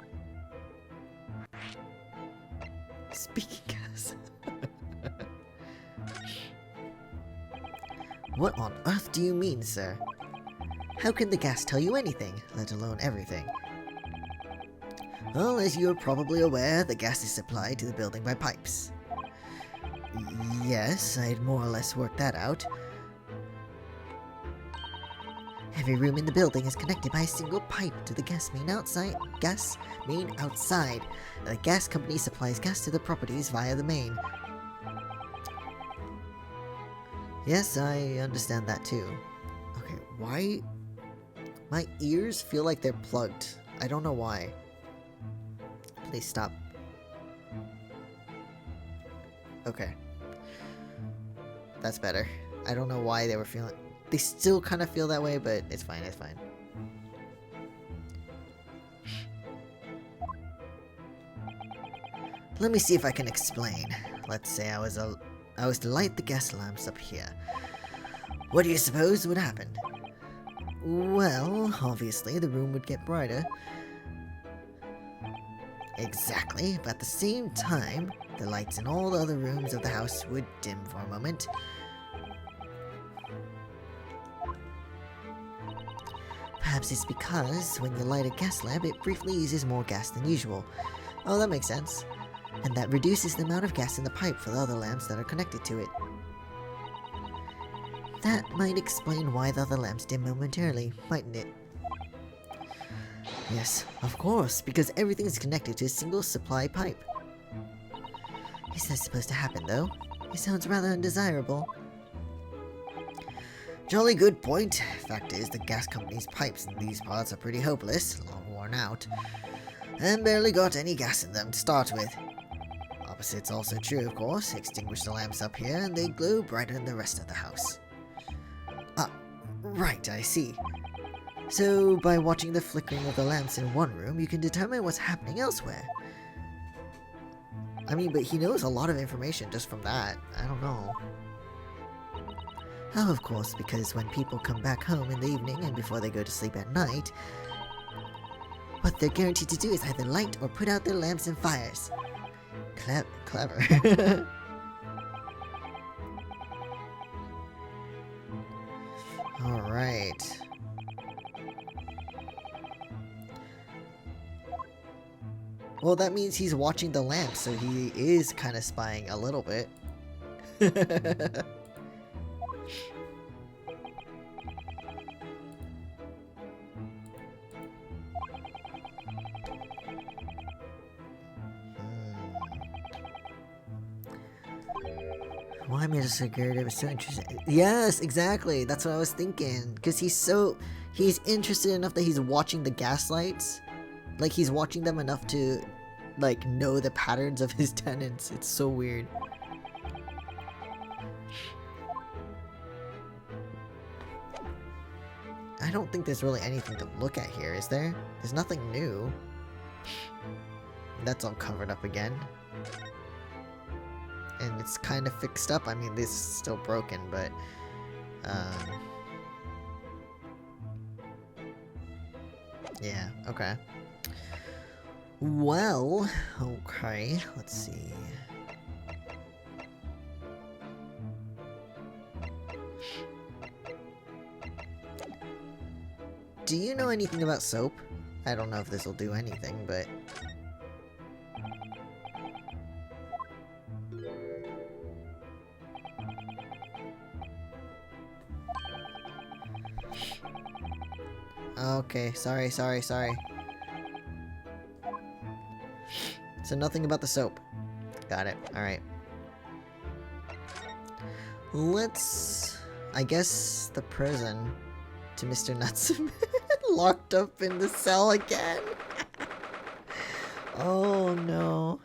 Speaking gas. What on earth do you mean, sir? How can the gas tell you anything, let alone everything? Well, as you're probably aware, the gas is supplied to the building by pipes. Yes, I'd more or less worked that out. Every room in the building is connected by a single pipe to the gas main outside. The gas company supplies gas to the properties via the main. Yes, I understand that too. Okay, why? My ears feel like they're plugged. I don't know why. Please stop. Okay. That's better. I don't know why they were feeling... They still kind of feel that way, but it's fine, it's fine. Let me see if I can explain. Let's say I was to light the gas lamps up here. What do you suppose would happen? Well, obviously the room would get brighter. Exactly, but at the same time, the lights in all the other rooms of the house would dim for a moment. Perhaps it's because when you light a gas lamp, it briefly uses more gas than usual. Oh, that makes sense. And that reduces the amount of gas in the pipe for the other lamps that are connected to it. That might explain why the other lamps dim momentarily, mightn't it? Yes, of course, because everything is connected to a single supply pipe. Is that supposed to happen, though? It sounds rather undesirable. Jolly good point. Fact is, the gas company's pipes in these parts are pretty hopeless, long worn out, and barely got any gas in them to start with. Opposite's also true, of course. Extinguish the lamps up here, and they glow brighter than the rest of the house. Ah, right, I see. So, by watching the flickering of the lamps in one room, you can determine what's happening elsewhere. I mean, but he knows a lot of information just from that. I don't know. Oh, of course, because when people come back home in the evening and before they go to sleep at night, what they're guaranteed to do is either light or put out their lamps and fires. Clever. Alright. Well, that means he's watching the lamp, so he is kind of spying a little bit. Why made a security? It was so interesting. Yes, exactly. That's what I was thinking. Because he's interested enough that he's watching the gaslights. Like, he's watching them enough to, like, know the patterns of his tenants. It's so weird. I don't think there's really anything to look at here, is there? There's nothing new. That's all covered up again. And it's kind of fixed up. I mean, this is still broken, but... yeah, okay. Well, okay, let's see. Do you know anything about soap? I don't know if this will do anything, but... Okay, sorry. So nothing about the soap. Got it, alright. Let's... I guess the prison to Mr. Nutson. Locked up in the cell again. Oh no.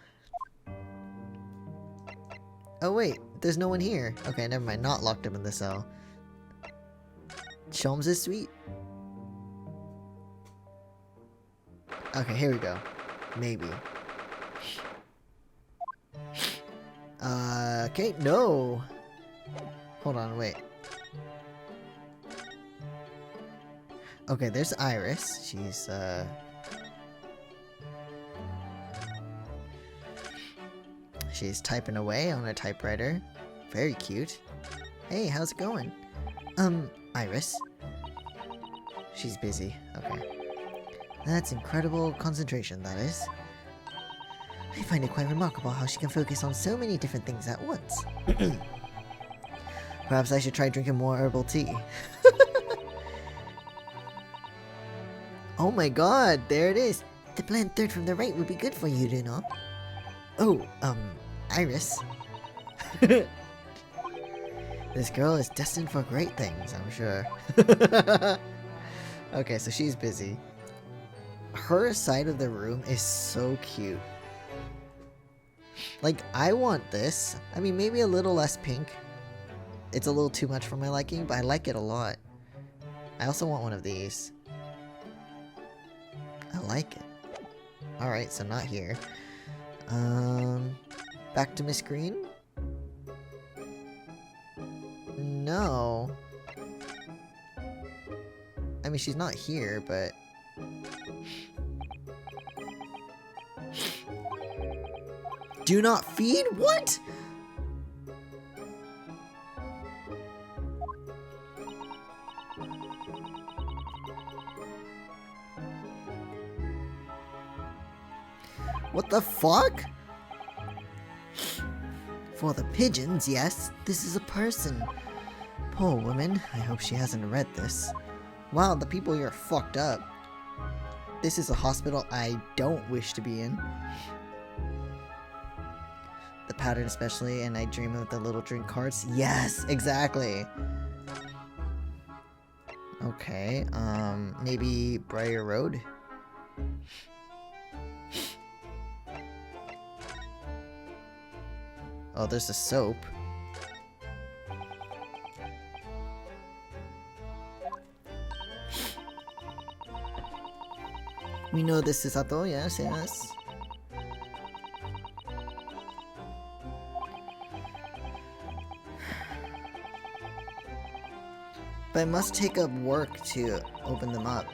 Oh wait, there's no one here. Okay, never mind, not locked up in the cell. Sholmes' suite? Okay, here we go. Maybe. Okay, no! Hold on, wait. Okay, there's Iris. She's typing away on a typewriter. Very cute. Hey, how's it going? Iris. She's busy. Okay. That's incredible concentration, that is. I find it quite remarkable how she can focus on so many different things at once. Perhaps I should try drinking more herbal tea. Oh my god, there it is. The planned third from the right would be good for you, you know. Oh, Iris. This girl is destined for great things, I'm sure. Okay, so she's busy. Her side of the room is so cute. Like, I want this. I mean, maybe a little less pink. It's a little too much for my liking, but I like it a lot. I also want one of these. I like it. Alright, so not here. Back to Miss Green? No. I mean, she's not here, but... Do not feed? What? What the fuck? For the pigeons, yes. This is a person. Poor woman. I hope she hasn't read this. Wow, the people here are fucked up. This is a hospital I don't wish to be in. The pattern especially, and I dream of the little drink carts. Yes, exactly. Okay, maybe Briar Road? Oh, there's a soap. We know this is Sato, yes, yes. But it must take up work to open them up.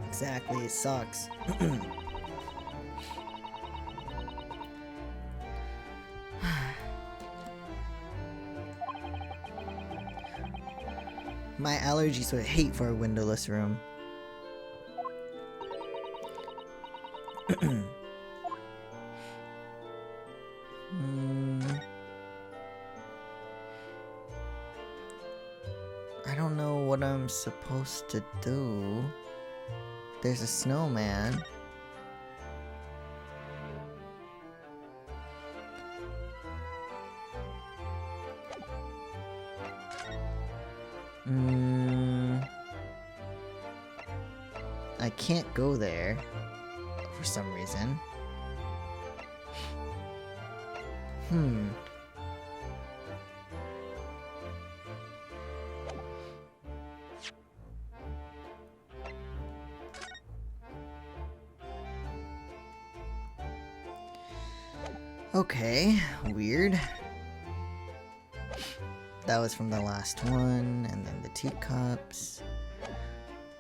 Exactly, it sucks. My allergies would hate for a windowless room. I don't know what I'm supposed to do. There's a snowman. I can't go there for some reason. Okay, weird. That was from the last one, and then the teacups.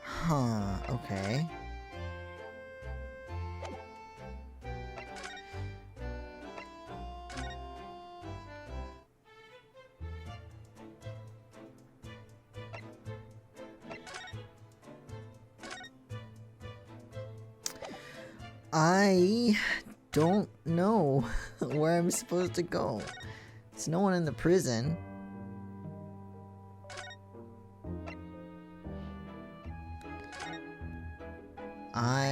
Huh, okay. I don't know where I'm supposed to go. There's no one in the prison. I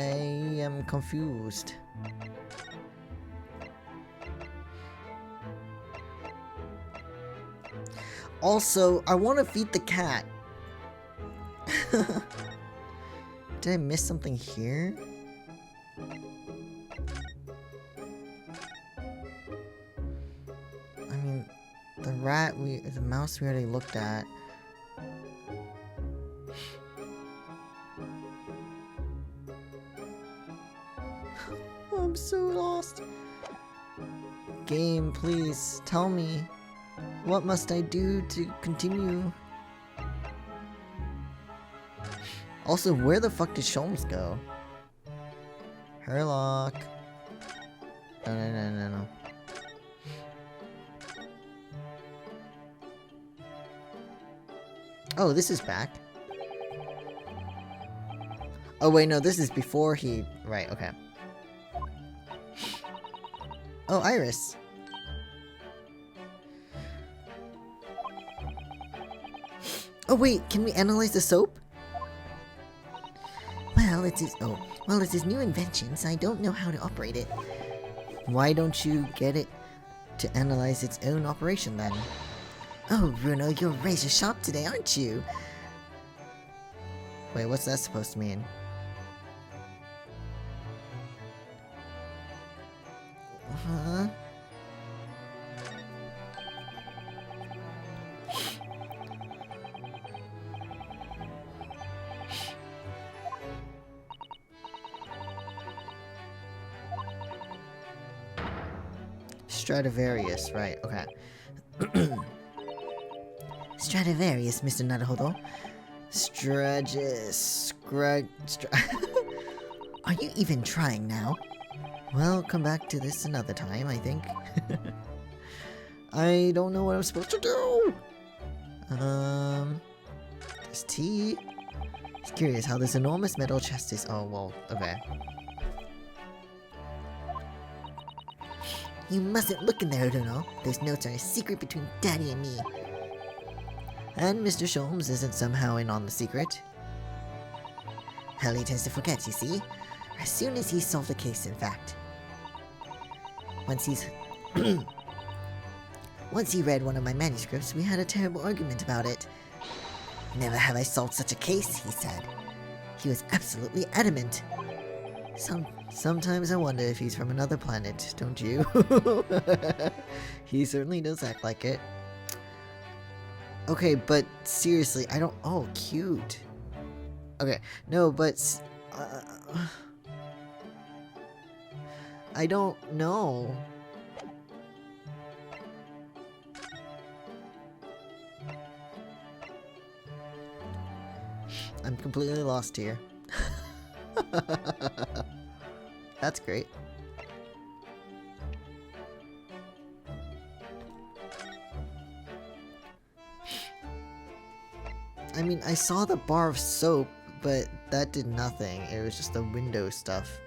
am confused. Also, I want to feed the cat. Did I miss something here? I mean, the mouse we already looked at. I'm so lost. Game, please tell me. What must I do to continue? Also, where the fuck did Sholmes go? Herlock. No. Oh, this is back. Oh wait, no, this is before he... Right, okay. Oh, Iris. Oh wait, can we analyze the soap? Well, it's his new invention, so I don't know how to operate it. Why don't you get it to analyze its own operation then? Oh, Bruno, you're razor sharp today, aren't you? Wait, what's that supposed to mean? Huh? Stradivarius, right, okay. Stradivarius, Mr. Naruhodo. Are you even trying now? Well, come back to this another time, I think. I don't know what I'm supposed to do! There's tea. It's curious how this enormous metal chest is... Oh, well, okay. You mustn't look in there, Bruno. Those notes are a secret between Daddy and me. And Mr. Sholmes isn't somehow in on the secret. Hell, he tends to forget, you see. As soon as he's solved the case, in fact. Once he read one of my manuscripts, we had a terrible argument about it. Never have I solved such a case, he said. He was absolutely adamant. Sometimes I wonder if he's from another planet, don't you? He certainly does act like it. Okay, but seriously, I don't... Oh, cute. Okay, no, but... I don't know. I'm completely lost here. That's great. I mean, I saw the bar of soap, but that did nothing. It was just the window stuff.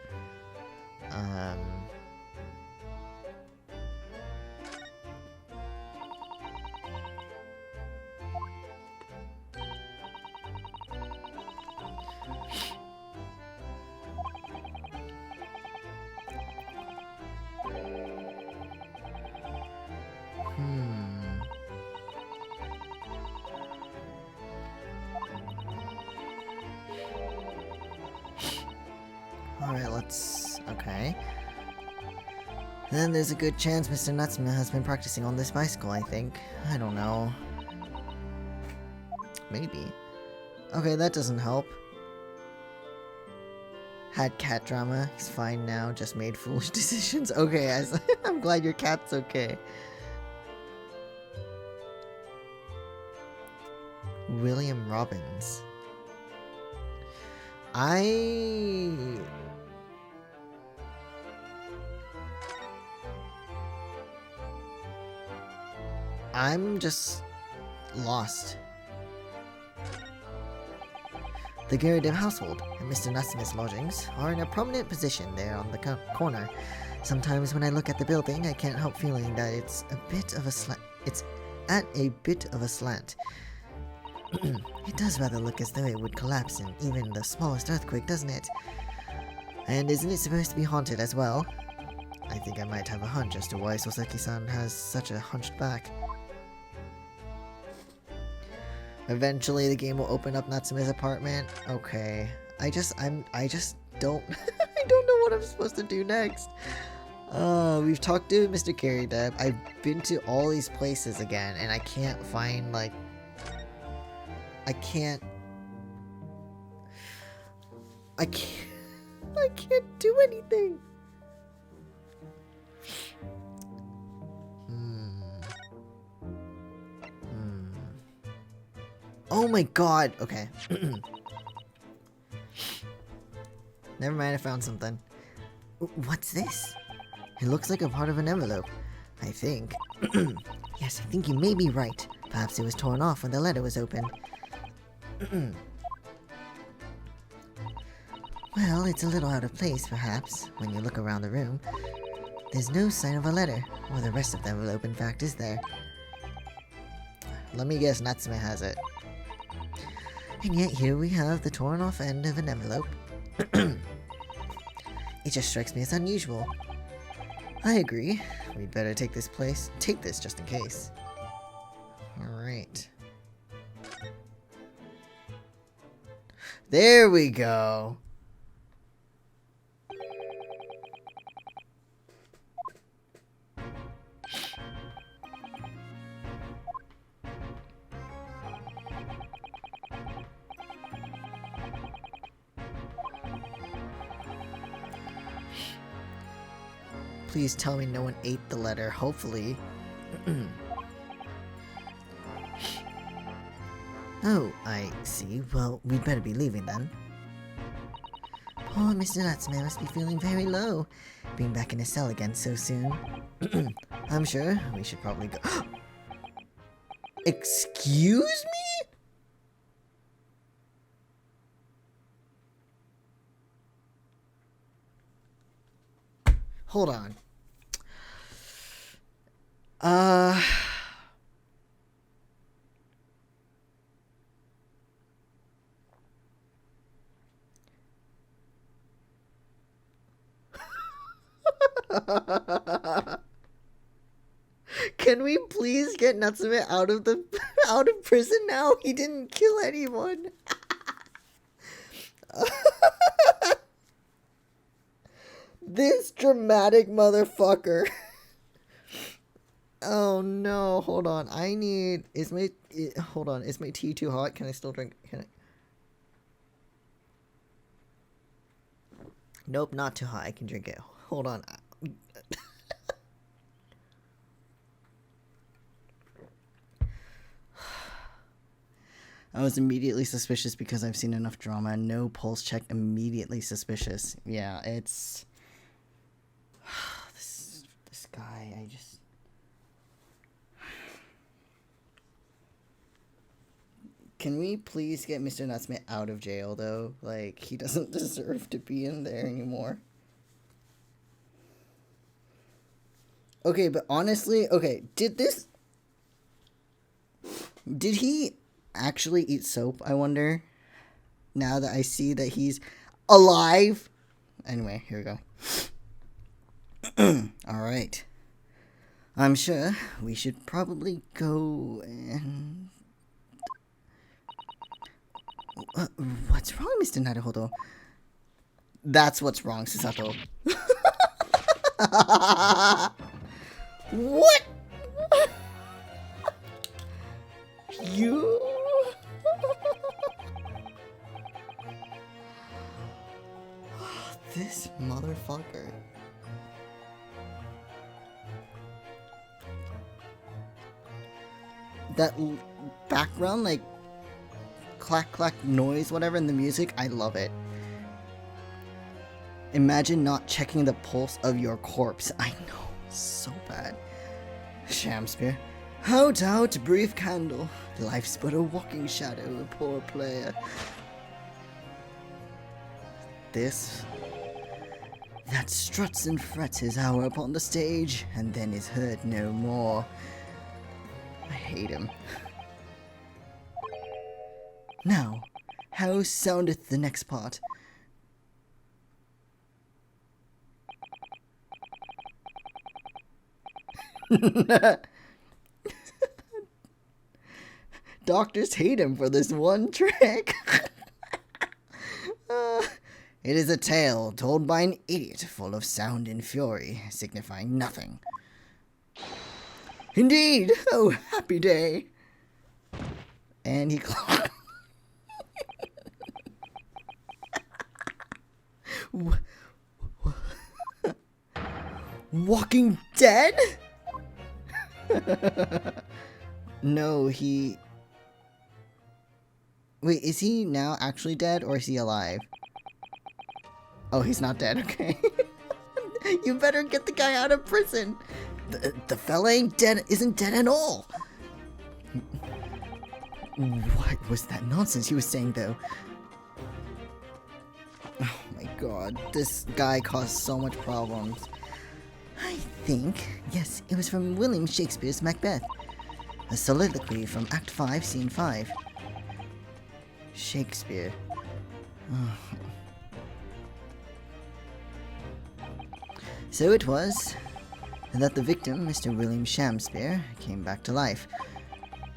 Alright, let's... Okay. Then there's a good chance Mr. Nutsman has been practicing on this bicycle, I think. I don't know. Maybe. Okay, that doesn't help. Had cat drama. He's fine now. Just made foolish decisions. Okay, I'm glad your cat's okay. William Robbins. I'm just lost. The Garridev household and Mr. Nutsman's lodgings are in a prominent position there on the corner. Sometimes when I look at the building, I can't help feeling that it's a bit of a slant. It's at a bit of a slant. It does rather look as though it would collapse in even the smallest earthquake, doesn't it? And isn't it supposed to be haunted as well? I think I might have a hunch as to why Soseki-san has such a hunched back. Eventually the game will open up Natsume's apartment. Okay. I just don't I don't know what I'm supposed to do next. We've talked to Mr. Garridev. I've been to all these places again and I can't find like I can't do anything. Oh my god. Okay. Never mind, I found something. What's this? It looks like a part of an envelope. I think. Yes, I think you may be right. Perhaps it was torn off when the letter was opened. Well, it's a little out of place, perhaps, when you look around the room. There's no sign of a letter, or the rest of the envelope, in fact, is there? Let me guess, Natsume has it. And yet here we have the torn off end of an envelope. It just strikes me as unusual. I agree. We'd better take this just in case. Alright. There we go. Please tell me no one ate the letter, hopefully. Oh, I see. Well, we'd better be leaving then. Poor Mr. Natsume must be feeling very low, being back in his cell again so soon. I'm sure we should probably go. Excuse me? Hold on. Can we please get Natsume out of prison now? He didn't kill anyone. This dramatic motherfucker. Oh no, hold on. Is my tea too hot? Can I still drink? Nope, not too hot. I can drink it. Hold on. I was immediately suspicious because I've seen enough drama. No pulse check, immediately suspicious. Yeah, it's... this guy, I just... Can we please get Mr. Natsume out of jail, though? Like, he doesn't deserve to be in there anymore. Okay, but honestly, okay, did he actually eat soap, I wonder? Now that I see that he's alive? Anyway, here we go. Alright. I'm sure we should probably go and... what's wrong, Mr. Naruhodo? That's what's wrong, Susato. What? You? This motherfucker. That background, like, clack clack noise, whatever, in the music, I love it. Imagine not checking the pulse of your corpse. I know, so bad. Shamspear. Out, out, brief candle. Life's but a walking shadow, a poor player. This that struts and frets his hour upon the stage, and then is heard no more. I hate him. Now, how soundeth the next part? Doctors hate him for this one trick. It is a tale told by an idiot, full of sound and fury, signifying nothing. Indeed! Oh, happy day! And he Walking Dead? No, he... Wait, is he now actually dead, or is he alive? Oh, he's not dead, okay. You better get the guy out of prison. The fella ain't dead, isn't dead at all. What was that nonsense he was saying, though? Oh my god, this guy caused so much problems. I think, yes, it was from William Shakespeare's Macbeth. A soliloquy from Act 5, Scene 5. Shakespeare. Oh. So it was that the victim, Mr. William Shakespeare, came back to life.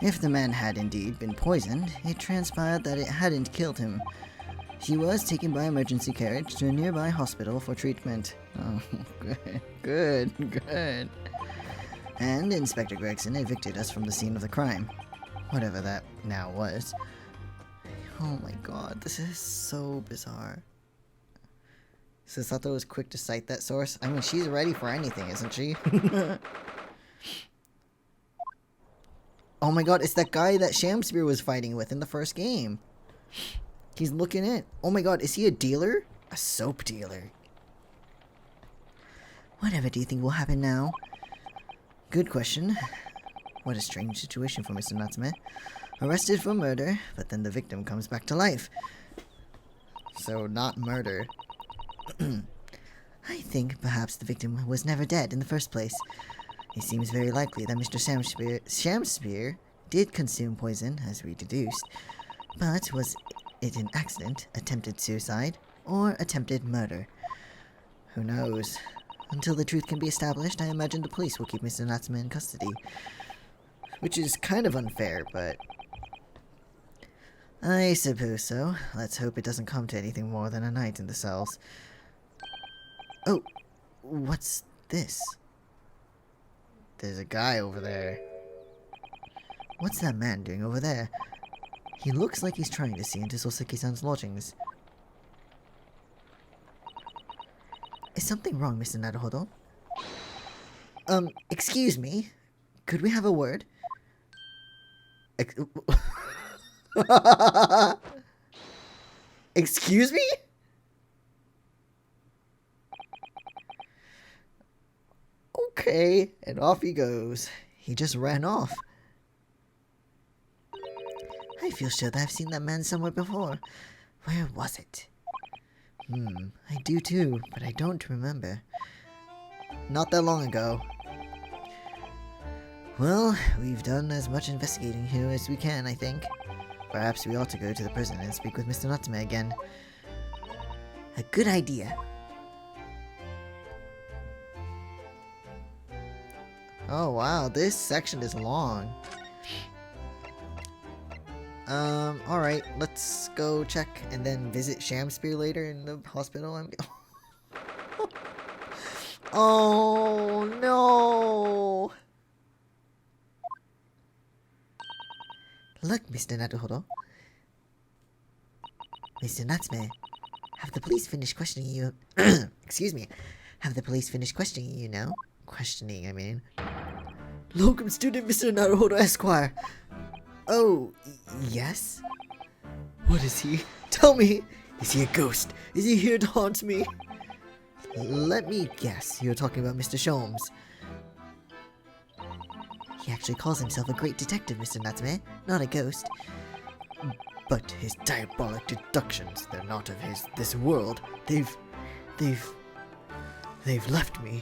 If the man had indeed been poisoned, it transpired that it hadn't killed him. He was taken by emergency carriage to a nearby hospital for treatment. Oh, good. And Inspector Gregson evicted us from the scene of the crime. Whatever that now was. Oh my god, this is so bizarre. Susato is quick to cite that source. I mean, she's ready for anything, isn't she? Oh my god, it's that guy that Shakespeare was fighting with in the first game. He's looking in. Oh my god, is he a dealer? A soap dealer. Whatever do you think will happen now? Good question. What a strange situation for Mr. Natsume. Arrested for murder, but then the victim comes back to life. So, not murder. I think perhaps the victim was never dead in the first place. It seems very likely that Mr. Shakespeare did consume poison, as we deduced. But was it an accident, attempted suicide, or attempted murder? Who knows? Until the truth can be established, I imagine the police will keep Mr. Natsume in custody. Which is kind of unfair, but... I suppose so. Let's hope it doesn't come to anything more than a night in the cells. Oh, what's this? There's a guy over there. What's that man doing over there? He looks like he's trying to see into Soseki-san's lodgings. Is something wrong, Mr. Naruhodo? Excuse me? Could we have a word? Excuse me? Okay, and off he goes. He just ran off. I feel sure that I've seen that man somewhere before. Where was it? I do too, but I don't remember. Not that long ago. Well, we've done as much investigating here as we can, I think. Perhaps we ought to go to the prison and speak with Mr. Natsume again. A good idea. Oh wow, this section is long. Alright, let's go check and then visit Shamspear later in the hospital. Oh no! Look, Mr. Naruhodo. Mr. Natsume, have the police finished questioning you? Excuse me. Have the police finished questioning you now? Questioning, I mean. Locum student Mr. Naruhodo Esquire. Oh, yes? What is he? Tell me! Is he a ghost? Is he here to haunt me? Let me guess, you're talking about Mr. Sholmes. He actually calls himself a great detective, Mr. Natsume, not a ghost. But his diabolic deductions, they're not of this world. They've left me.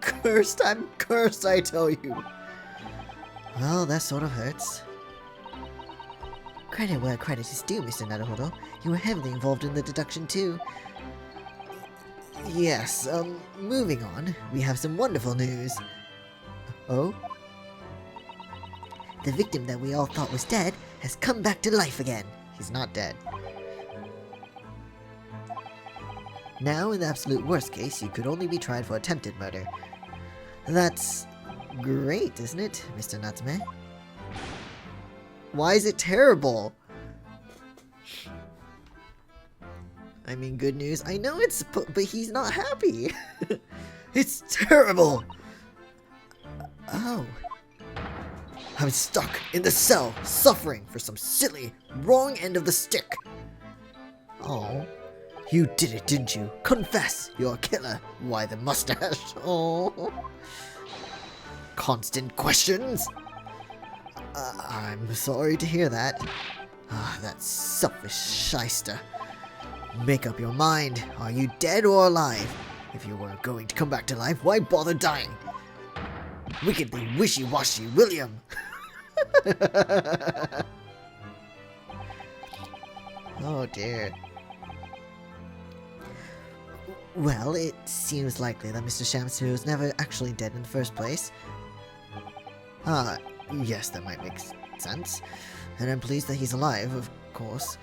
Cursed, I'm cursed, I tell you. Well, that sort of hurts. Credit where credit is due, Mr. Naruhodo. You were heavily involved in the deduction too. Yes, moving on. We have some wonderful news. Oh? The victim that we all thought was dead has come back to life again. He's not dead. Now, in the absolute worst case, you could only be tried for attempted murder. That's great, isn't it, Mr. Natsume? Why is it terrible? I mean, good news. I know it's, but he's not happy. It's terrible. Oh. I'm stuck in the cell, suffering for some silly, wrong end of the stick. Oh. You did it, didn't you? Confess, you're a killer. Why the mustache? Oh. Constant questions? I'm sorry to hear that. That selfish shyster. Make up your mind. Are you dead or alive? If you were going to come back to life, why bother dying? Wickedly wishy-washy, William. Oh dear. Well, it seems likely that Mr. Shamsu was never actually dead in the first place. Yes, that might make sense. And I'm pleased that he's alive, of course.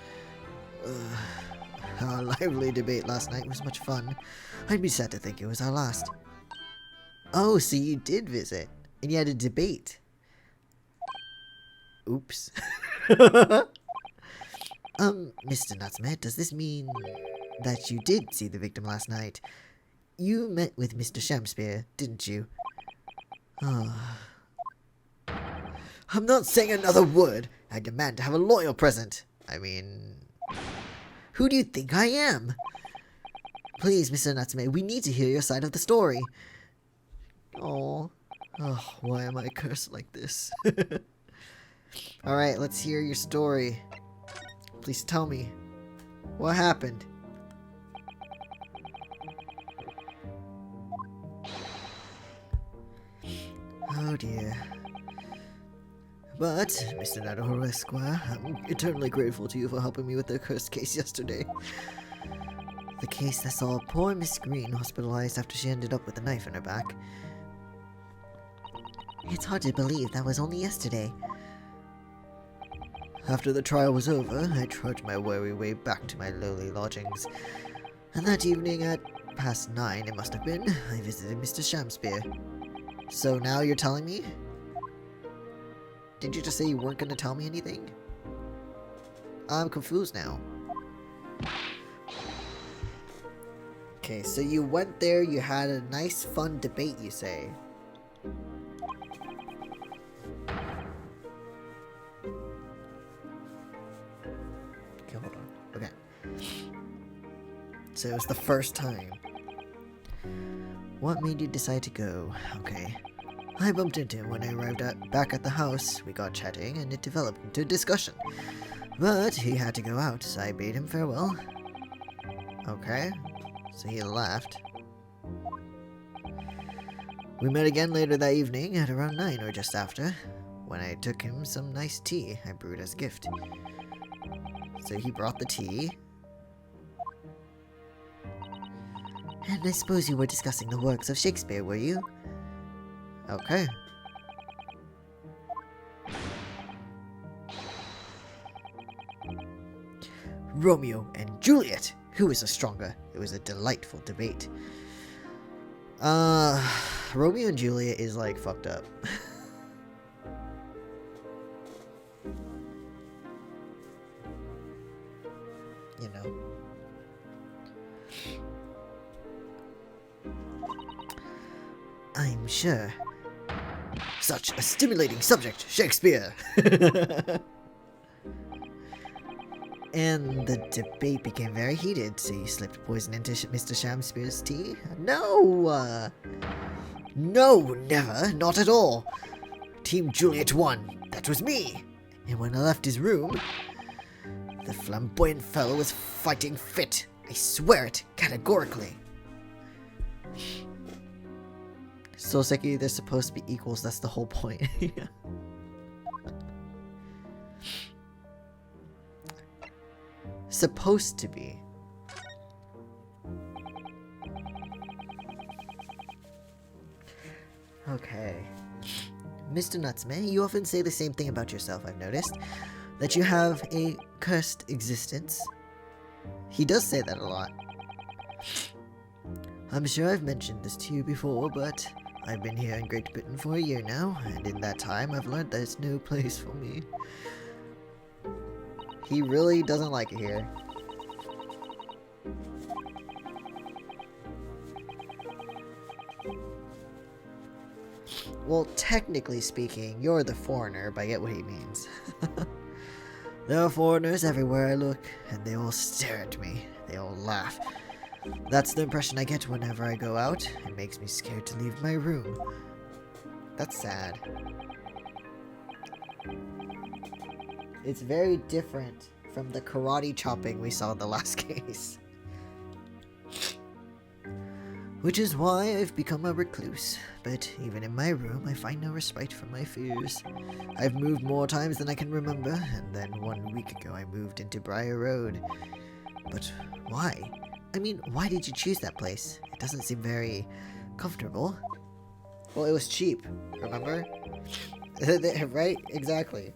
Our lively debate last night was much fun. I'd be sad to think it was our last. Oh, so you did visit, and you had a debate. Oops. Mr. Natsume, does this mean that you did see the victim last night? You met with Mr. Shamspear, didn't you? I'm not saying another word. I demand to have a lawyer present. I mean, who do you think I am? Please, Mr. Natsume, we need to hear your side of the story. Oh, why am I cursed like this? Alright, let's hear your story. Please tell me. What happened? Oh dear. But, Mr. Naruhodo Esquire, I'm eternally grateful to you for helping me with the cursed case yesterday. The case that saw poor Miss Green hospitalized after she ended up with a knife in her back. It's hard to believe that was only yesterday. After the trial was over, I trudged my weary way back to my lowly lodgings. And that evening at past 9, it must have been, I visited Mr. Shamspeare. So now you're telling me? Did you just say you weren't going to tell me anything? I'm confused now. Okay, so you went there, you had a nice fun debate, you say. Okay, hold on. Okay. So it was the first time. What made you decide to go? Okay. I bumped into him when I arrived back at the house. We got chatting and it developed into a discussion. But he had to go out, so I bade him farewell. Okay. So he left. We met again later that evening at around 9 or just after, when I took him some nice tea I brewed as a gift. So he brought the tea. And I suppose you were discussing the works of Shakespeare, were you? Okay. Romeo and Juliet! Who is the stronger? It was a delightful debate. Romeo and Juliet is like fucked up. You know. I'm sure. Such a stimulating subject, Shakespeare! And the debate became very heated, so you slipped poison into Mr. Shamspeare's tea? No! No, never, not at all. Team Juliet won. That was me. And when I left his room, the flamboyant fellow was fighting fit. I swear it, categorically. Soseki, they're supposed to be equals, that's the whole point. Supposed to be. Okay. Mr. Nutsman, you often say the same thing about yourself, I've noticed. That you have a cursed existence. He does say that a lot. I'm sure I've mentioned this to you before, but I've been here in Great Britain for a year now, and in that time I've learned that it's no place for me. He really doesn't like it here. Well, technically speaking, you're the foreigner, but I get what he means. There are foreigners everywhere I look, and they all stare at me. They all laugh. That's the impression I get whenever I go out. It makes me scared to leave my room. That's sad. It's very different from the karate chopping we saw in the last case. Which is why I've become a recluse. But even in my room, I find no respite from my fears. I've moved more times than I can remember, and then 1 week ago I moved into Briar Road. But why? I mean, why did you choose that place? It doesn't seem very comfortable. Well, it was cheap, remember? Right? Exactly.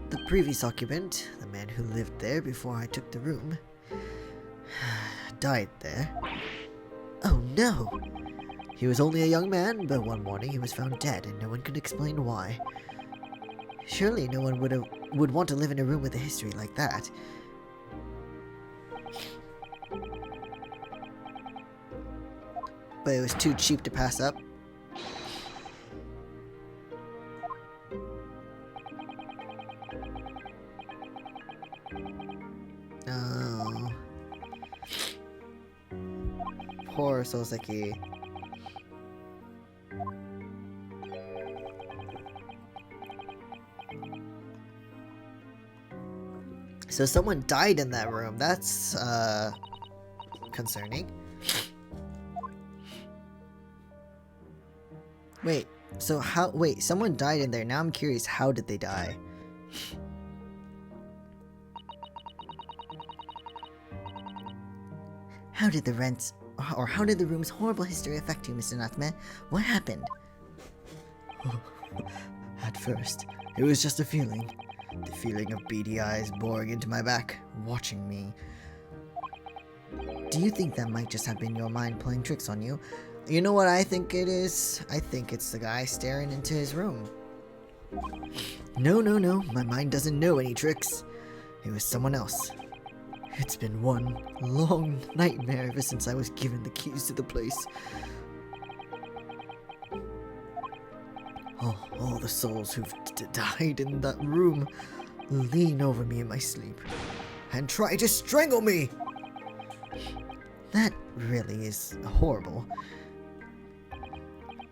The previous occupant, the man who lived there before I took the room, died there. Oh no! He was only a young man, but one morning he was found dead and no one could explain why. Surely no one would want to live in a room with a history like that. But it was too cheap to pass up. Oh. Poor Soseki. So someone died in that room. That's, concerning. Wait, so wait, someone died in there. Now I'm curious, how did they die? How did the room's horrible history affect you, Mr. Nathme? What happened? At first, it was just a feeling. The feeling of beady eyes boring into my back, watching me. Do you think that might just have been your mind playing tricks on you? You know what I think it is? I think it's the guy staring into his room. No. My mind doesn't know any tricks. It was someone else. It's been one long nightmare ever since I was given the keys to the place. All the souls who've died in that room lean over me in my sleep and try to strangle me. That really is horrible.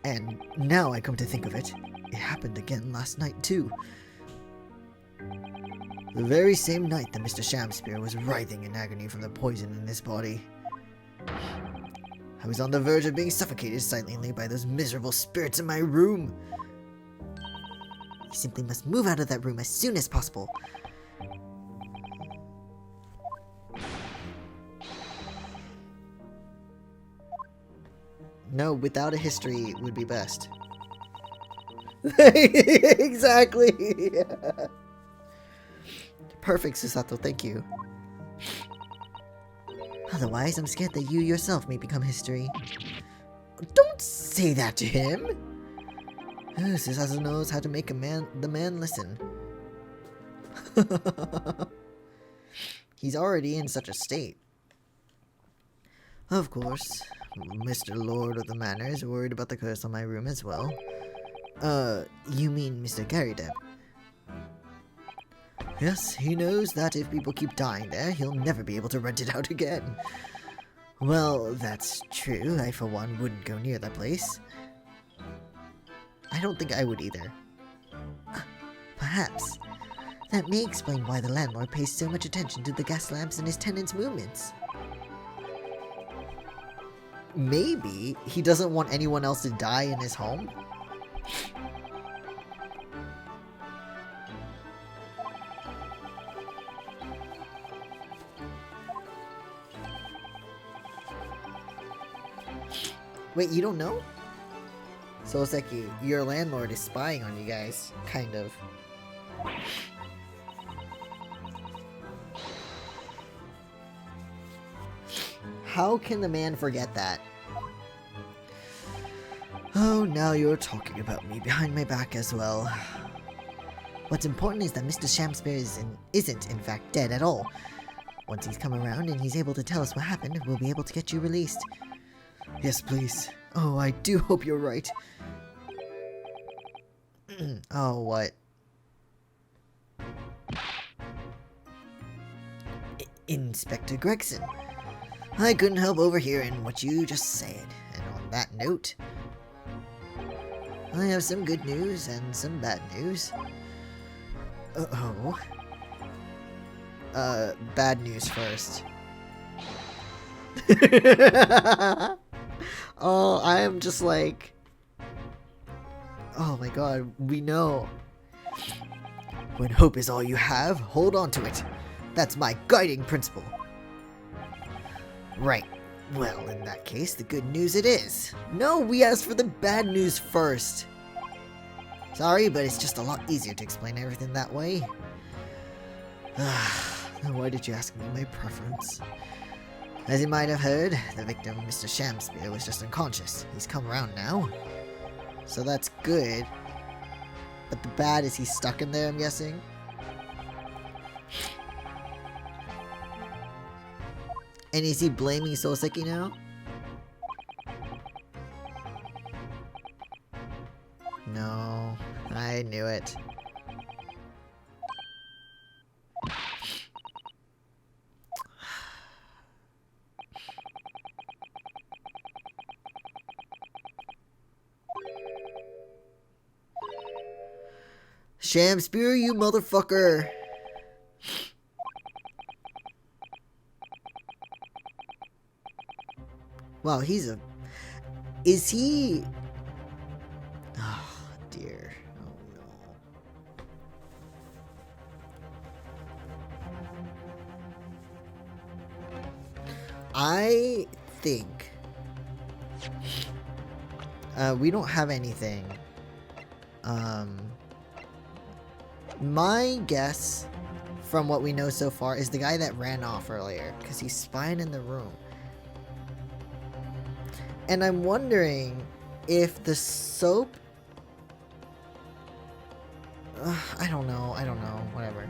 And now I come to think of it, it happened again last night too. The very same night that Mr. Shamspear was writhing in agony from the poison in his body. I was on the verge of being suffocated silently by those miserable spirits in my room. You simply must move out of that room as soon as possible. No, without a history would be best. Exactly! Perfect, Susato, thank you. Otherwise, I'm scared that you yourself may become history. Don't say that to him! Susato knows how to make the man listen. He's already in such a state. Of course, Mr. Lord of the Manor is worried about the curse on my room as well. You mean Mr. Garydeb? Yes, he knows that if people keep dying there, he'll never be able to rent it out again. Well, that's true. I, for one, wouldn't go near that place. I don't think I would either. Perhaps. That may explain why the landlord pays so much attention to the gas lamps and his tenants' movements. Maybe he doesn't want anyone else to die in his home? Wait, you don't know? Soseki, your landlord is spying on you guys. Kind of. How can the man forget that? Oh, now you're talking about me behind my back as well. What's important is that Mr. Shamspear isn't in fact dead at all. Once he's come around and he's able to tell us what happened, we'll be able to get you released. Yes, please. Oh, I do hope you're right. Oh, what? Inspector Gregson. I couldn't help overhearing what you just said. And on that note, I have some good news and some bad news. Uh-oh. Bad news first. Oh, I am just like... Oh my god, we know. When hope is all you have, hold on to it. That's my guiding principle. Right. Well, in that case, the good news it is. No, we asked for the bad news first. Sorry, but it's just a lot easier to explain everything that way. Why did you ask me my preference? As you might have heard, the victim, Mr. Shamspear, was just unconscious. He's come around now. So that's good. But the bad is he's stuck in there, I'm guessing. And is he blaming Soseki now? No, I knew it. Shamspear, you motherfucker! Wow, he's a... Is he... Oh, dear. Oh, no. I think... we don't have anything. My guess, from what we know so far, is the guy that ran off earlier, because he's spying in the room. And I'm wondering if the soap... I don't know, whatever.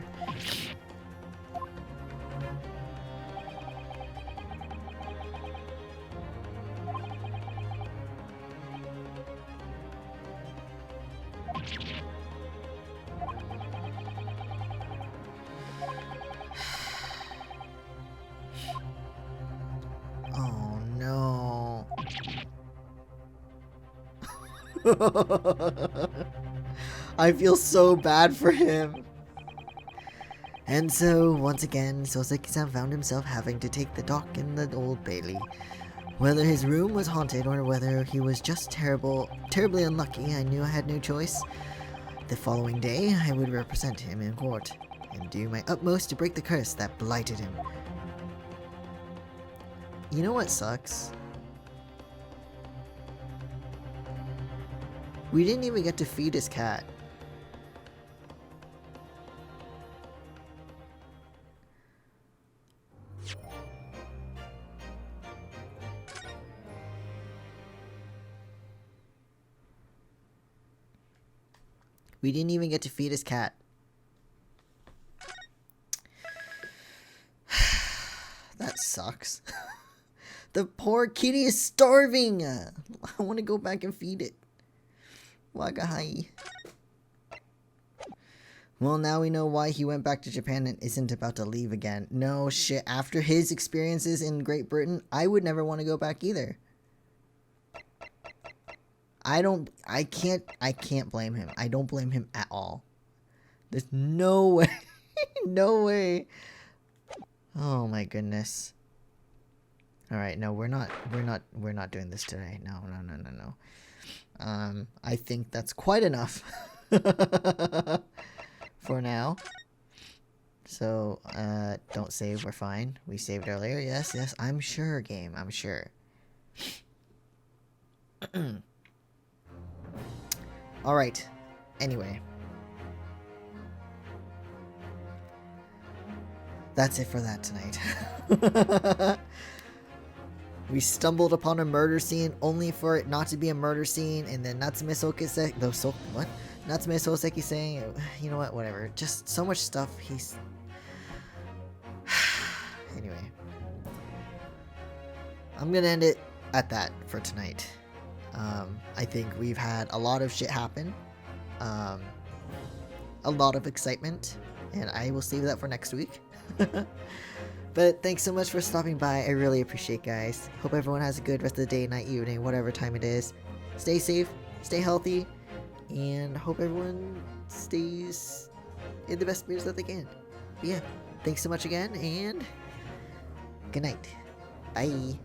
Oh no. I feel so bad for him. And so, once again, Soseki-san found himself having to take the dock in the Old Bailey. Whether his room was haunted or whether he was just terribly unlucky, I knew I had no choice. The following day, I would represent him in court and do my utmost to break the curse that blighted him. You know what sucks? We didn't even get to feed his cat. We didn't even get to feed his cat. That sucks. The poor kitty is starving. I want to go back and feed it. Wagahai. Well, now we know why he went back to Japan and isn't about to leave again. No shit. After his experiences in Great Britain, I would never want to go back either. I can't blame him. I don't blame him at all. There's no way. No way. Oh my goodness. All right, no, we're not doing this today. No. I think that's quite enough for now. So, don't save, we're fine. We saved earlier. Yes, I'm sure, game. I'm sure. Alright. Anyway. That's it for that tonight. We stumbled upon a murder scene only for it not to be a murder scene, and then Natsume Soseki saying, you know what, whatever. Just so much stuff. Anyway. I'm gonna end it at that for tonight. I think we've had a lot of shit happen. A lot of excitement, and I will save that for next week. But thanks so much for stopping by. I really appreciate it, guys. Hope everyone has a good rest of the day, night, evening, whatever time it is. Stay safe, stay healthy, and hope everyone stays in the best spirits that they can. But yeah, thanks so much again, and good night. Bye.